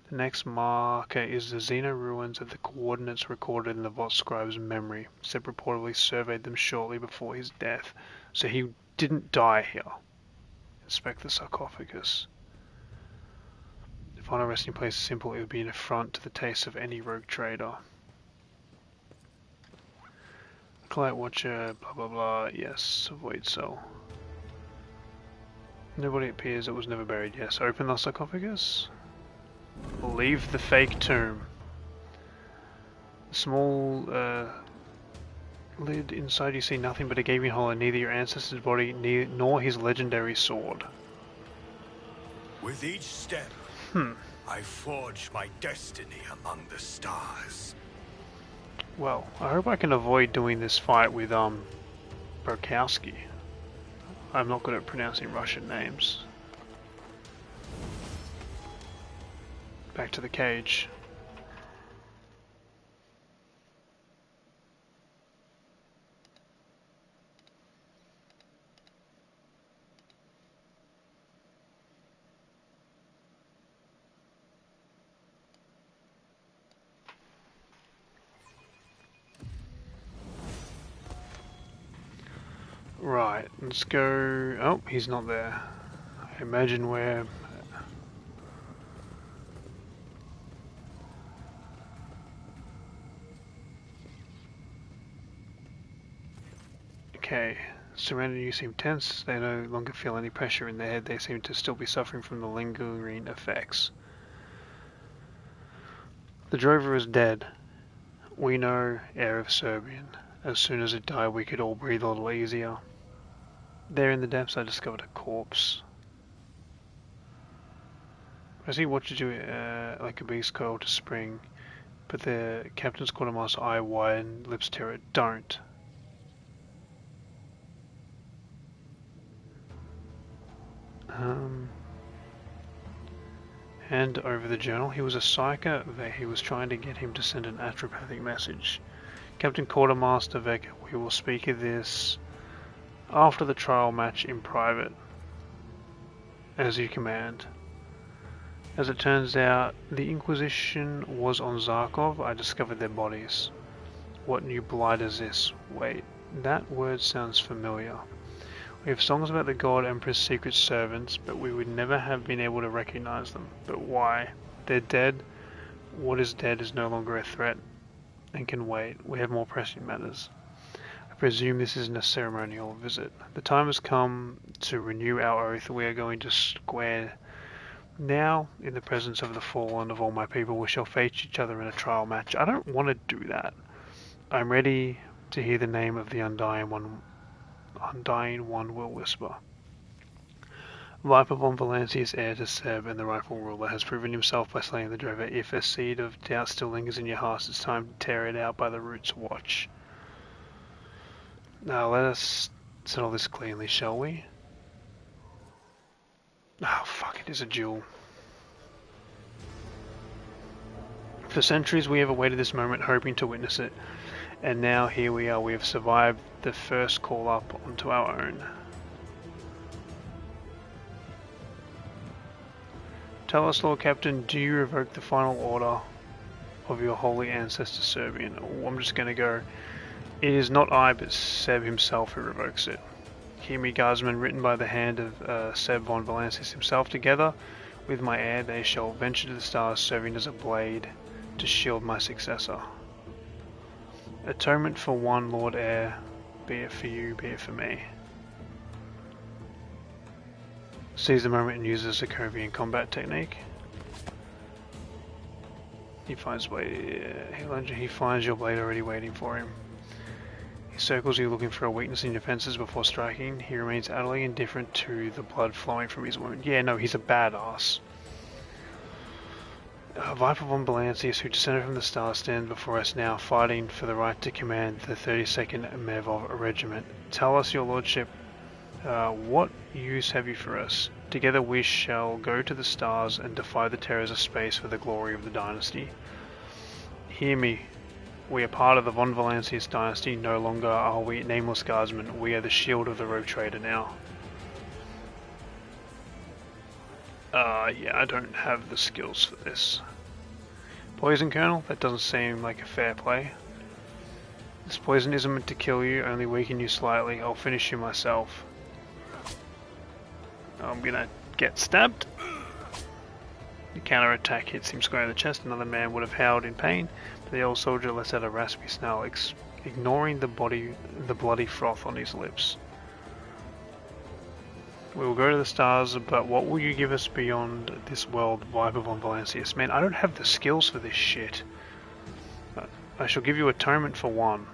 The next marker is the Xena ruins at the coordinates recorded in the Vought scribe's memory. Seb reportedly surveyed them shortly before his death, so he didn't die here. Inspect the sarcophagus. Find a resting place is simple, it would be an affront to the taste of any rogue trader. Acolyte Watcher, blah blah blah, yes, void cell. Nobody appears, it was never buried, yes. Open the sarcophagus. Leave the fake tomb. Small lid inside you see nothing but a gaping hole in neither your ancestor's body nor his legendary sword. With each step, I forge my destiny among the stars. Well, I hope I can avoid doing this fight with Brokowski. I'm not good at pronouncing Russian names. Back to the cage. Right, let's go. Oh, he's not there. I imagine we're... Okay, surrounding you seem tense. They no longer feel any pressure in their head. They seem to still be suffering from the lingering effects. The drover is dead. We know, heir of Serbian. As soon as it died, we could all breathe a little easier. There in the depths, I discovered a corpse. I see watches you like a beast coiled to spring, but the captain's quartermaster eye wide and lips tear it. Don't. Hand over the journal. He was a psyker. He was trying to get him to send an atropathic message. Captain Quartermaster Vec, we will speak of this after the trial match in private, as you command. As it turns out, the Inquisition was on Zarkov. I discovered their bodies. What new blight is this? Wait, that word sounds familiar. We have songs about the God Emperor's secret servants, but we would never have been able to recognize them. But why? They're dead. What is dead is no longer a threat and can wait. We have more pressing matters. I presume this isn't a ceremonial visit. The time has come to renew our oath. We are going to square. Now, in the presence of the fallen of all my people, we shall face each other in a trial match. I don't want to do that. I'm ready to hear the name of the Undying One undying one will whisper. Viper von Valancius, heir to Seb and the rightful ruler, has proven himself by slaying the Drover. If a seed of doubt still lingers in your hearts, it's time to tear it out by the roots. Watch. Now let us settle this cleanly, shall we? Oh fuck, it is a duel. For centuries we have awaited this moment, hoping to witness it. And now here we are, we have survived the first call up onto our own. Tell us, Lord Captain, do you revoke the final order of your holy ancestor Serbian? Oh, I'm just going to go. It is not I, but Seb himself who revokes it. Hear me, guardsmen, written by the hand of Seb von Valancius himself. Together with my heir, they shall venture to the stars, serving as a blade to shield my successor. Atonement for one, Lord Heir, be it for you, be it for me. Seize the moment and uses a Kovian combat technique. He finds blade. He finds your blade already waiting for him. He circles you looking for a weakness in your defenses before striking. He remains utterly indifferent to the blood flowing from his wound. Yeah, no, he's a badass. Viper von Valancius, who descended from the stars, stands before us now, fighting for the right to command the 32nd Mevov Regiment. Tell us, your lordship, what use have you for us? Together we shall go to the stars and defy the terrors of space for the glory of the dynasty. Hear me. We are part of the von Valancius dynasty. No longer are we nameless guardsmen. We are the shield of the rogue trader now. Yeah, I don't have the skills for this. Poison Colonel? That doesn't seem like a fair play. This poison isn't meant to kill you, only weaken you slightly. I'll finish you myself. I'm gonna get stabbed. The counter-attack hits him square in the chest. Another man would have howled in pain, but the old soldier lets out a raspy snarl, ignoring the bloody froth on his lips. We will go to the stars, but what will you give us beyond this world, Viper von Valancius? Man, I don't have the skills for this shit. I shall give you atonement for one.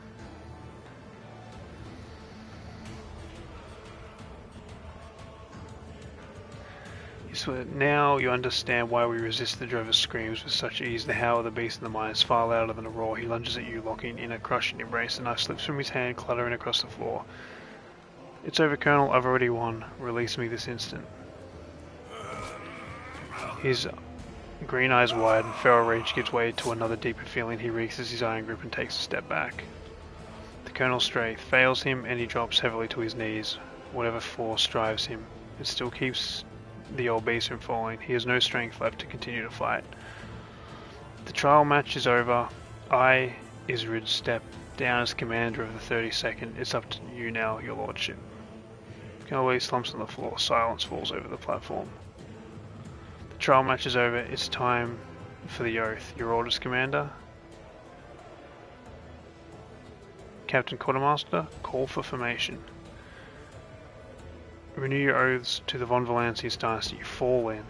So now you understand why we resist the Drover's screams with such ease. The howl of the beast in the mine is far louder than a roar. He lunges at you, locking in a crushing embrace. The knife slips from his hand, clattering across the floor. It's over, Colonel. I've already won. Release me this instant. His green eyes widen. Feral rage gives way to another deeper feeling. He releases his iron grip and takes a step back. The Colonel's strength fails him and he drops heavily to his knees. Whatever force drives him, it still keeps the old beast from falling. He has no strength left to continue to fight. The trial match is over. I, Isrid, step down as commander of the 32nd. It's up to you now, your lordship. Colonel slumps on the floor. Silence falls over the platform. The trial match is over. It's time for the oath. Your orders, Commander? Captain Quartermaster, call for formation. Renew your oaths to the von Valancius dynasty. Fall in.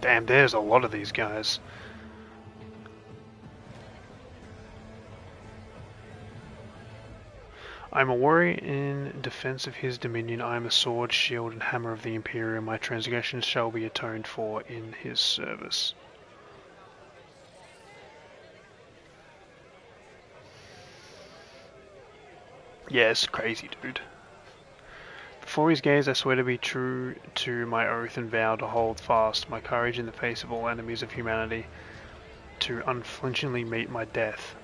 Damn, there's a lot of these guys. I am a warrior in defense of his dominion. I am a sword, shield, and hammer of the Imperium. My transgressions shall be atoned for in his service. Yeah, it's crazy, dude. Before his gaze, I swear to be true to my oath and vow to hold fast my courage in the face of all enemies of humanity, to unflinchingly meet my death.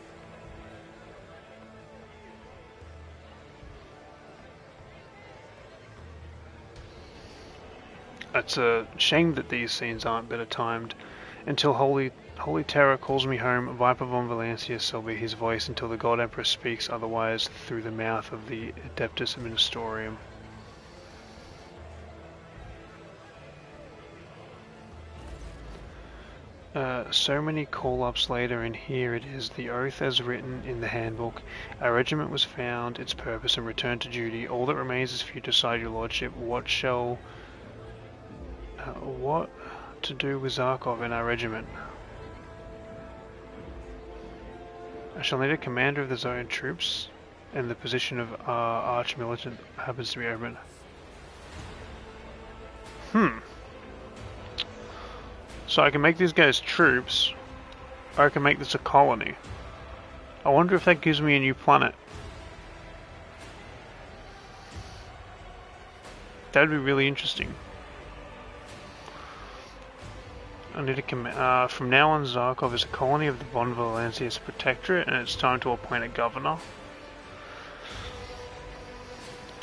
It's a shame that these scenes aren't better timed. Until Holy Terror calls me home, Viper von Valancius shall be his voice until the God Emperor speaks otherwise through the mouth of the Adeptus Ministerium. So many call-ups later, and here it is, the oath as written in the handbook. Our regiment was found, its purpose, and returned to duty. All that remains is for you to decide, your lordship, what to do with Zarkov and our regiment. I shall need a commander of the Zoan troops, and the position of Arch-Militant happens to be open. So I can make these guys troops, or I can make this a colony. I wonder if that gives me a new planet. That would be really interesting. I need a from now on, Zarkov is a colony of the Von Valancius Protectorate, and it's time to appoint a governor.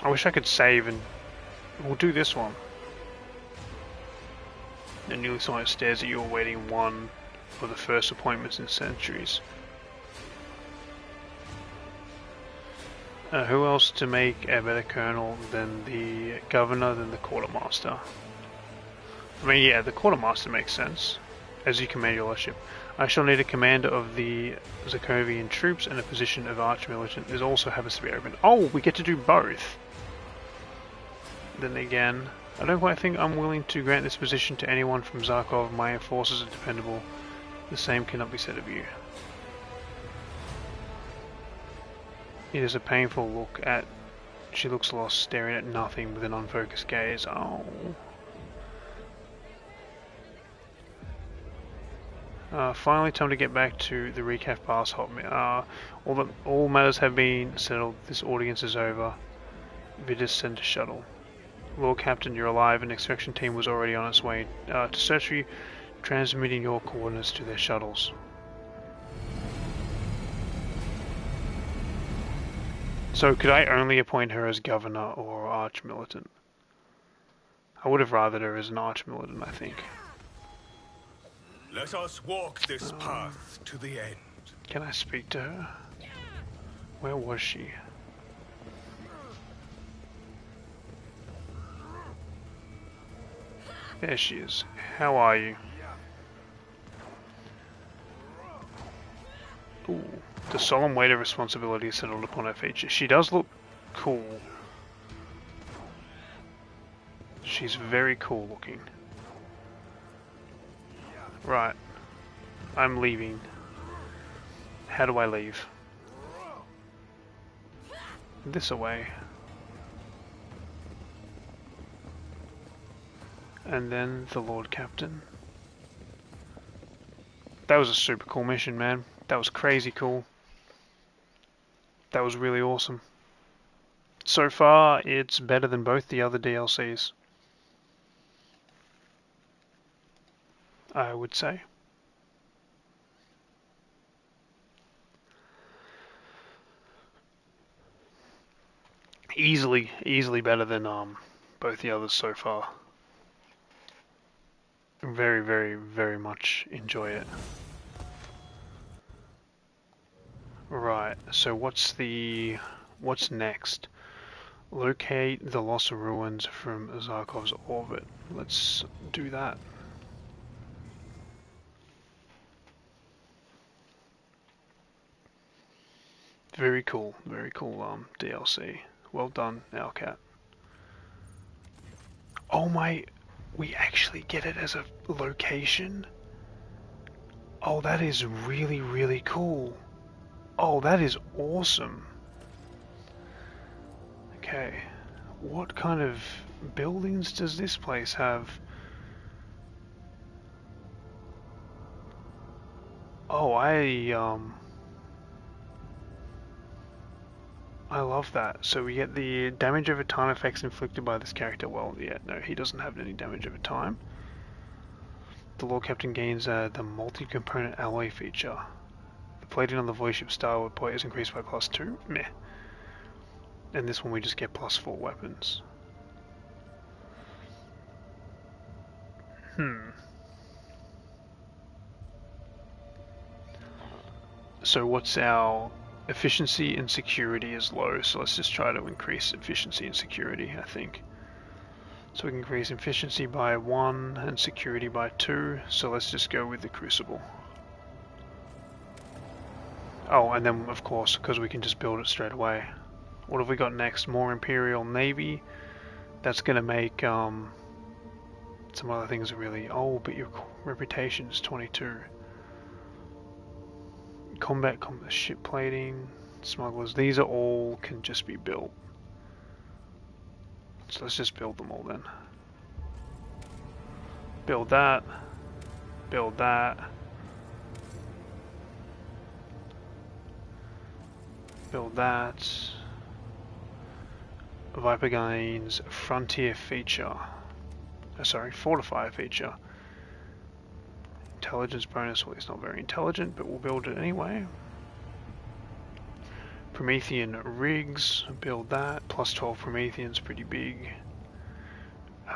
I wish I could save, and we'll do this one. The newly someone stares at you awaiting one of the first appointments in centuries. Who else to make a better colonel than the governor, than the quartermaster? I mean, yeah, the quartermaster makes sense, as you command your lordship. I shall need a commander of the Zakovian troops, and a position of Arch-Militant. This also happens to be open. Oh, we get to do both! Then again, I don't quite think I'm willing to grant this position to anyone from Zarkov. My forces are dependable. The same cannot be said of you. It is a painful look at... She looks lost, staring at nothing with an unfocused gaze. Oh... finally, time to get back to the recap pass. All matters have been settled. This audience is over. Vitus sent a shuttle. Lord Captain, you're alive. An extraction team was already on its way to search for you, transmitting your coordinates to their shuttles. So, could I only appoint her as governor or arch-militant? I would have rathered her as an arch-militant, I think. Let us walk this path to the end. Can I speak to her? Where was she? There she is. How are you? Ooh, the solemn weight of responsibility is settled upon her features. She does look cool. She's very cool looking. Right. I'm leaving. How do I leave? This away. And then the Lord Captain. That was a super cool mission, man. That was crazy cool. That was really awesome. So far, it's better than both the other DLCs. I would say. Easily better than both the others so far. Very much enjoy it. Right, so what's next? Locate the lost ruins from Zarkov's orbit. Let's do that. Very cool DLC. Well done, Owlcat. Oh my, we actually get it as a location? Oh, that is really cool. Oh, that is awesome. Okay, what kind of buildings does this place have? Oh, I love that. So we get the damage over time effects inflicted by this character. Well, yeah, no, he doesn't have any damage over time. The Lord Captain gains the multi-component alloy feature. The plating on the voice ship starboard point is increased by +2. Meh. And this one we just get +4 weapons. So what's our... Efficiency and security is low, so let's just try to increase efficiency and security, I think. So we can increase efficiency by 1 and security by 2, so let's just go with the Crucible. Oh, and then of course, because we can just build it straight away. What have we got next? More Imperial Navy. That's going to make some other things really... Oh, but your reputation is 22. combat ship plating, smugglers. These are all can just be built. So let's just build them all then. Build that. Build that. Build that. Viper gains frontier feature. Sorry, fortifier feature. Intelligence bonus. Well, it's not very intelligent, but we'll build it anyway. Promethean rigs. Build that. Plus 12 Prometheans, pretty big.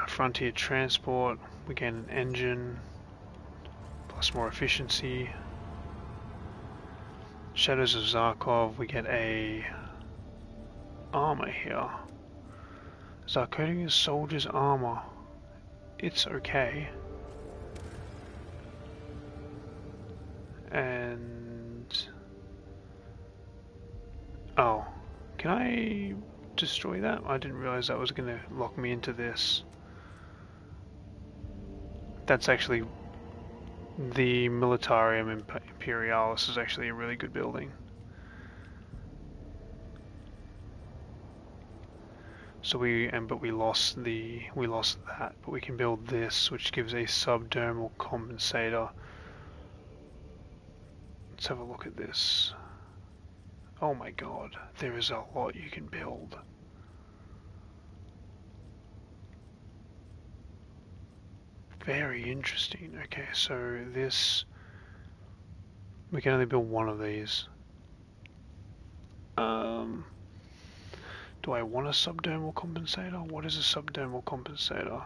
Frontier transport. We gain an engine. Plus more efficiency. Shadows of Zarkov. We get a armor here. Zarkodia's soldier's armor. It's okay. And oh, can I destroy that? I didn't realize that was going to lock me into this. That's actually the Militarium Imperialis is actually a really good building. So but we lost that, but we can build this, which gives a subdermal compensator. Let's have a look at this. Oh my god, there is a lot you can build. Very interesting. Okay, so this we can only build one of these. Do I want a subdermal compensator? What is a subdermal compensator?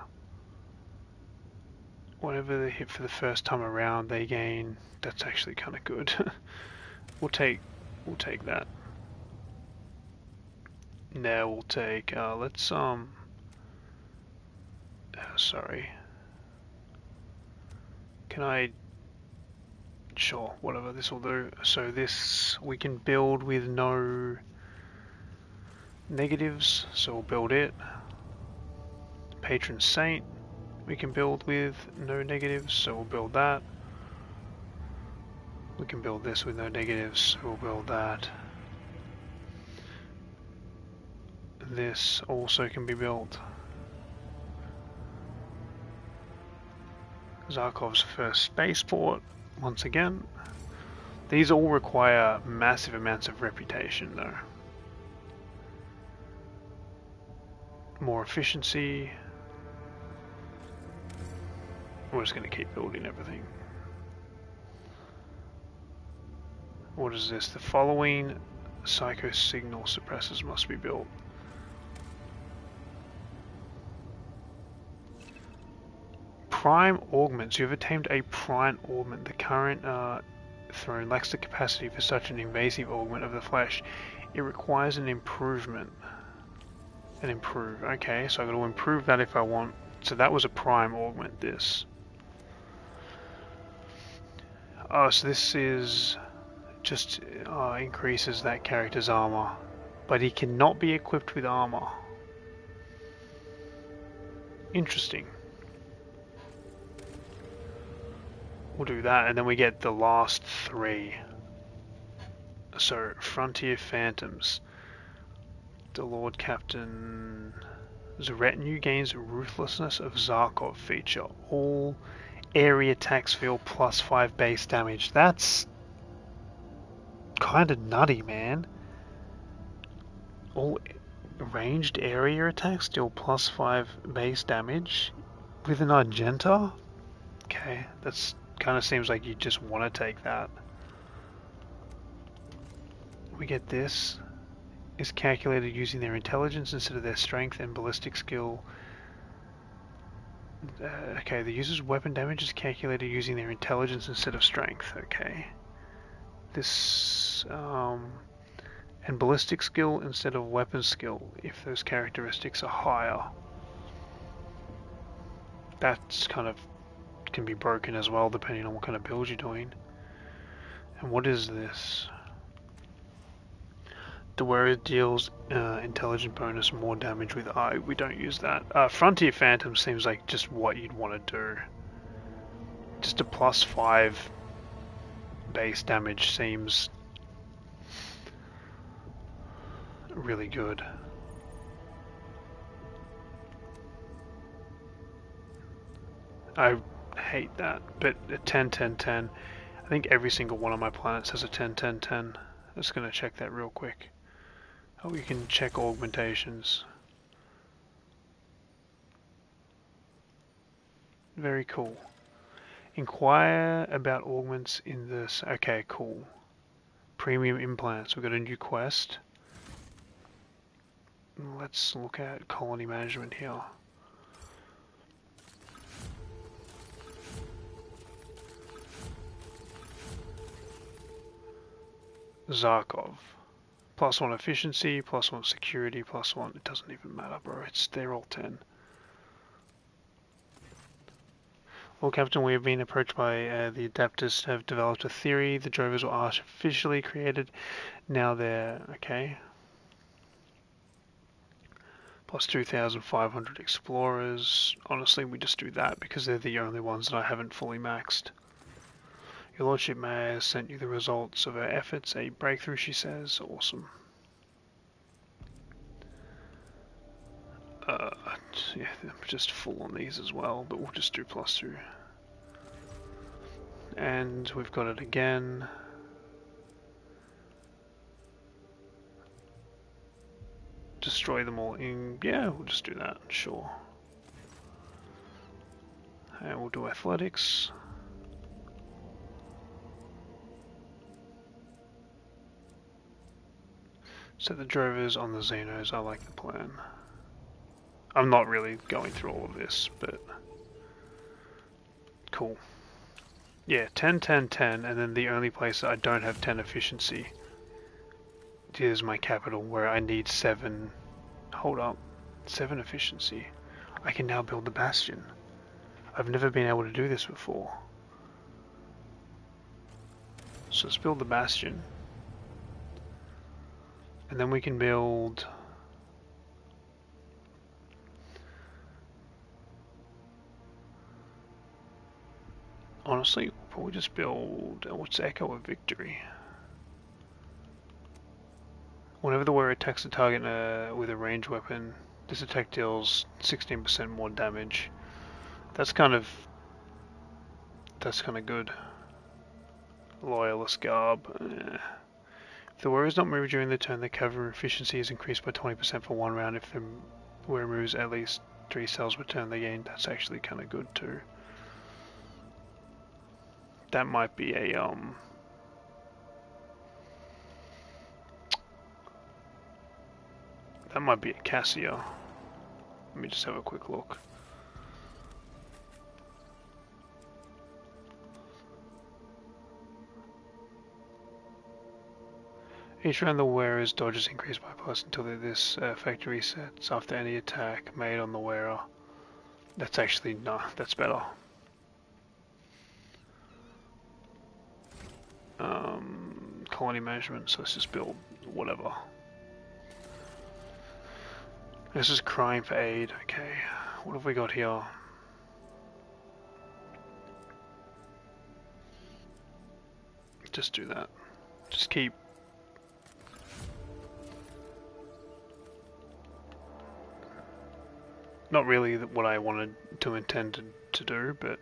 Whenever they hit for the first time around, they gain. That's actually kind of good. we'll take that. Now we'll take. Let's sorry. Can I? Sure, whatever. This will do. So this we can build with no negatives, so we'll build it. Patron Saint we can build with no negatives, so we'll build that. We can build this with no negatives, so we'll build that. This also can be built. Zarkov's first spaceport, once again. These all require massive amounts of reputation though. More efficiency. We're just going to keep building everything. What is this? The following psycho signal suppressors must be built. Prime augments. You have attained a prime augment. The current throne lacks the capacity for such an invasive augment of the flesh. It requires an improvement. And improve. Okay, so I've got to improve that if I want. So that was a prime augment, this. Oh, so this is just increases that character's armor. But he cannot be equipped with armor. Interesting. We'll do that, and then we get the last three. So, Frontier Phantoms. The Lord Captain's retinue gains Ruthlessness of Zarkov feature. All area attacks feel +5 base damage. That's kind of nutty, man. All ranged area attacks deal +5 base damage with an Argenta? Okay, that's kind of seems like you just want to take that. We get this. Is calculated using their intelligence instead of their strength and ballistic skill. Okay, the user's weapon damage is calculated using their intelligence instead of strength. Okay. This and ballistic skill instead of weapon skill if those characteristics are higher. That's kind of can be broken as well depending on what kind of build you're doing. And what is this? The warrior deals intelligent bonus more damage with eye. We don't use that. Frontier Phantom seems like just what you'd want to do. Just a +5 base damage seems really good. I hate that, but a 10, 10, 10. I think every single one of my planets has a 10, 10, 10. I'm just going to check that real quick. Oh, we can check augmentations. Very cool. Inquire about augments in this. Okay, cool. Premium implants. We've got a new quest. Let's look at colony management here. Zarkov. +1 efficiency, +1 security, +1. It doesn't even matter, bro. They're all 10. Well, Captain, we have been approached by the Adapters have developed a theory. The Drovers were artificially created. Now they're... okay. +2,500 explorers. Honestly, we just do that because they're the only ones that I haven't fully maxed. Your Lordship may have sent you the results of our efforts. A breakthrough, she says. Awesome. Yeah, I'm just full on these as well, but we'll just do +2. And we've got it again. Destroy them all in... yeah, we'll just do that, sure. And we'll do athletics. Set the drovers on the Xenos. I like the plan. I'm not really going through all of this, but cool. Yeah, 10, 10, 10, and then the only place that I don't have 10 efficiency is my capital, where I need 7. Hold up, 7 efficiency. I can now build the bastion. I've never been able to do this before. So let's build the bastion. And then we can build... honestly, we'll probably just build... what's Echo of Victory? Whenever the warrior attacks a target with a ranged weapon, this attack deals 16% more damage. That's kind of good. Loyalist Garb. If the warrior is not moved during the turn, the cavalry efficiency is increased by 20% for 1 round. If the warrior moves at least 3 cells per turn, they gain. That's actually kind of good too. That might be a that might be a Cassia. Let me just have a quick look. Each round the wearer's dodge is increased by plus until this effect resets after any attack made on the wearer. That's actually, no, that's better. Colony management, so let's just build whatever. This is crying for aid. Okay, what have we got here? Just do that. Just keep. Not really what I wanted to intend to do, but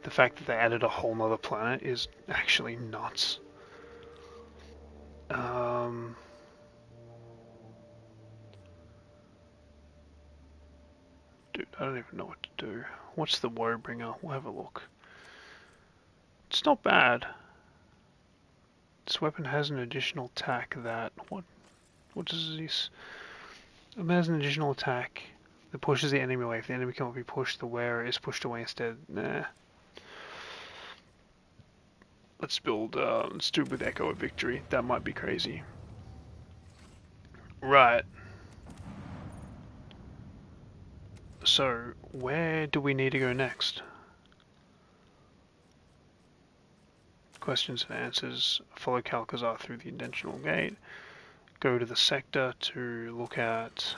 the fact that they added a whole nother planet is actually nuts. Dude, I don't even know what to do. What's the Warbringer? We'll have a look. It's not bad. This weapon has an additional attack that... What does this... It has an additional attack that pushes the enemy away. If the enemy cannot be pushed, the wearer is pushed away instead. Nah. Let's build... let's do it with Echo of Victory. That might be crazy. Right. So, where do we need to go next? Questions and answers. Follow Calcazar through the intentional gate. Go to the sector to look at...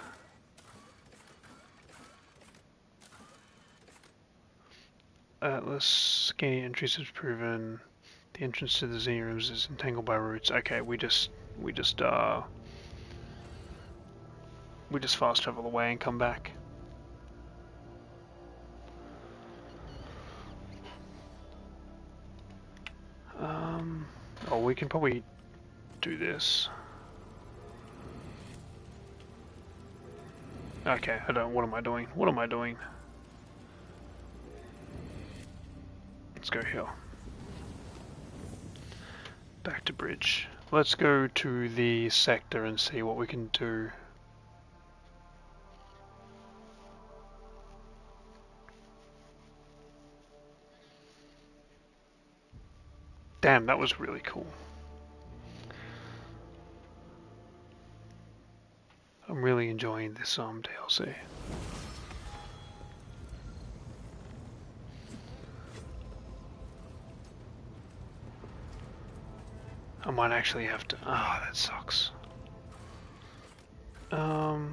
Atlas. Gaining entries is proven. The entrance to the Xenia rooms is entangled by roots. Okay, we just we just fast travel away and come back. Oh, we can probably do this. Okay, I don't. What am I doing? What am I doing? Let's go here. Back to bridge. Let's go to the sector and see what we can do. Damn, that was really cool. I'm really enjoying this DLC. I might actually have to. Ah, that sucks. Yeah,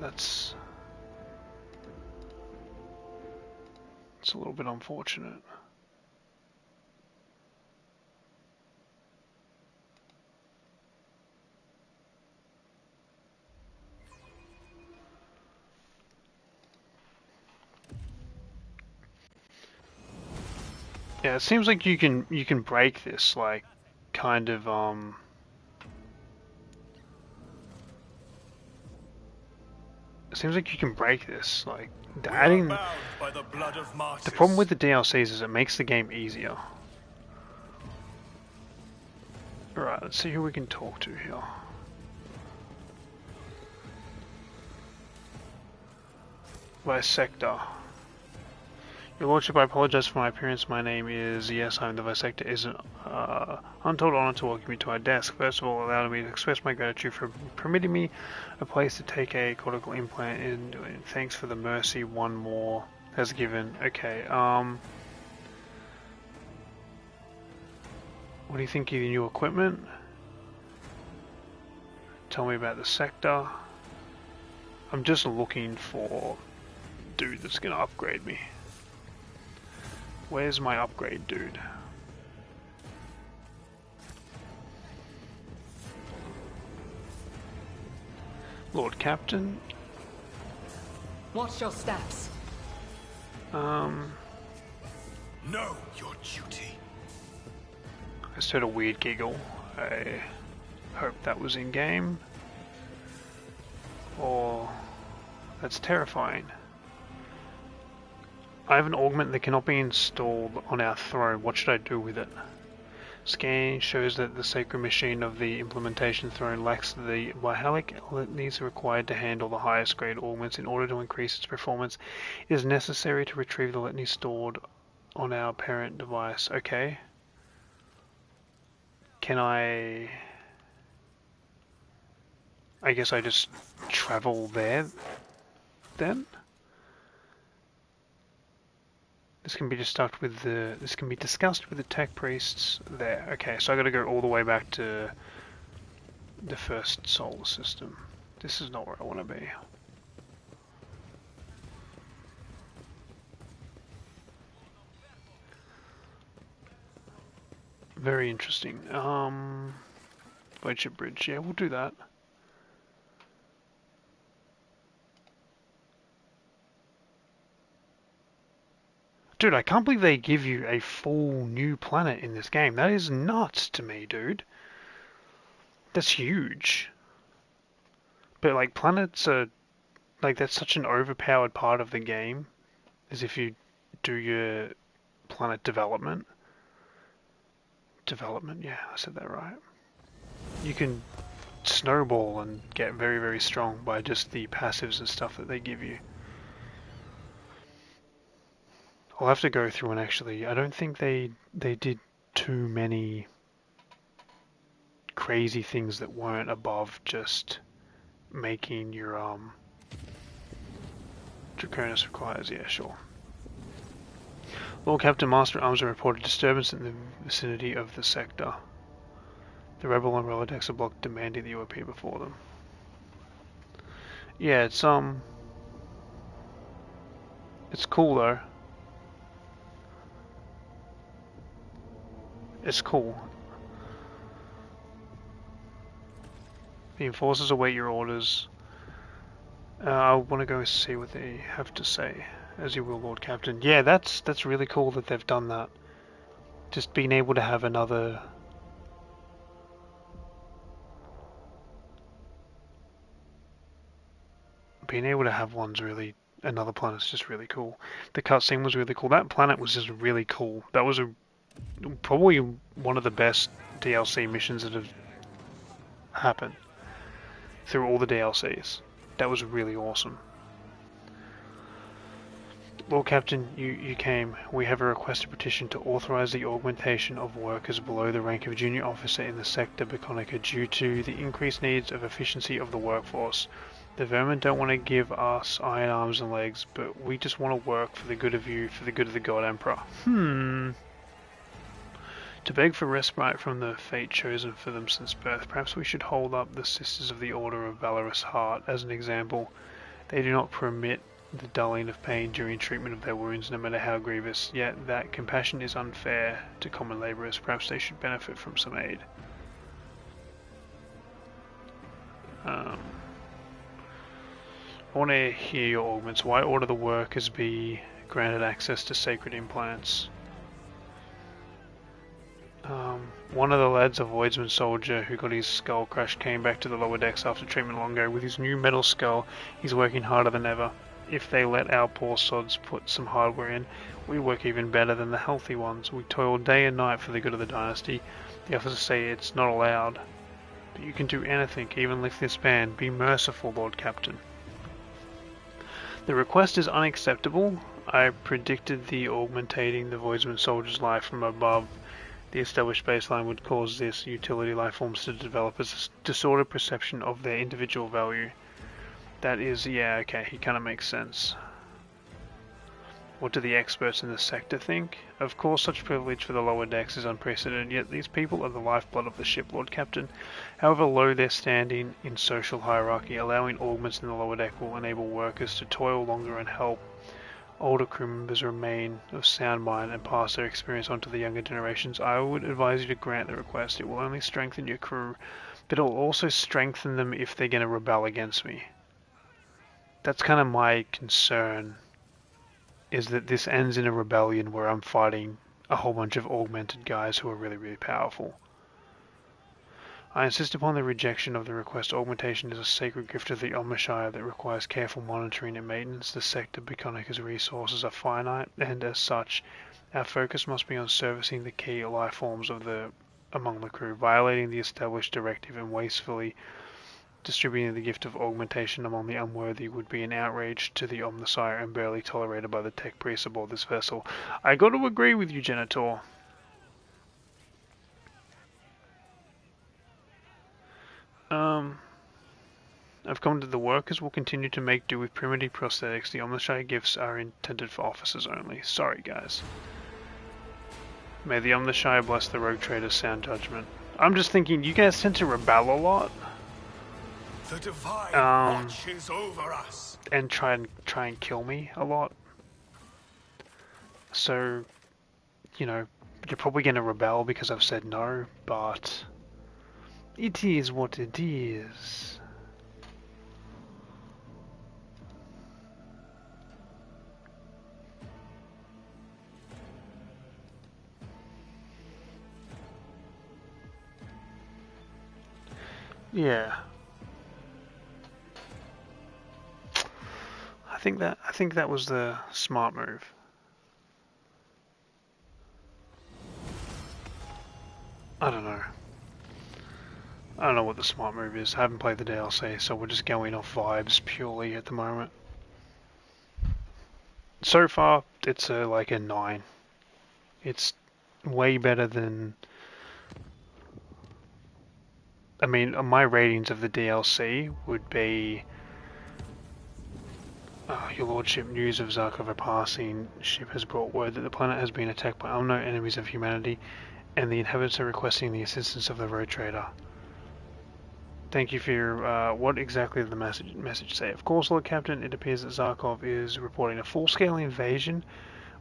that's a little bit unfortunate. Yeah, it seems like you can break this, like, kind of it seems like you can break this, like adding. The problem with the DLCs is it makes the game easier. Alright, let's see who we can talk to here. By sector. Your Lordship, I apologize for my appearance. My name is, yes, I'm the Visector. Is an untold honor to welcome you to our desk. First of all, allow me to express my gratitude for permitting me a place to take a cortical implant in. Thanks for the mercy one more has given. Okay, what do you think of your new equipment? Tell me about the sector. I'm just looking for a dude that's gonna upgrade me. Where's my upgrade dude? Lord Captain. Watch your steps. Know your duty. I just heard a weird giggle. I hope that was in game. Or that's terrifying. I have an augment that cannot be installed on our throne. What should I do with it? Scanning shows that the sacred machine of the implementation throne lacks the Valhalic litanies required to handle the highest grade augments. In order to increase its performance, it is necessary to retrieve the litany stored on our parent device. Okay. Can I guess I just travel there then? This can be discussed with the tech priests there. Okay, so I gotta go all the way back to the first solar system. This is not where I want to be. Very interesting. Wedgeship Bridge. Yeah, we'll do that. Dude, I can't believe they give you a full new planet in this game. That is nuts to me, dude. That's huge. But, like, planets are... Like, that's such an overpowered part of the game. As if you do your planet development. Yeah, I said that right. You can snowball and get very, very strong by just the passives and stuff that they give you. I'll have to go through and actually, I don't think they did too many crazy things that weren't above just making your Koronus requires, yeah, sure. Lord Captain, Master at Arms have reported disturbance in the vicinity of the sector. The rebel and Rolodex are blocked, demanding that you appear before them. Yeah, it's cool though. It's cool. The enforcers await your orders. I want to go see what they have to say. As you will, Lord Captain. Yeah, that's really cool that they've done that. Just being able to have another... Being able to have one's really... Another planet's just really cool. The cutscene was really cool. That planet was just really cool. That was probably one of the best DLC missions that have happened through all the DLCs. That was really awesome. Lord Captain, you came. We have a requested petition to authorize the augmentation of workers below the rank of junior officer in the sector Biconica due to the increased needs of efficiency of the workforce. The vermin don't want to give us iron arms and legs, but we just want to work for the good of you, for the good of the God Emperor. To beg for respite from the fate chosen for them since birth, perhaps we should hold up the Sisters of the Order of Valorous Heart as an example. They do not permit the dulling of pain during treatment of their wounds, no matter how grievous, yet that compassion is unfair to common labourers. Perhaps they should benefit from some aid. I want to hear your augments. Why order the workers be granted access to sacred implants? One of the lads, a Voidsman soldier who got his skull crushed, came back to the lower decks after treatment long ago. With his new metal skull, he's working harder than ever. If they let our poor sods put some hardware in, we work even better than the healthy ones. We toil day and night for the good of the dynasty. The officers say it's not allowed. But you can do anything, even lift this band. Be merciful, Lord Captain. The request is unacceptable. I predicted the augmentating the Voidsman soldier's life from above the established baseline would cause this utility life forms to develop a distorted perception of their individual value. That is, yeah, okay, he kind of makes sense. What do the experts in the sector think? Of course, such privilege for the lower decks is unprecedented, yet these people are the lifeblood of the ship, Lord Captain. However low their standing in social hierarchy, allowing augments in the lower deck will enable workers to toil longer and help older crew members remain of sound mind and pass their experience on to the younger generations. I would advise you to grant the request. It will only strengthen your crew, but it will also strengthen them if they're going to rebel against me. That's kind of my concern, is that this ends in a rebellion where I'm fighting a whole bunch of augmented guys who are really, really powerful. I insist upon the rejection of the request. Augmentation is a sacred gift of the Omnishire that requires careful monitoring and maintenance. The sector Biconica's resources are finite, and as such, our focus must be on servicing the key life forms among the crew. Violating the established directive and wastefully distributing the gift of augmentation among the unworthy would be an outrage to the Omnishire and barely tolerated by the tech priests aboard this vessel. I got to agree with you, Genitor. I've commented the workers will continue to make do with primitive prosthetics. The Omnishire gifts are intended for officers only. Sorry, guys. May the Omnishire bless the rogue trader's sound judgment. I'm just thinking, you guys tend to rebel a lot. The divine watches over us. And try and kill me a lot. So, you know, you're probably going to rebel because I've said no, but it is what it is. Yeah. I think that was the smart move. I don't know. I don't know what the smart move is. I haven't played the DLC, so we're just going off vibes purely at the moment. So far, it's like a 9. It's way better than... I mean, my ratings of the DLC would be... Your Lordship, news of Zarkov, a passing ship, has brought word that the planet has been attacked by unknown enemies of humanity, and the inhabitants are requesting the assistance of the road trader. Thank you for your... what exactly did the message say? Of course, Lord Captain, it appears that Zarkov is reporting a full-scale invasion,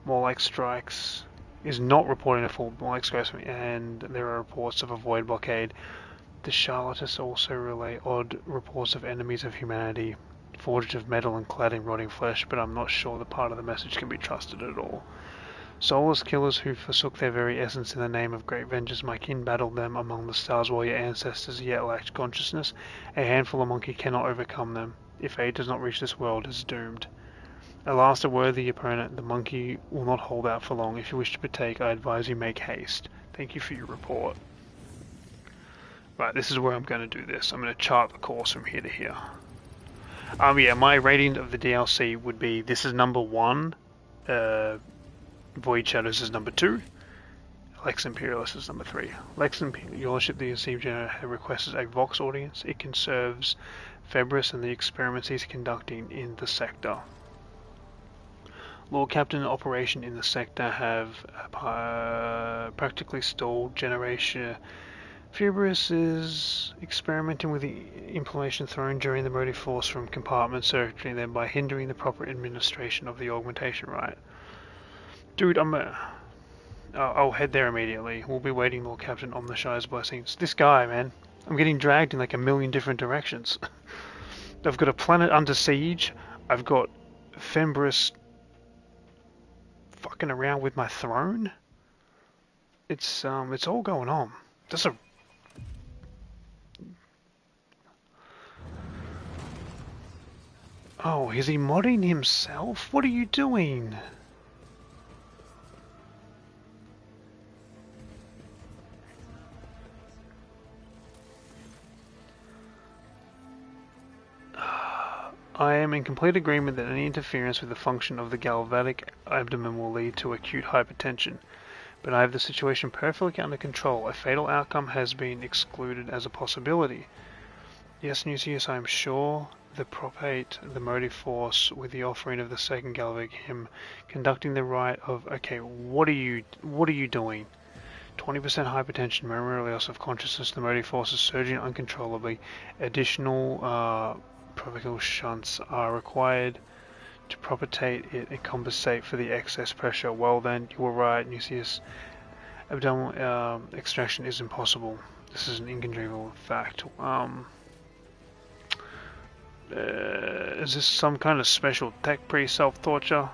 more like strikes... is not reporting a more like strikes, and there are reports of a void blockade. The charlatans also relay odd reports of enemies of humanity, forged of metal and clad in rotting flesh, but I'm not sure the part of the message can be trusted at all. Soulless killers who forsook their very essence in the name of great vengeance, my kin battled them among the stars while your ancestors yet lacked consciousness. A handful of monkey cannot overcome them. If aid does not reach this world, it is doomed. At last a worthy opponent, the monkey will not hold out for long. If you wish to partake, I advise you make haste. Thank you for your report. Right, this is where I'm going to do this. I'm going to chart the course from here to here. Yeah, my rating of the DLC would be, this is number 1, Void Shadows is number 2, Lex Imperialis is number 3. Lex Imperialship, the Esteemed General, requests a Vox audience. It conserves Febris and the experiments he's conducting in the sector. Lord Captain and operation in the sector have practically stalled. Generation Febris is experimenting with the information thrown during the motive force from compartment circuitry, then by hindering the proper administration of the augmentation right. Dude, I'll head there immediately. We'll be waiting, Lord Captain, on the Shire's blessings. This guy, man, I'm getting dragged in like a million different directions. I've got a planet under siege. I've got Fembris fucking around with my throne. It's all going on. That's a Oh, is he modding himself? What are you doing? I am in complete agreement that any interference with the function of the galvanic abdomen will lead to acute hypertension, but I have the situation perfectly under control. A fatal outcome has been excluded as a possibility. Yes, Nucius, I am sure the propate the motive force with the offering of the second galvanic hymn, conducting the rite of... Okay, what are you doing? 20% hypertension, momentary loss of consciousness, the motive force is surging uncontrollably. Additional provincial shunts are required to propagate it and compensate for the excess pressure. Well then, you were right, Nucius. Abdominal extraction is impossible. This is an inconceivable fact. Is this some kind of special tech pre-self-torture?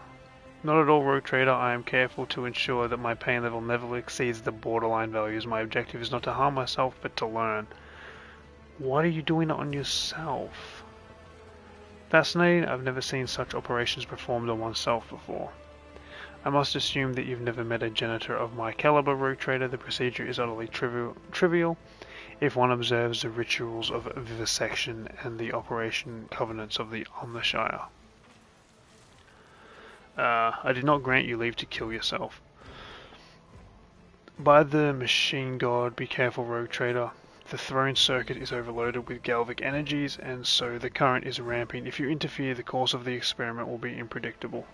Not at all, Rogue Trader. I am careful to ensure that my pain level never exceeds the borderline values. My objective is not to harm myself, but to learn. Why are you doing it on yourself? Fascinating. I've never seen such operations performed on oneself before. I must assume that you've never met a janitor of my caliber, Rogue Trader. The procedure is utterly trivial if one observes the rituals of vivisection and the operation covenants of the Omnishire. I did not grant you leave to kill yourself. By the machine god, be careful, Rogue Trader. The throne circuit is overloaded with galvic energies, and so the current is ramping. If you interfere, the course of the experiment will be unpredictable.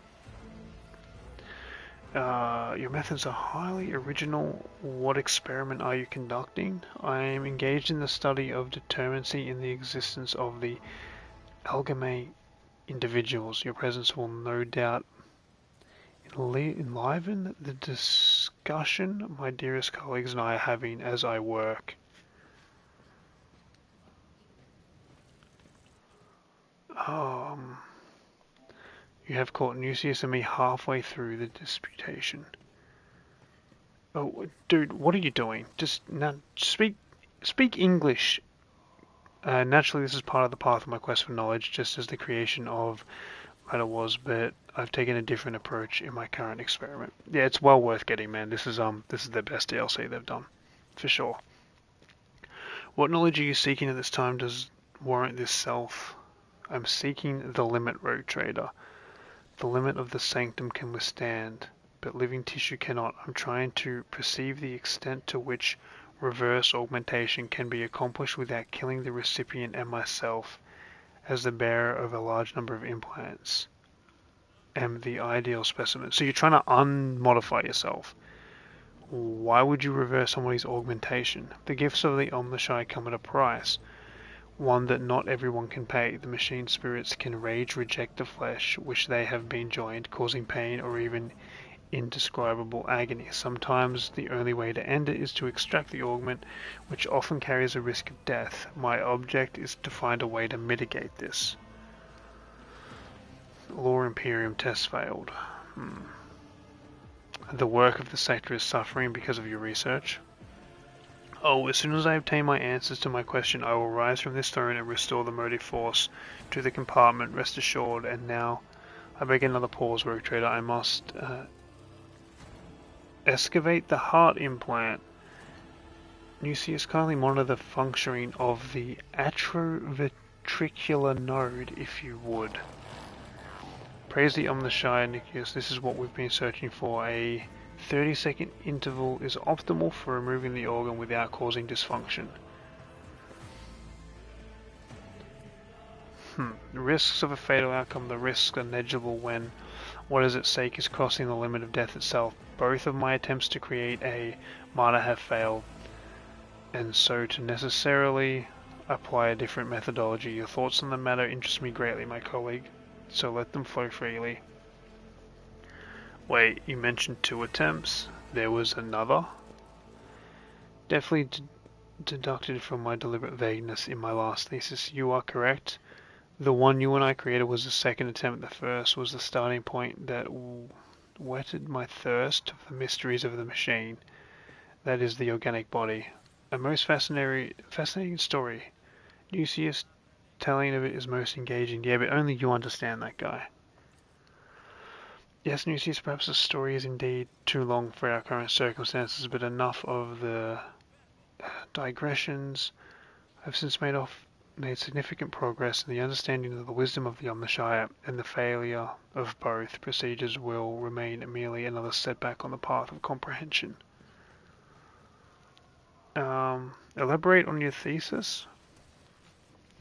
Your methods are highly original. What experiment are you conducting? I am engaged in the study of determinacy in the existence of the Algame individuals. Your presence will no doubt enliven the discussion my dearest colleagues and I are having as I work. You have caught Nucius and me halfway through the disputation. Oh, dude, what are you doing? Just now, speak English. Naturally, this is part of the path of my quest for knowledge, just as the creation of matter was, but I've taken a different approach in my current experiment. Yeah, it's well worth getting, man. This is the best DLC they've done, for sure. What knowledge are you seeking at this time? Does warrant this self? I'm seeking the limit, Rogue Trader. The limit of the sanctum can withstand, but living tissue cannot. I'm trying to perceive the extent to which reverse augmentation can be accomplished without killing the recipient and myself, as the bearer of a large number of implants am the ideal specimen. So you're trying to unmodify yourself. Why would you reverse somebody's augmentation? The gifts of the Omnishire come at a price, one that not everyone can pay. The machine spirits can rage reject the flesh which they have been joined, causing pain or even indescribable agony. Sometimes the only way to end it is to extract the augment, which often carries a risk of death. My object is to find a way to mitigate this. Law Imperium test failed. The work of the sector is suffering because of your research. Oh, as soon as I obtain my answers to my question, I will rise from this throne and restore the motive force to the compartment, rest assured. And now, I beg another pause, Rogue Trader. I must excavate the heart implant. Nucius, kindly monitor the functioning of the atrioventricular node, if you would. Praise the Omnishire, Nicias. This is what we've been searching for. A 30-second interval is optimal for removing the organ without causing dysfunction. Risks of a fatal outcome. The risks are negligible when what is at stake is crossing the limit of death itself. Both of my attempts to create a martyr have failed, and so to necessarily apply a different methodology. Your thoughts on the matter interest me greatly, my colleague, so let them flow freely. Wait, you mentioned 2 attempts. There was another? Definitely deducted from my deliberate vagueness in my last thesis. You are correct. The one you and I created was the second attempt. The first was the starting point that whetted my thirst for the mysteries of the machine. That is the organic body. A most fascinating story. Nucius telling of it is most engaging. Yeah, but only you understand that guy. Yes, Nucius, perhaps the story is indeed too long for our current circumstances, but enough of the digressions. I've since made significant progress in the understanding of the wisdom of the Omnishire, and the failure of both procedures will remain merely another setback on the path of comprehension. Elaborate on your thesis?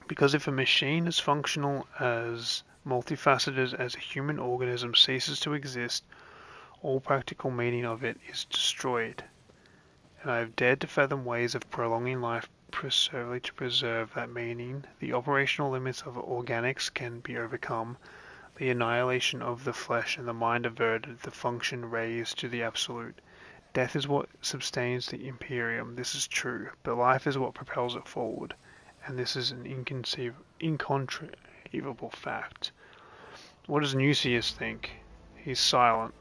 Because if a machine is functional as multifaceted as a human organism ceases to exist, all practical meaning of it is destroyed. And I have dared to fathom ways of prolonging life precisely to preserve that meaning. The operational limits of organics can be overcome, the annihilation of the flesh and the mind averted, the function raised to the absolute. Death is what sustains the Imperium, this is true, but life is what propels it forward, and this is an inconceivable fact. What does Nucius think? He's silent.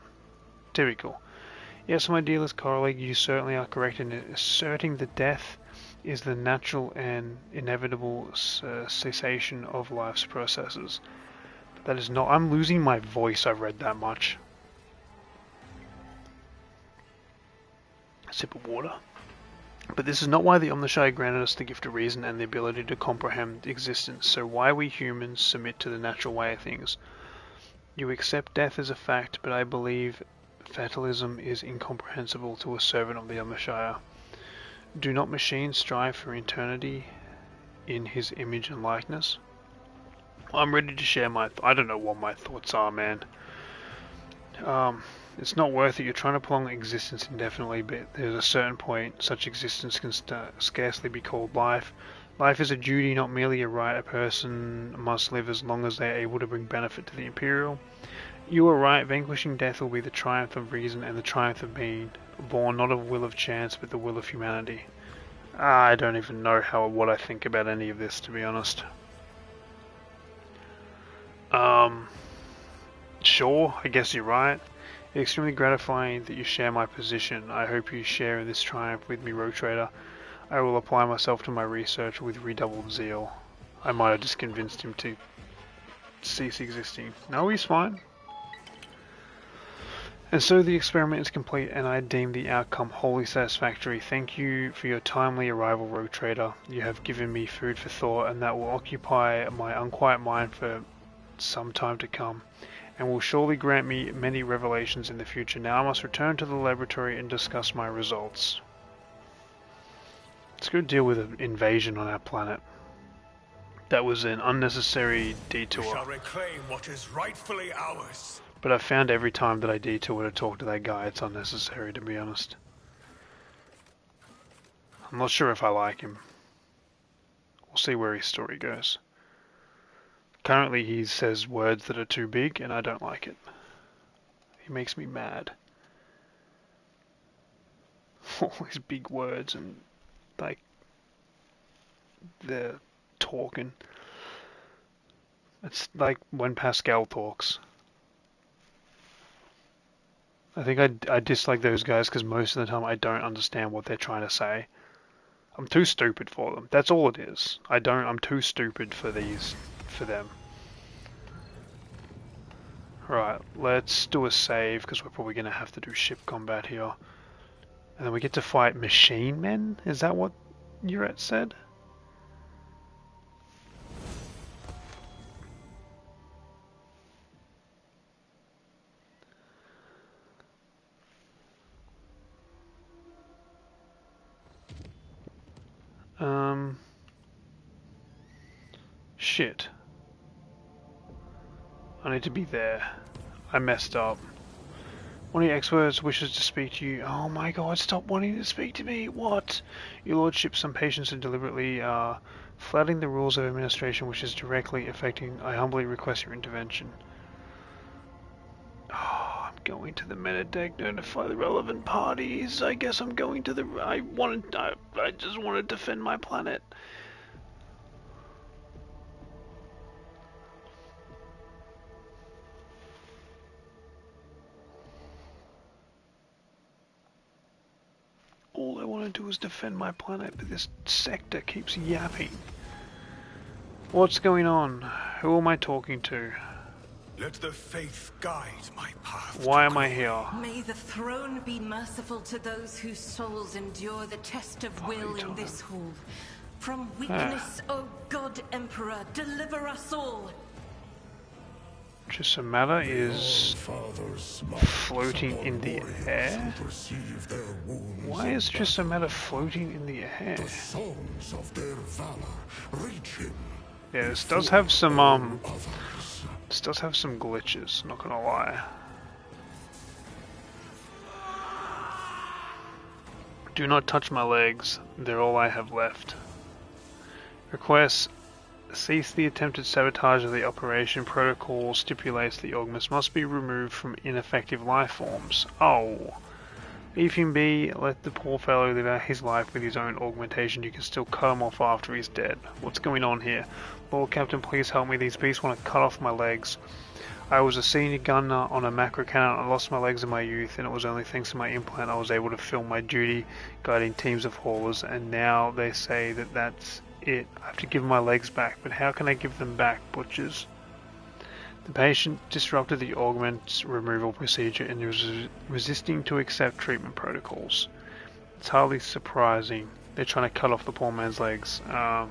Typical. Yes, my dearest colleague, you certainly are correct in asserting that death is the natural and inevitable cessation of life's processes. But that is not... I'm losing my voice, I've read that much. A sip of water. But this is not why the Omnishire granted us the gift of reason and the ability to comprehend existence, so why we humans submit to the natural way of things. You accept death as a fact, but I believe fatalism is incomprehensible to a servant of the Omnishire. Do not machines strive for eternity in his image and likeness? I'm ready to share I don't know what my thoughts are, man. It's not worth it. You're trying to prolong existence indefinitely, but there's a certain point such existence can scarcely be called life. Life is a duty, not merely a right. A person must live as long as they are able to bring benefit to the Imperial. You are right. Vanquishing death will be the triumph of reason and the triumph of being, born not of will of chance, but the will of humanity. I don't even know what I think about any of this, to be honest. Sure, I guess you're right. It's extremely gratifying that you share my position. I hope you share in this triumph with me, Rogue Trader. I will apply myself to my research with redoubled zeal. I might have just convinced him to cease existing. No, he's fine. And so the experiment is complete, and I deem the outcome wholly satisfactory. Thank you for your timely arrival, Rogue Trader. You have given me food for thought, and that will occupy my unquiet mind for some time to come, and will surely grant me many revelations in the future. Now I must return to the laboratory and discuss my results. Let's go deal with an invasion on our planet. That was an unnecessary detour. We shall reclaim what is rightfully ours. But I've found every time that I detour to talk to that guy, it's unnecessary, to be honest. I'm not sure if I like him. We'll see where his story goes. Currently he says words that are too big, and I don't like it. He makes me mad. all these big words and like they're talking. It's like when Pascal talks. I think I dislike those guys because most of the time I don't understand what they're trying to say. I'm too stupid for them. That's all it is. I'm too stupid for them. Right, let's do a save because we're probably going to have to do ship combat here. And then we get to fight machine men? Is that what Uret said? Shit. I need to be there. I messed up. One of your experts wishes to speak to you. Oh my god, stop wanting to speak to me. What? Your lordship, some patients are deliberately flouting the rules of administration, which is directly affecting. I humbly request your intervention. Oh, I'm going to the metadeck, notify the relevant parties. I guess I'm going to the. I just want to defend my planet. All I want to do is defend my planet, but this sector keeps yapping. What's going on? Who am I talking to? Let the faith guide my path. Why am I here? May the throne be merciful to those whose souls endure the test of will in this hall. From weakness, O God Emperor, deliver us all. Trisamata is floating in the air? Why is Trisamata floating in the air? Yeah, this does have some glitches, not gonna lie. Do not touch my legs, they're all I have left. Request: cease the attempted sabotage of the operation. Protocol stipulates the augments must be removed from ineffective life forms. Oh. Leave him be, let the poor fellow live out his life with his own augmentation. You can still cut him off after he's dead. What's going on here? Lord Captain, please help me. These beasts want to cut off my legs. I was a senior gunner on a macro cannon. I lost my legs in my youth, and it was only thanks to my implant I was able to fill my duty guiding teams of haulers, and now they say that that's it. I have to give my legs back, but how can I give them back, butchers? The patient disrupted the augment removal procedure and is resisting to accept treatment protocols. It's hardly surprising. They're trying to cut off the poor man's legs. The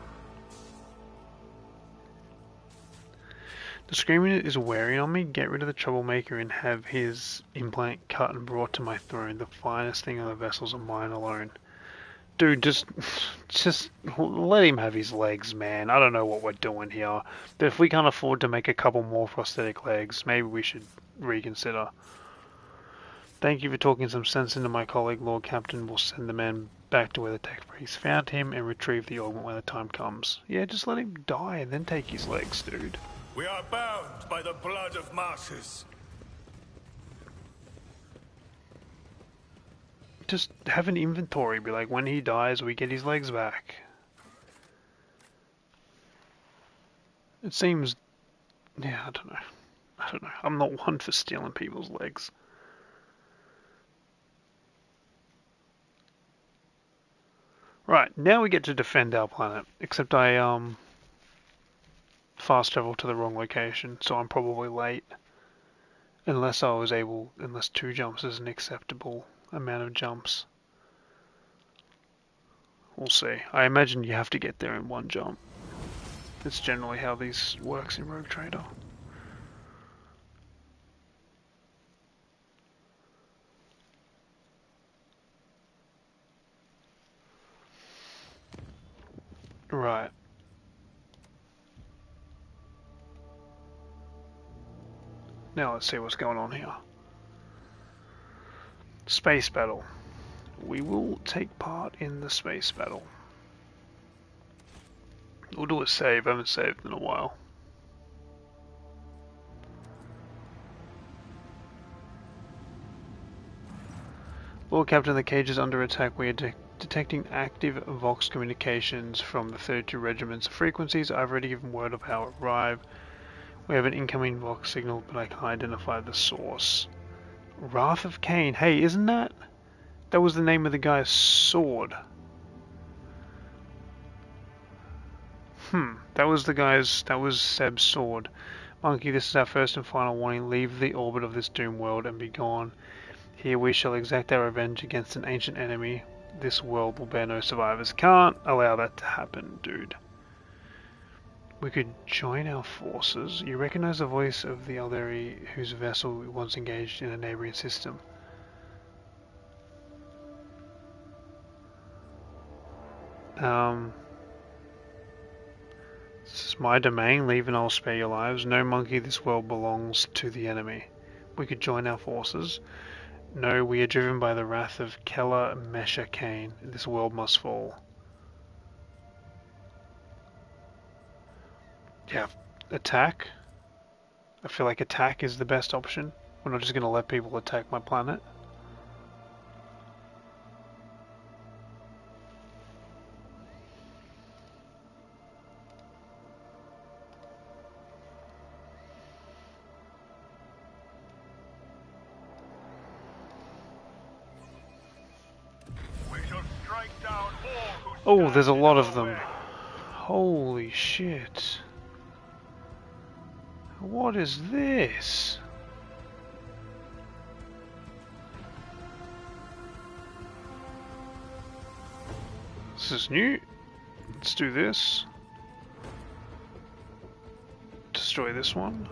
screaming is wearing on me. Get rid of the troublemaker and have his implant cut and brought to my throne. The finest thing on the vessels are mine alone. Dude, just let him have his legs, man. I don't know what we're doing here. But if we can't afford to make a couple more prosthetic legs, maybe we should reconsider. Thank you for talking some sense into my colleague. Lord Captain will send the man back to where the tech priest found him and retrieve the augment when the time comes. Yeah, just let him die and then take his legs, dude. We are bound by the blood of martyrs. Just have an inventory, be like, when he dies, we get his legs back. It seems... yeah, I don't know. I'm not one for stealing people's legs. Right, now we get to defend our planet. Except I, fast traveled to the wrong location, so I'm probably late. Unless 2 jumps is an acceptable amount of jumps. We'll see. I imagine you have to get there in 1 jump. That's generally how this works in Rogue Trader. Right. Now let's see what's going on here. Space battle. We will take part in the space battle. We'll do a save. I haven't saved in a while. Lord Captain, the cage is under attack. We are detecting active Vox communications from the 32 regiments of frequencies. I've already given word of how it arrived. We have an incoming Vox signal, but I can't identify the source. Wrath of Cain. Hey, isn't that? That was the name of the guy's sword. That was Seb's sword. Monkey, this is our first and final warning. Leave the orbit of this doomed world and be gone. Here we shall exact our revenge against an ancient enemy. This world will bear no survivors. Can't allow that to happen, dude. We could join our forces. You recognize the voice of the Alderi whose vessel once engaged in a neighboring system. This is my domain. Leave and I'll spare your lives. No, monkey, this world belongs to the enemy. We could join our forces. No, we are driven by the wrath of Keller Mesha Cain. This world must fall. Yeah, attack. I feel like attack is the best option. We're not just going to let people attack my planet. Oh, there's a lot of them. Holy shit. What is this? This is new. Let's do this. Destroy this one.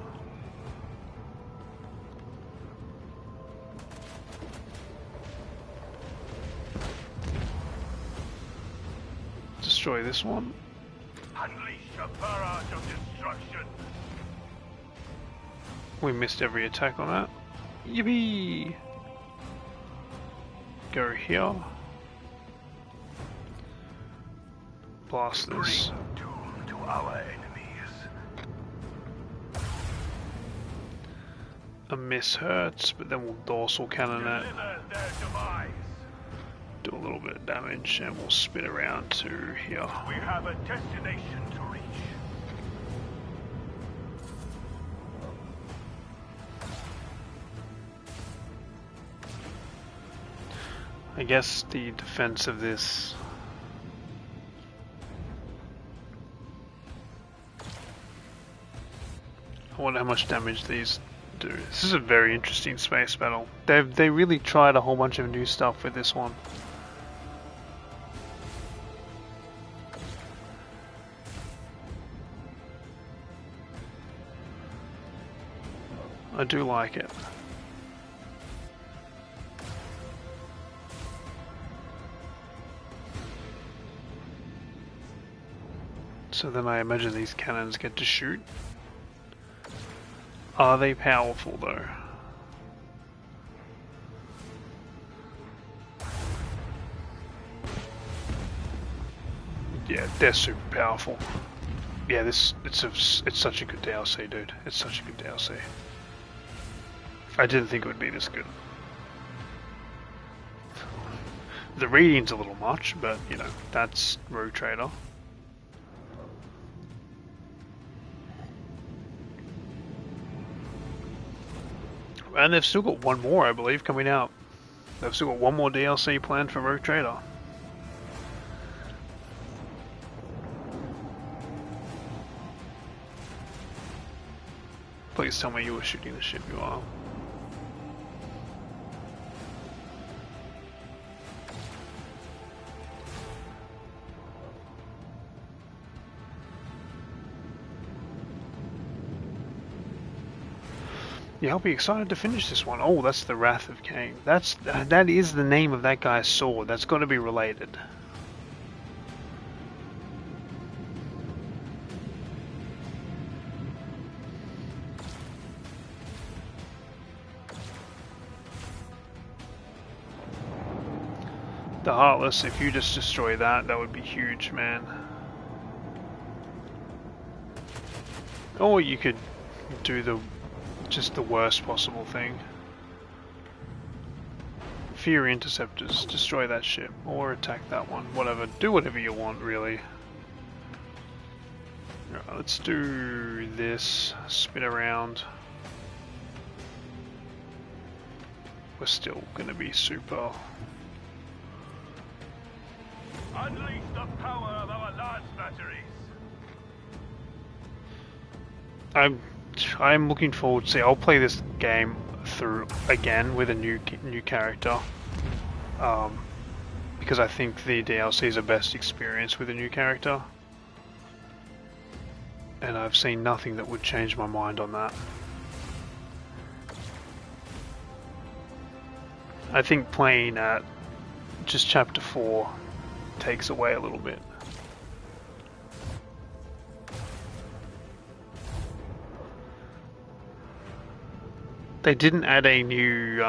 Destroy this one. Unleash a barrage of destruction. We missed every attack on that. Yippee! Go here. Blast this. Bring doom to our enemies. A miss hurts, but then we'll dorsal cannon it. Deliver their demise. Do a little bit of damage, and we'll spin around to here. We have a destination to reach. I guess the defense of this... I wonder how much damage these do. This is a very interesting space battle. They really tried a whole bunch of new stuff with this one. I do like it. So then I imagine these cannons get to shoot. Are they powerful though? Yeah, they're super powerful. Yeah, it's such a good DLC, dude. It's such a good DLC. I didn't think it would be this good. The reading's a little much, but you know, that's Rogue Trader. And they've still got one more, I believe, coming out. They've still got one more DLC planned for Rogue Trader. Please tell me you were shooting the ship. You are. Yeah, I'll be excited to finish this one. Oh, that's the Wrath of Cain. That is the name of that guy's sword. That's got to be related. The Heartless, if you just destroy that, that would be huge, man. Or you could do just the worst possible thing. Fear interceptors, destroy that ship, or attack that one, whatever, do whatever you want really. Right, let's do this, spin around. We're still gonna be super. Unleash the power of our large batteries. I'm looking forward to see. I'll play this game through again with a new character, because I think the DLC is the best experience with a new character, and I've seen nothing that would change my mind on that. I think playing at just chapter 4 takes away a little bit. They didn't add a new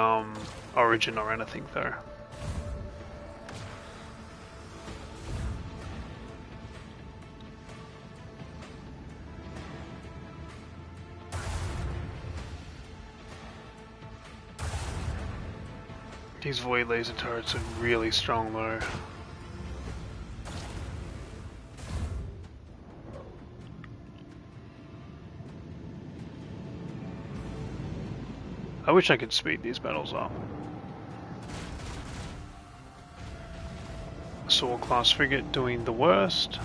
origin or anything though. These void laser turrets are really strong though. I wish I could speed these battles up. Sword class frigate doing the worst.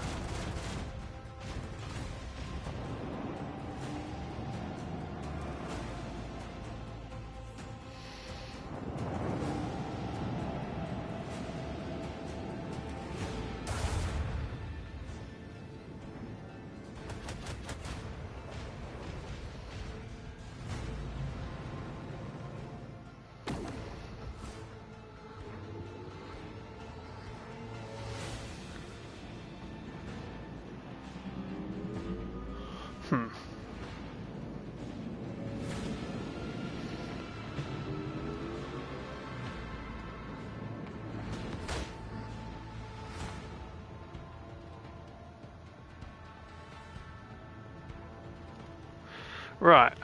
Right,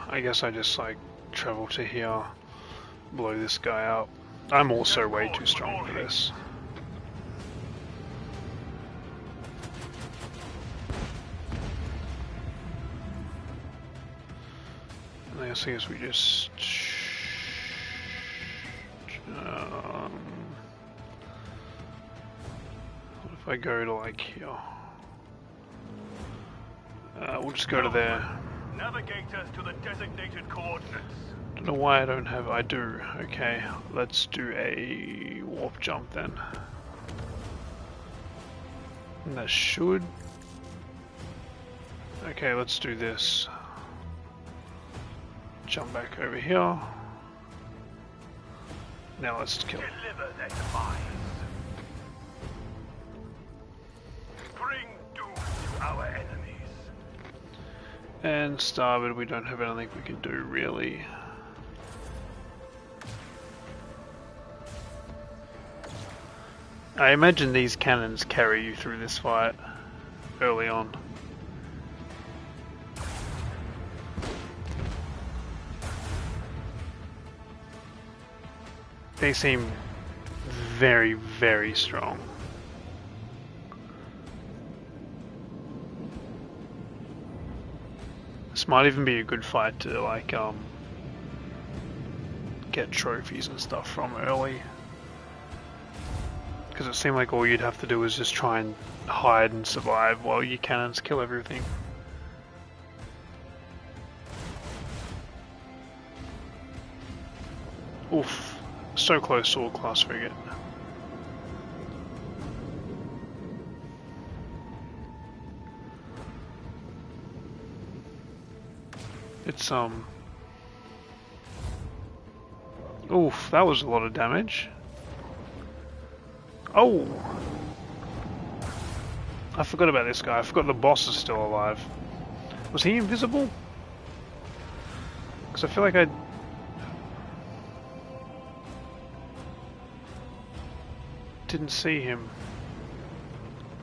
I guess I just like travel to here, blow this guy up. I'm also way too strong for this. And I guess we just what if I go to like here? We'll just go to there. Navigators to the designated coordinates. Don't know why I don't have. I do. Okay, let's do a warp jump then. And that should. Okay, let's do this. Jump back over here. Now let's kill. Deliver their demise. Bring doom to our enemies. And starboard, we don't have anything we can do really. I imagine these cannons carry you through this fight early on. They seem very, very strong. This might even be a good fight to like get trophies and stuff from early. Because it seemed like all you'd have to do was just try and hide and survive while your cannons kill everything. Oof, so close to a class frigate. It's oof, that was a lot of damage. Oh! I forgot about this guy. I forgot the boss is still alive. Was he invisible? Because I feel like I didn't see him.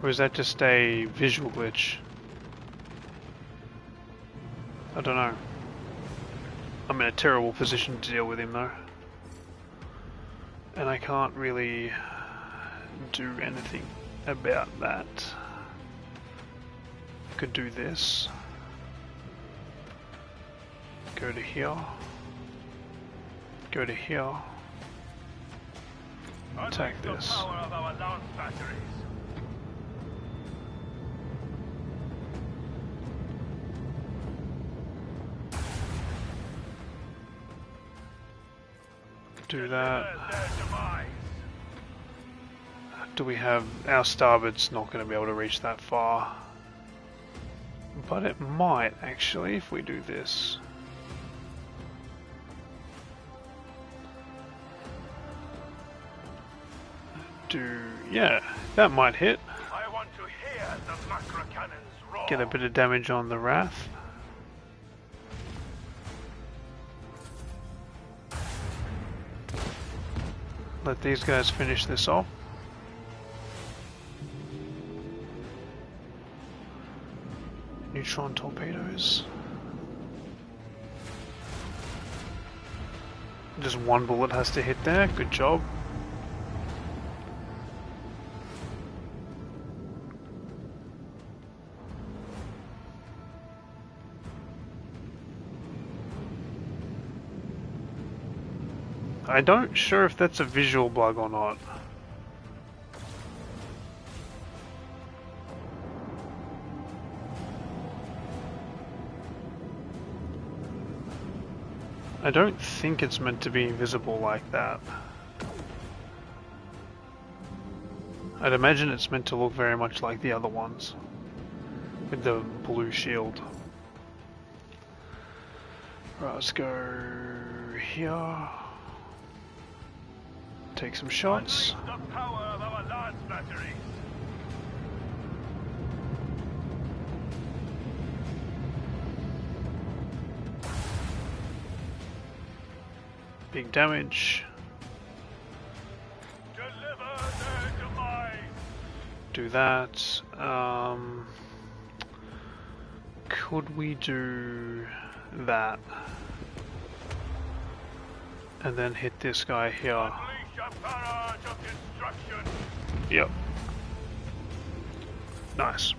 Or is that just a visual glitch? I don't know. I'm in a terrible position to deal with him though. And I can't really do anything about that. I could do this. Go to here. Go to here. Attack this. Do that. Do we have... Our starboard's not going to be able to reach that far. But it might, actually, if we do this. Yeah, that might hit. I want to hear the macro cannons roar. Get a bit of damage on the Wrath. Let these guys finish this off. Neutron torpedoes. Just one bullet has to hit there. Good job. I don't sure if that's a visual bug or not. I don't think it's meant to be invisible like that. I'd imagine it's meant to look very much like the other ones, with the blue shield. Right, let's go here. Take some shots. The power of our lance batteries. Big damage. Deliver their demise. Do that. Could we do that? And then hit this guy here. Unleash a barrage of destruction. Yep. Nice.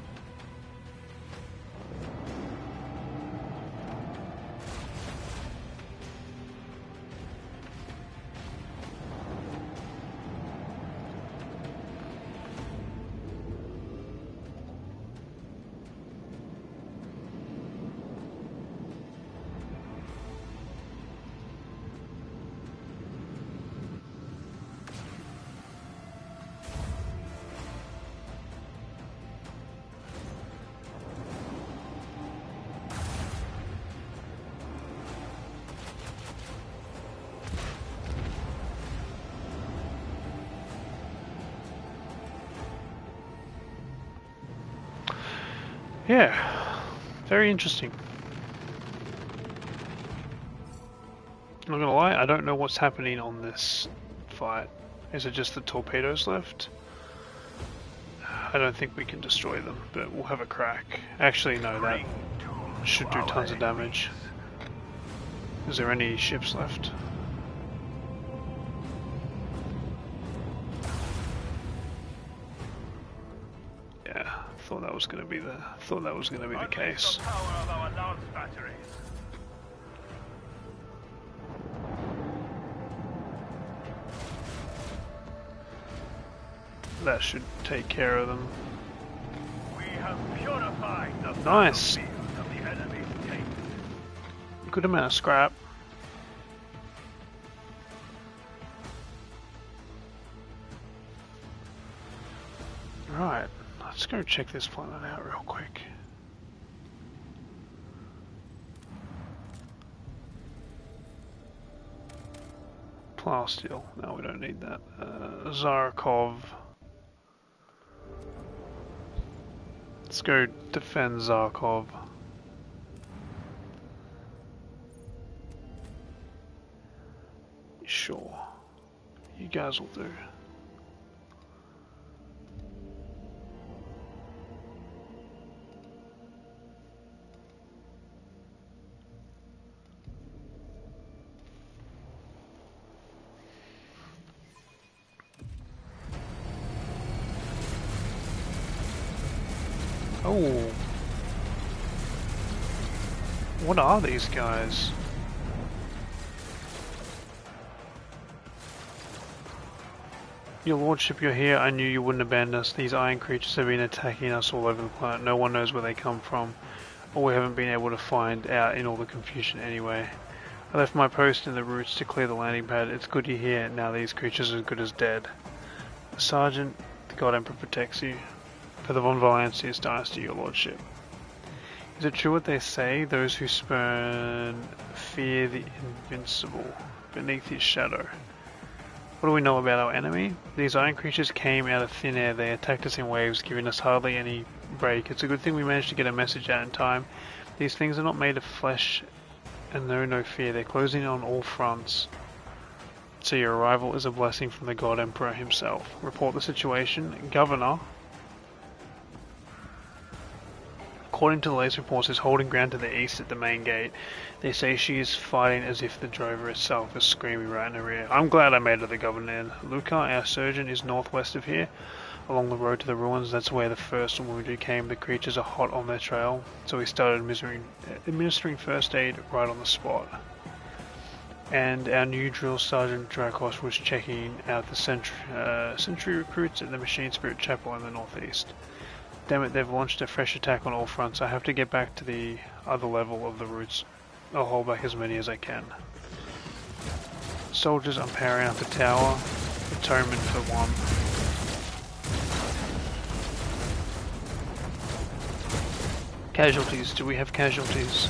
Yeah, very interesting. I'm not gonna lie, I don't know what's happening on this fight. Is it just the torpedoes left? I don't think we can destroy them, but we'll have a crack. Actually, no, that should do tons of damage. Is there any ships left? Thought that was going to be the case. The power of our lance batteries. That should take care of them. We have purified the Nice. battlefield of the enemy's taint. Good amount of scrap. Right. Let's go check this planet out real quick. Plasteel. No, we don't need that. Zarkov. Let's go defend Zarkov. Sure. You guys will do. Oh. What are these guys? Your lordship, you're here. I knew you wouldn't abandon us. These iron creatures have been attacking us all over the planet. No one knows where they come from, or we haven't been able to find out in all the confusion anyway. I left my post in the roots to clear the landing pad. It's good you're here. Now these creatures are as good as dead. Sergeant, the God Emperor protects you. For the Von Valancius dynasty, your lordship. Is it true what they say? Those who spurn fear the invincible beneath his shadow. What do we know about our enemy? These iron creatures came out of thin air. They attacked us in waves, giving us hardly any break. It's a good thing we managed to get a message out in time. These things are not made of flesh and know no fear. They're closing on all fronts. So your arrival is a blessing from the God Emperor himself. Report the situation. Governor, according to the latest reports, is holding ground to the east at the main gate. They say she is fighting as if the drover itself is screaming right in her ear. I'm glad I made it to the governor. Luca, our surgeon, is northwest of here, along the road to the ruins. That's where the first wounded came. The creatures are hot on their trail, so we started administering first aid right on the spot. And our new drill sergeant Drakos was checking out the sentry recruits at the Machine Spirit Chapel in the northeast. Damn it, they've launched a fresh attack on all fronts. I have to get back to the other level of the routes. I'll hold back as many as I can. Soldiers, I'm powering up the tower. Atonement for one. Casualties. Do we have casualties?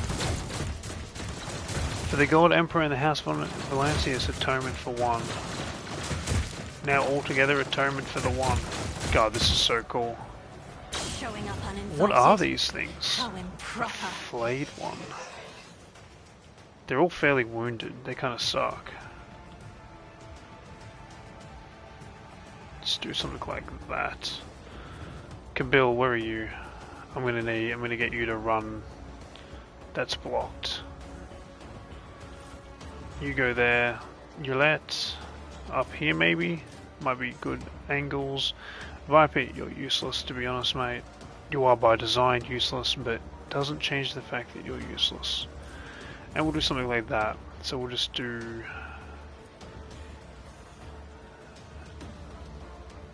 For the God Emperor and the House of Valancius, atonement for one. Now all together, atonement for the one. God, this is so cool. Showing up uninvited. What are these things? How improper. A flayed one. They're all fairly wounded. They kind of suck. Let's do something like that. Kabil, where are you? I'm gonna get you to run. That's blocked. You go there. Yulette, up here maybe? Might be good angles. Viper, you're useless, to be honest, mate. You are by design useless, but doesn't change the fact that you're useless. And we'll do something like that. So we'll just do...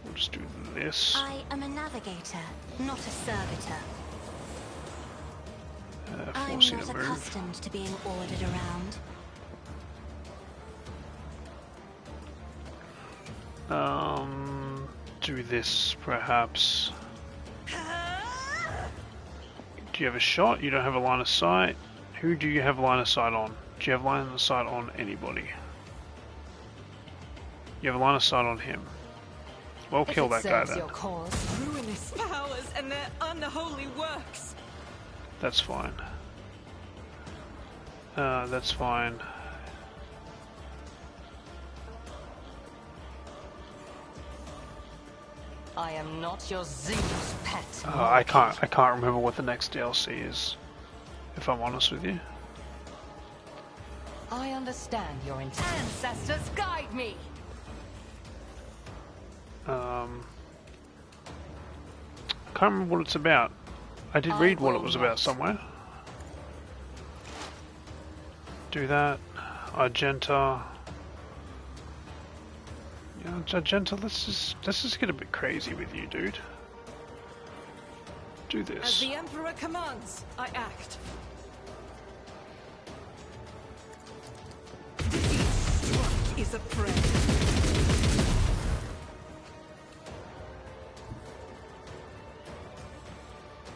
We'll just do this. I am a navigator, not a servitor. I'm not accustomed to being ordered around. Do this perhaps. Do you have a shot? You don't have a line of sight. Who do you have line of sight on? Do you have line of sight on anybody? You have a line of sight on him. Well, kill that guy then. Your cause, ruinous powers and their unholy works. That's fine. That's fine. I am not your Zeus pet. I can't remember what the next DLC is, if I'm honest with you. I understand your intent. Ancestors, guide me. I can't remember what it's about. I did read what it was about somewhere. Do that. Argenta. Yeah, Argenta, let's just get a bit crazy with you, dude. Do this. As the Emperor commands, I act. Each is a prayer.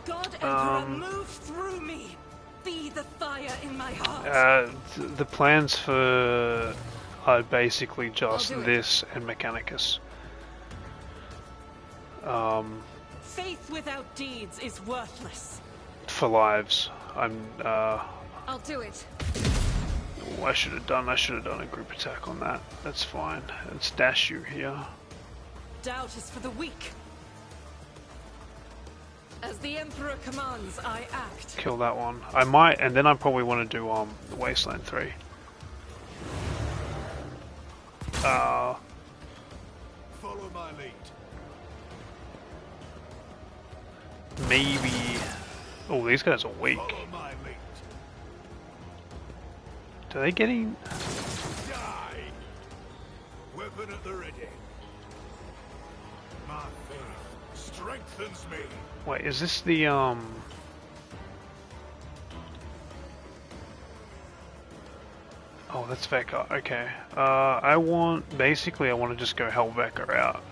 God Emperor, move through me. Be the fire in my heart. The plans for are basically just this and Mechanicus. Faith without deeds is worthless. For lives, I'll do it. I should have done a group attack on that. That's fine. Let's dash you here. Doubt is for the weak. As the Emperor commands, I act. Kill that one. I might, and then I probably want to do the Wasteland 3. Follow my lead. Maybe Oh, these guys are weak. Follow my lead. Do they getting? Die. Weapon at the ready. My faith strengthens me. Wait, is this the Oh, that's Veka. Okay. I want I want to just go Helveka out.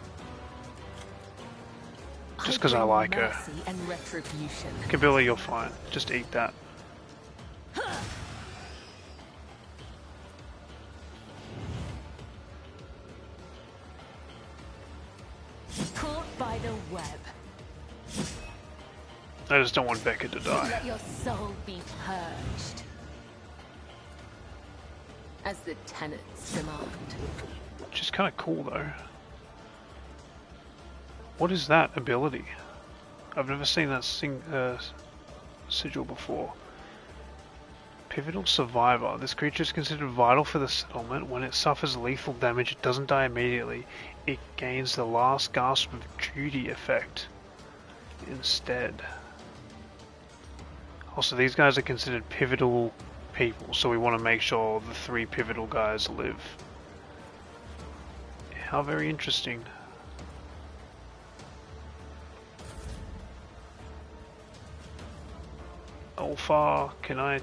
Just because I like her. And retribution. Kabila, you're fine. Just eat that. Caught by the web. I just don't want Veka to die. Let your soul be purged. As the tenets demand. Which is kind of cool though. What is that ability? I've never seen that sigil before. Pivotal Survivor. This creature is considered vital for the settlement. When it suffers lethal damage, it doesn't die immediately. It gains the last gasp of duty effect instead. Also, these guys are considered pivotal people, so we want to make sure the 3 pivotal guys live. How very interesting. Alpha, can I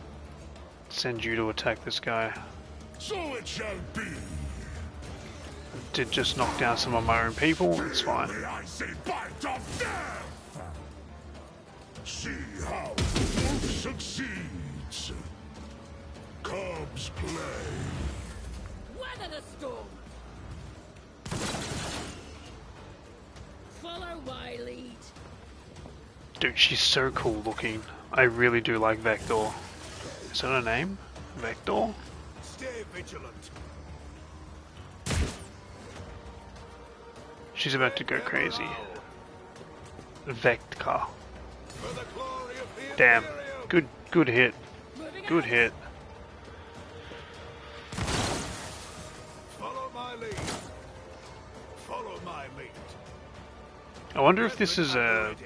send you to attack this guy? So it shall be. Did just knock down some of my own people, it's fine. The icy bite of death. See how wolf succeeds. Cubs play. Weather the storm. Follow my lead. Dude, she's so cool looking. I really do like Vector. Is that her name? Vector? Stay vigilant. She's about to go crazy. Vector. For the glory of the Damn. Imperium. Good hit. Good hit. Follow my lead. Follow my lead. I wonder if this is a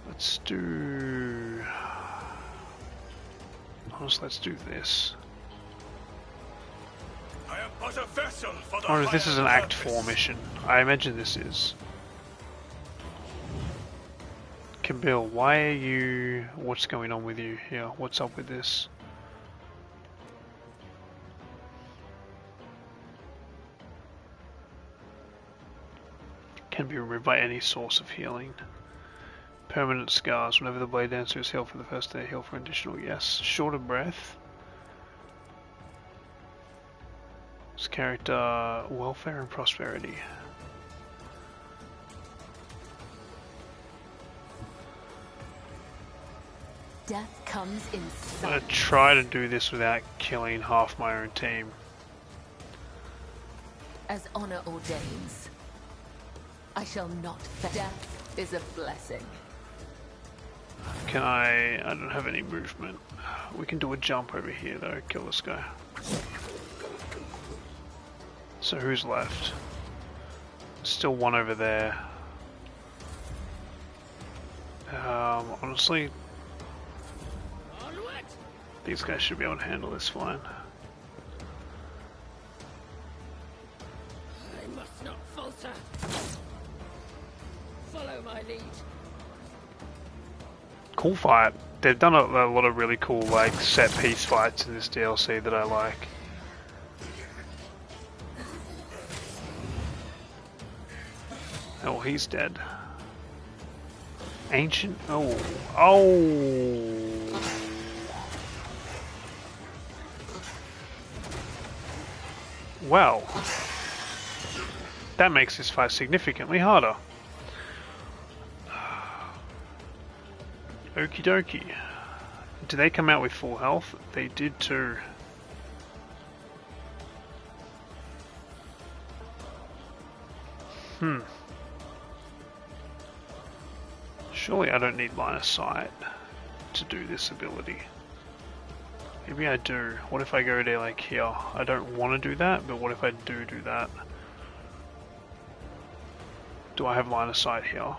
let's do let's do this. I am but a vessel for the I wonder if this is an higher Act purpose. 4 mission. I imagine this is. Kabil, why are you... What's going on with you here? What's up with this? Can be removed by any source of healing. Permanent scars. Whenever the blade dancer is healed for the first day, heal for additional. Yes. Shorter breath. This character, welfare and prosperity. Death comes in I'm gonna sight. try to do this without killing half my own team. As honor ordains. I shall not fail. Death is a blessing. Can I don't have any movement. We can do a jump over here though, kill this guy. So who's left? Still one over there. Honestly, Onward. these guys should be able to handle this fine. I must not falter. Follow my lead. Cool fight. They've done a lot of really cool like set piece fights in this DLC that I like. Oh, he's dead. Ancient. Oh. Well, that makes this fight significantly harder. Okie dokie. Did they come out with full health? They did too. Surely I don't need line of sight to do this ability. Maybe I do. What if I go there like here? I don't want to do that, but what if I do that? Do I have line of sight here?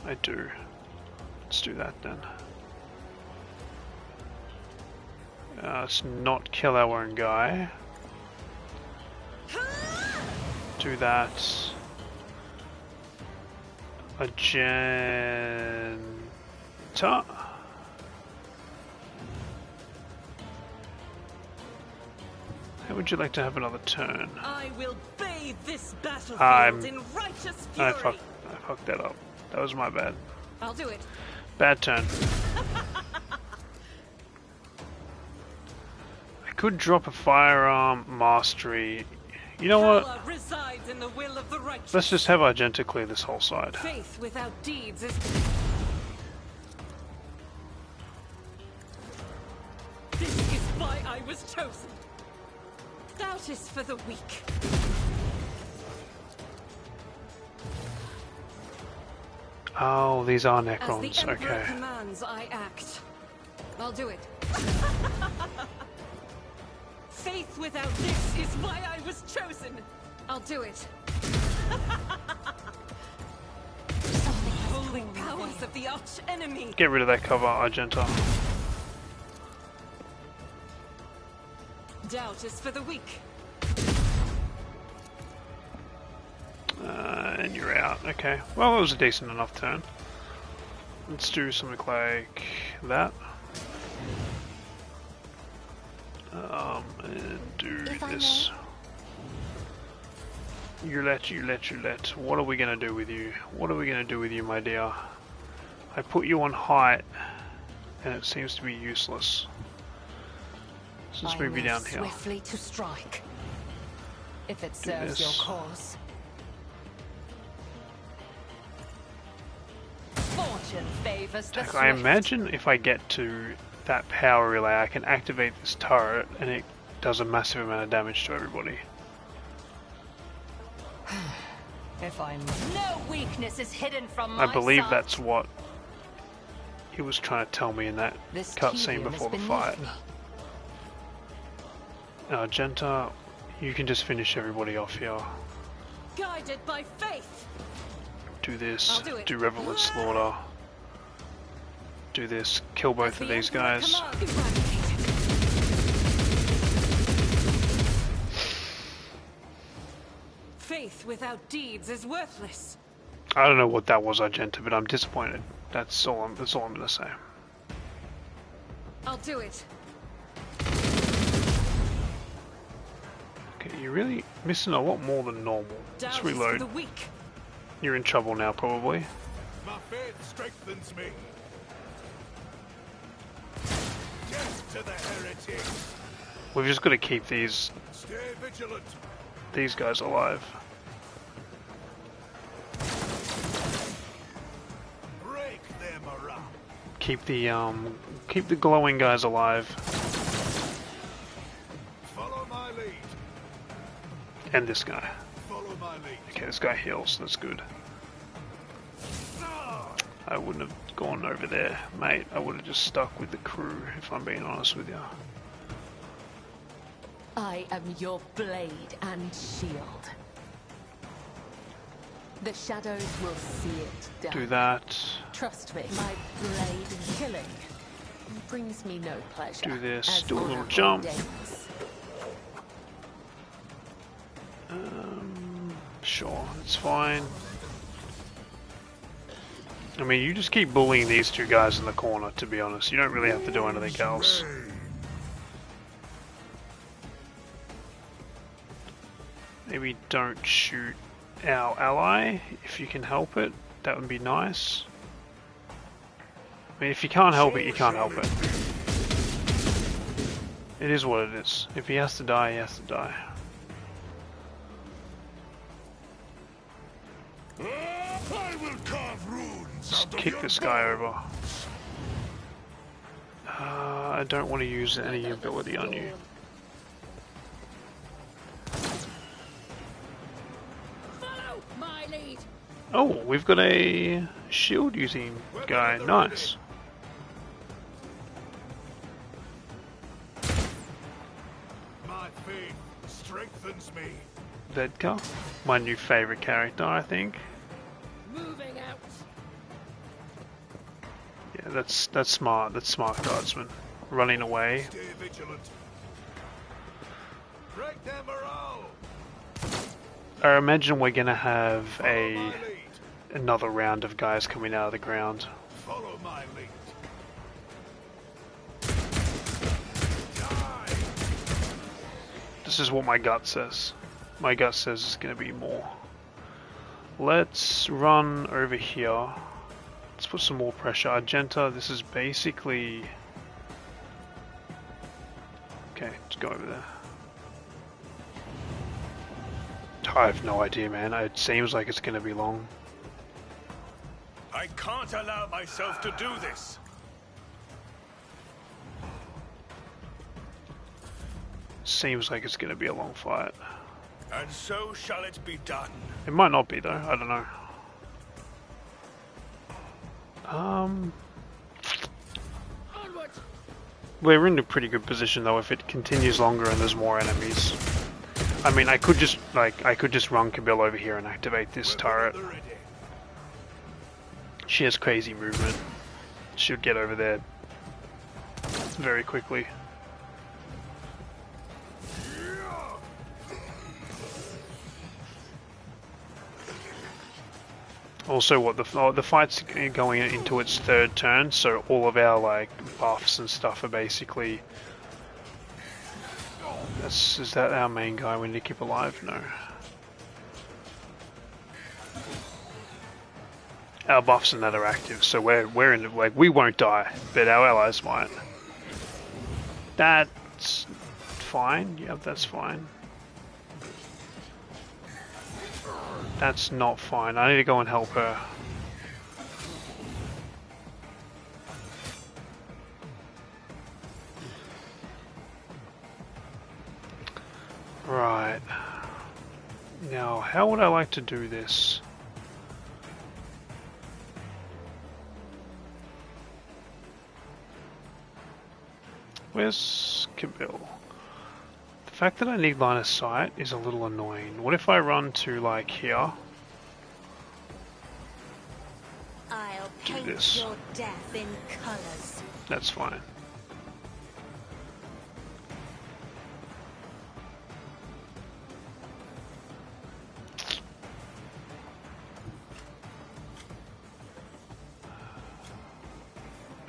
I do. Let's do that then. Let's not kill our own guy. Do that. Agenda. How would you like to have another turn? I will bathe this battlefield in righteous fury. I fucked that up. That was my bad. I'll do it. Bad turn. I could drop a firearm mastery. You know what? Resides in the will of the righteous. Let's just have Argenta clear this whole side. Faith without deeds is... This is why I was chosen. Doubt is for the weak. Oh, these are Necrons. As the Emperor Okay. commands, I act. I'll do it. Faith without this is why I was chosen. I'll do it. Holy powers of the arch enemy. Get rid of that cover, Argenta. Doubt is for the weak. And you're out. Okay. Well, that was a decent enough turn. Let's do something like that. And do this. You let. What are we gonna do with you? What are we gonna do with you, my dear? I put you on height, and it seems to be useless. So let's move you down here. Swiftly to strike. If it Do serves this. your cause. Fortune favors the I swift. imagine if I get to that power relay, I can activate this turret, and it does a massive amount of damage to everybody. If I'm no weakness is hidden from my I believe sight. that's what he was trying to tell me in that This cutscene tedium is before the beneath fight. me. Argenta, you can just finish everybody off here. Guided by faith. Do this, I'll do it. do Revelant Slaughter. Do this, kill both of these guys. Faith without deeds is worthless. I don't know what that was, Argenta, but I'm disappointed. That's all I'm gonna say. I'll do it. Okay, you're really missing a lot more than normal. Let's Doubt is for reload. the weak. You're in trouble now, probably. My faith strengthens me. Death to the heretic. We've just got to keep these Stay vigilant. guys alive. Break their morale. Keep the glowing guys alive. Follow my lead. And this guy. Follow my lead. Okay, this guy heals. That's good. I wouldn't have gone over there, mate. I would have just stuck with the crew, if I'm being honest with you. I am your blade and shield. The shadows will see it done. Do that. Trust me, my blade killing brings me no pleasure. Do this. as Do a little honor jump. ordains. Sure, it's fine. I mean, you just keep bullying these two guys in the corner, to be honest. You don't really have to do anything else. Maybe don't shoot our ally, if you can help it. That would be nice. I mean, if you can't help it, you can't help it. It is what it is. If he has to die, he has to die. I will carve runes. Let's kick this guy over. I don't want to use any ability on you. Follow my lead. Oh, we've got a shield using guy. Nice. strengthens me. Vedka, my new favorite character, I think. Moving out. Yeah, that's smart. That's smart guardsman. Running away. Stay vigilant. Break their morale. I imagine we're gonna have Follow my lead. another round of guys coming out of the ground. Follow my lead. Die. This is what my gut says. My gut says it's gonna be more. Let's run over here. Let's put some more pressure. Argenta, this is basically... Okay, let's go over there. I have no idea, man. It seems like it's going to be long. I can't allow myself to do this. Seems like it's going to be a long fight. And so shall it be done. It might not be, though. I don't know. Onwards. We're in a pretty good position, though, if it continues longer and there's more enemies. I mean, I could just run Kabil over here and activate this turret. She has crazy movement. She'll get over there very quickly. Also, what the fight's going into its third turn, so all of our like buffs and stuff are basically. Is that our main guy we need to keep alive? No. Our buffs and that are active, so we're in like we won't die, but our allies might. That's fine. Yep, that's fine. That's not fine. I need to go and help her. Right. Now, how would I like to do this? Where's Kabil? The fact that I need line of sight is a little annoying. What if I run to like here? I'll Do paint this. your death in colors. That's fine.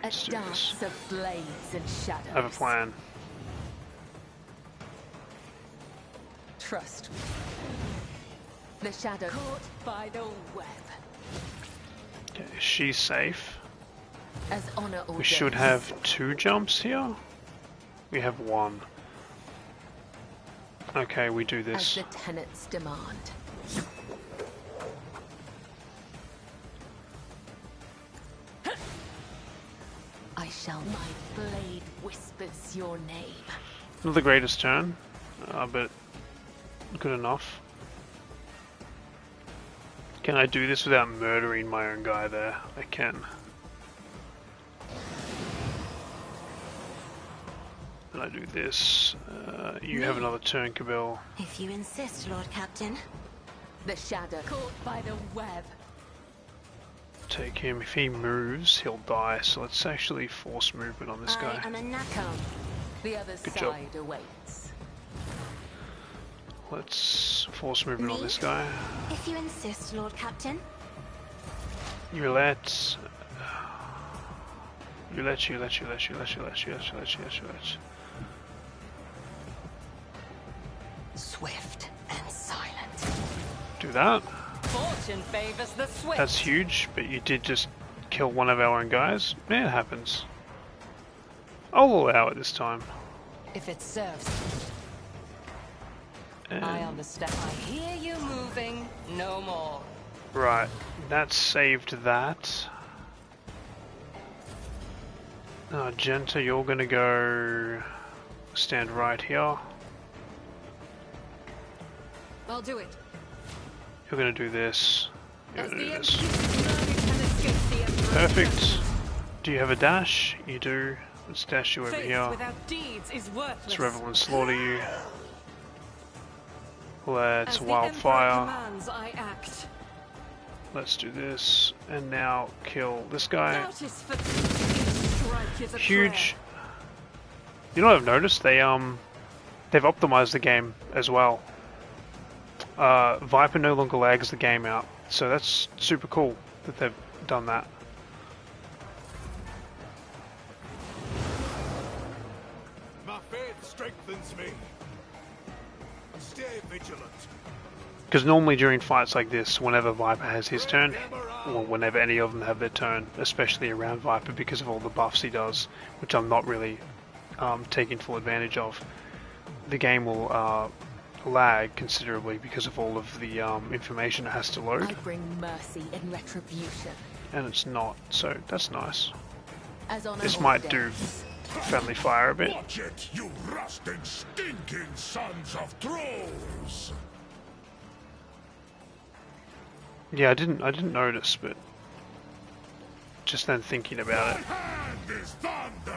A Let's do dance this. of blades and shadows. I have a plan. Trust me. The shadow caught by the web. Okay, she's safe. As honor We should have 2 jumps here. We have 1. Okay, we do as this. the tenets demand. I shall. My blade whispers your name. Not the greatest turn, but good enough. Can I do this without murdering my own guy there? I can. And I do this. You have another turn, Kabil. If you insist, Lord Captain. The shadow caught by the web. Take him. If he moves, he'll die. So let's actually force movement on this guy. I am a knacker. The other Good job. side awaits. Let's force movement on this guy. If you insist, Lord Captain. You let. Swift and silent. Do that. Fortune favors the swift. That's huge, but you did just kill one of our own guys. Yeah, it happens. I'll allow it this time. If it serves. And I understand. I hear you moving. No more. right, that saved that. Genta, you're gonna go stand right here. I'll do it. You're gonna do this. You're As gonna the do this. Empire can escape the Emperor. Perfect. Do you have a dash? You do. Let's dash you over Faith here. without deeds is worthless. Let's revel and slaughter you. Let's As the wildfire. Emperor commands, I act. Let's do this, and now kill this guy. Doubt is for strike is a Huge. You know what I've noticed? They've optimized the game as well. Viper no longer lags the game out, so that's super cool that they've done that. My faith strengthens me. Stay vigilant. Because normally during fights like this, whenever Viper has his turn, or whenever any of them have their turn, especially around Viper because of all the buffs he does, which I'm not really taking full advantage of, the game will lag considerably because of all of the information it has to load. I bring mercy in retribution. And it's not, so that's nice. As on This an might order. do friendly fire a bit. Watch it, you rusting, stinking sons of trolls! Yeah, I didn't notice, but just then thinking about it. My hand is thunder!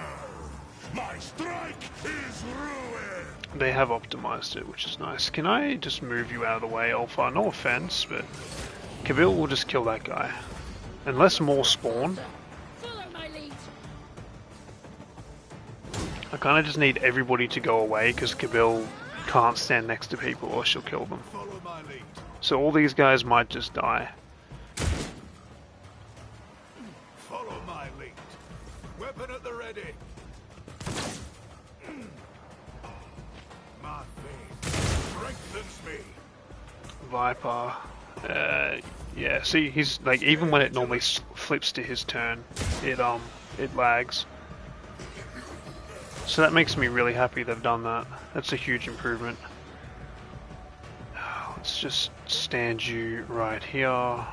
My strike is ruin! They have optimized it, which is nice. Can I just move you out of the way, Alpha? No offense, but Kabil will just kill that guy. Unless more spawn. Follow my lead. I kind of just need everybody to go away because Kabil can't stand next to people or she'll kill them. Follow my lead. So all these guys might just die. Follow my lead. Weapon at the ready. My faith strengthens me. Viper. Yeah, see, he's like, even when it normally flips to his turn, it lags. So that makes me really happy they've done that. That's a huge improvement. Let's just stand you right here.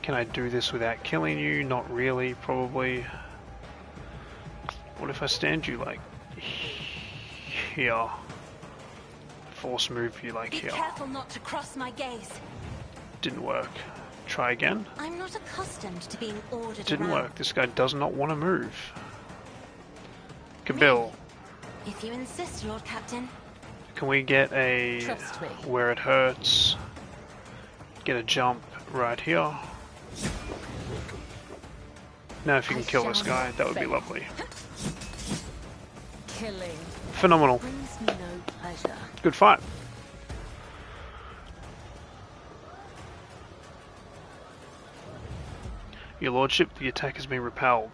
Can I do this without killing you? Not really, probably. What if I stand you like here? Force move you like Be here. careful not to cross my gaze. Didn't work. Try again. I'm not accustomed to being ordered Didn't around. work. This guy does not want to move. Kabil, If you insist, Lord Captain. can we get a Trust me. where it hurts? Get a jump right here. Now if you can kill this guy, that would be lovely. Killing Phenomenal. brings me no pleasure. Good fight. Your lordship, the attack has been repelled.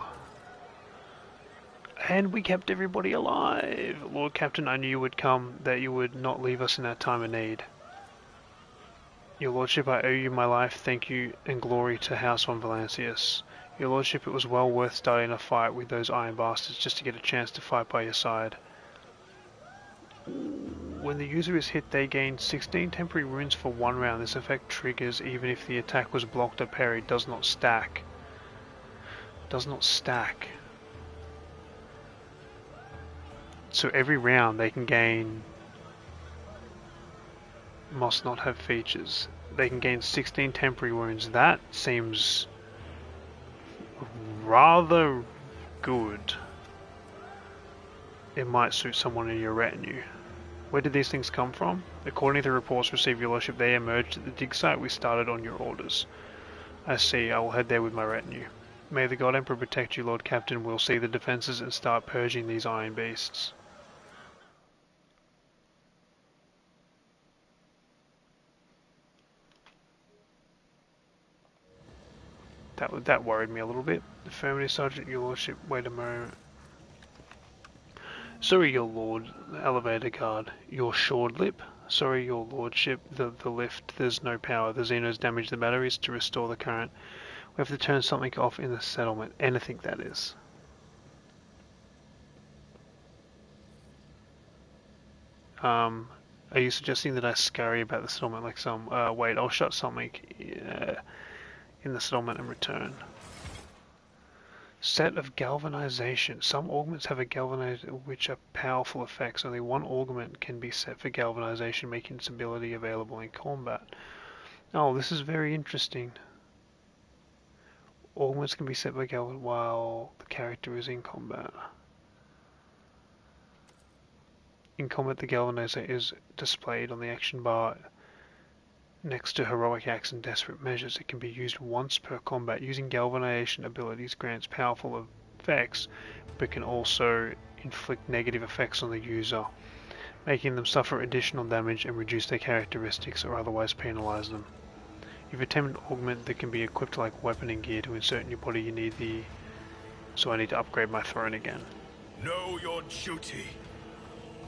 And we kept everybody alive. Lord Captain, I knew you would come, that you would not leave us in our time of need. Your lordship, I owe you my life. Thank you and glory to House von Valancius. Your lordship, it was well worth starting a fight with those iron bastards just to get a chance to fight by your side. When the user is hit, they gain 16 temporary wounds for 1 round. This effect triggers even if the attack was blocked or parried. Does not stack. Does not stack. So every round they can gain... Must not have features. They can gain 16 temporary wounds. That seems rather good. It might suit someone in your retinue. Where did these things come from? According to the reports received, your lordship, they emerged at the dig site we started on your orders. I see. I will head there with my retinue. May the God Emperor protect you, Lord Captain. We'll see the defenses and start purging these iron beasts. That worried me a little bit. Affirmative, Sergeant, your lordship. Wait a moment. Sorry, your lord. Elevator guard. Your shored lip. Sorry, your lordship. The lift. There's no power. The Xenos damaged the batteries to restore the current. We have to turn something off in the settlement. Anything, that is. Are you suggesting that I scurry about the settlement like some... wait, I'll shut something in the settlement and return. Set of galvanization. Some augments have a galvanization which are powerful effects. Only one augment can be set for galvanization, making its ability available in combat. Oh, this is very interesting. Augments can be set by galvan while the character is in combat. In combat, the Galvanizer is displayed on the action bar next to heroic acts and desperate measures. It can be used once per combat. Using galvanization abilities grants powerful effects, but can also inflict negative effects on the user, making them suffer additional damage and reduce their characteristics or otherwise penalize them. If you attempt an augment that can be equipped like weapon and gear to insert in your body, you need the... So I need to upgrade my throne again. Know your duty.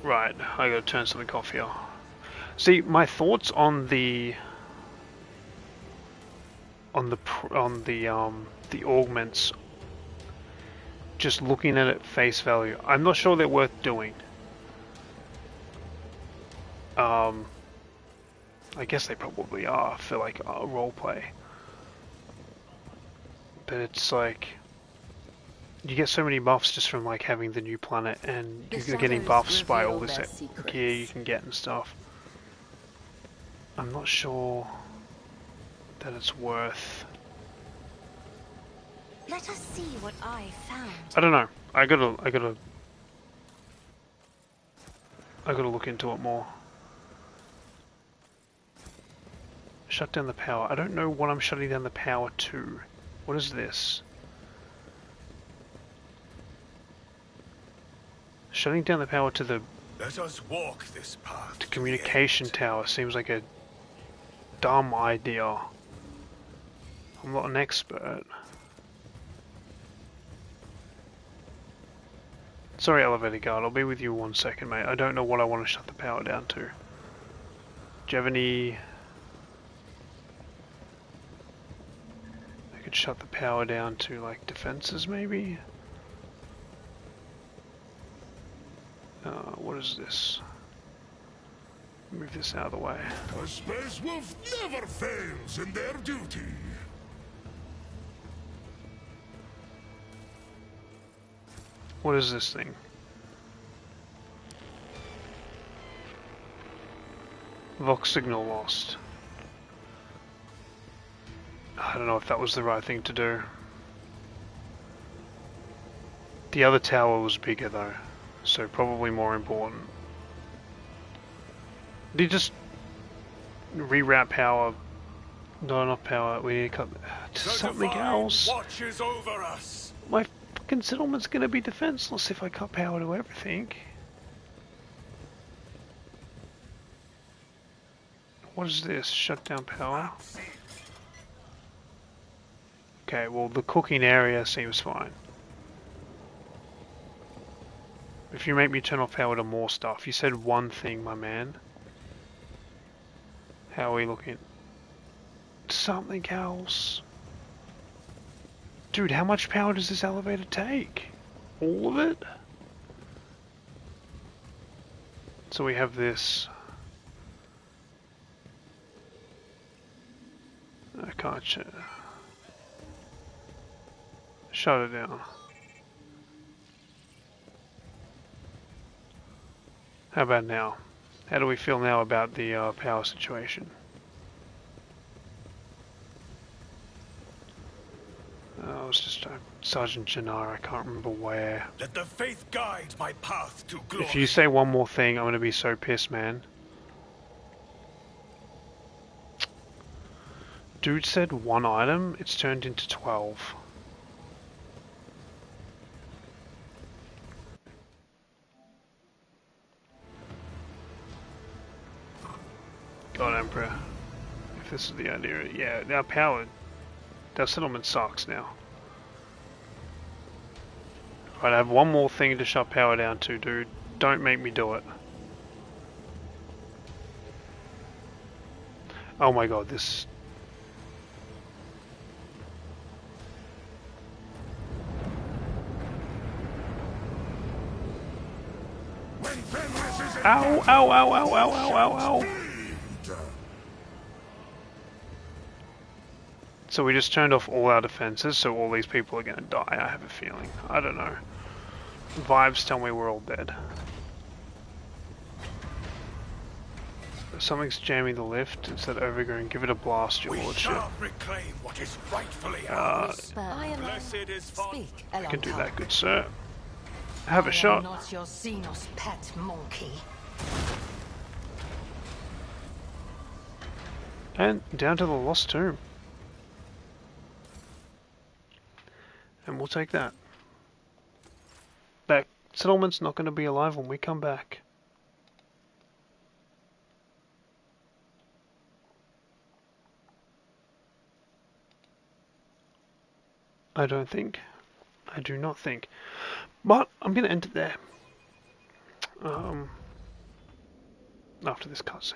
Right, I gotta turn something off here. See, my thoughts on the augments, just looking at it face value, I'm not sure they're worth doing. I guess they probably are for like roleplay, but it's like you get so many buffs just from like having the new planet, and you're getting buffs by all this gear you can get and stuff. I'm not sure that it's worth. Let us see what I found. I don't know. I gotta look into it more. Shut down the power. I don't know what I'm shutting down the power to. What is this? Shutting down the power to the... Let us walk this path. The communication tower seems like a dumb idea. I'm not an expert. Sorry, elevator guard. I'll be with you 1 second, mate. I don't know what I want to shut the power down to. Do you have any... I could shut the power down to, like, defenses, maybe? What is this? Move this out of the way. A space wolf never fails in their duty. What is this thing? Vox signal lost. I don't know if that was the right thing to do. The other tower was bigger though, so probably more important. Did you just reroute power? Not enough power. We need to cut to something else. Watches over us. My fucking settlement's gonna be defenseless if I cut power to everything. What is this? Shut down power. Okay, well the cooking area seems fine. If you make me turn off power to more stuff, you said one thing, my man. How are we looking? Something else. Dude, how much power does this elevator take? All of it? So we have this. I can't shut it down. How about now? How do we feel now about the power situation? Oh, it was just Sergeant Jannar, I can't remember where. Let the faith guide my path to glory. If you say one more thing, I'm gonna be so pissed, man. Dude said one item, it's turned into 12. God, Emperor. If this is the idea, yeah, now power. That settlement sucks now. Right, I have one more thing to shut power down to, dude. Don't make me do it. Oh my god, this... Ow, ow, ow, ow, ow, ow, ow, ow. So we just turned off all our defenses, so all these people are gonna die, I have a feeling. I don't know. Vibes tell me we're all dead. Something's jamming the lift. It's that overgrown. Give it a blast, your lordship. We shall reclaim what is rightfully ours. Blessed is Speak, I can do that, good sir. Have a shot. Not your Xenos pet monkey. And down to the Lost Tomb. And we'll take that. That settlement's not going to be alive when we come back. I don't think. I do not think. But I'm going to end it there. After this cutscene.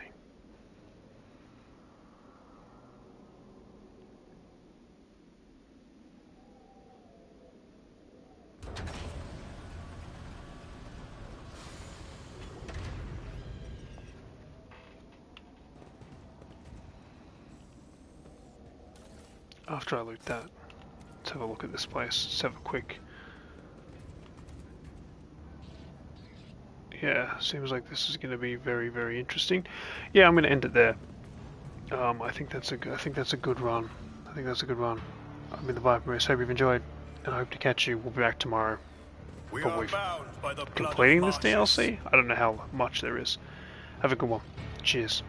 After I loot that, let's have a look at this place. Let's have a quick... Yeah, seems like this is going to be very, very interesting. Yeah, I'm going to end it there. I think that's a good run. I think that's a good run. I've been the Vipermoose. Hope you've enjoyed, and I hope to catch you. We'll be back tomorrow. Probably completing this DLC. I don't know how much there is. Have a good one. Cheers.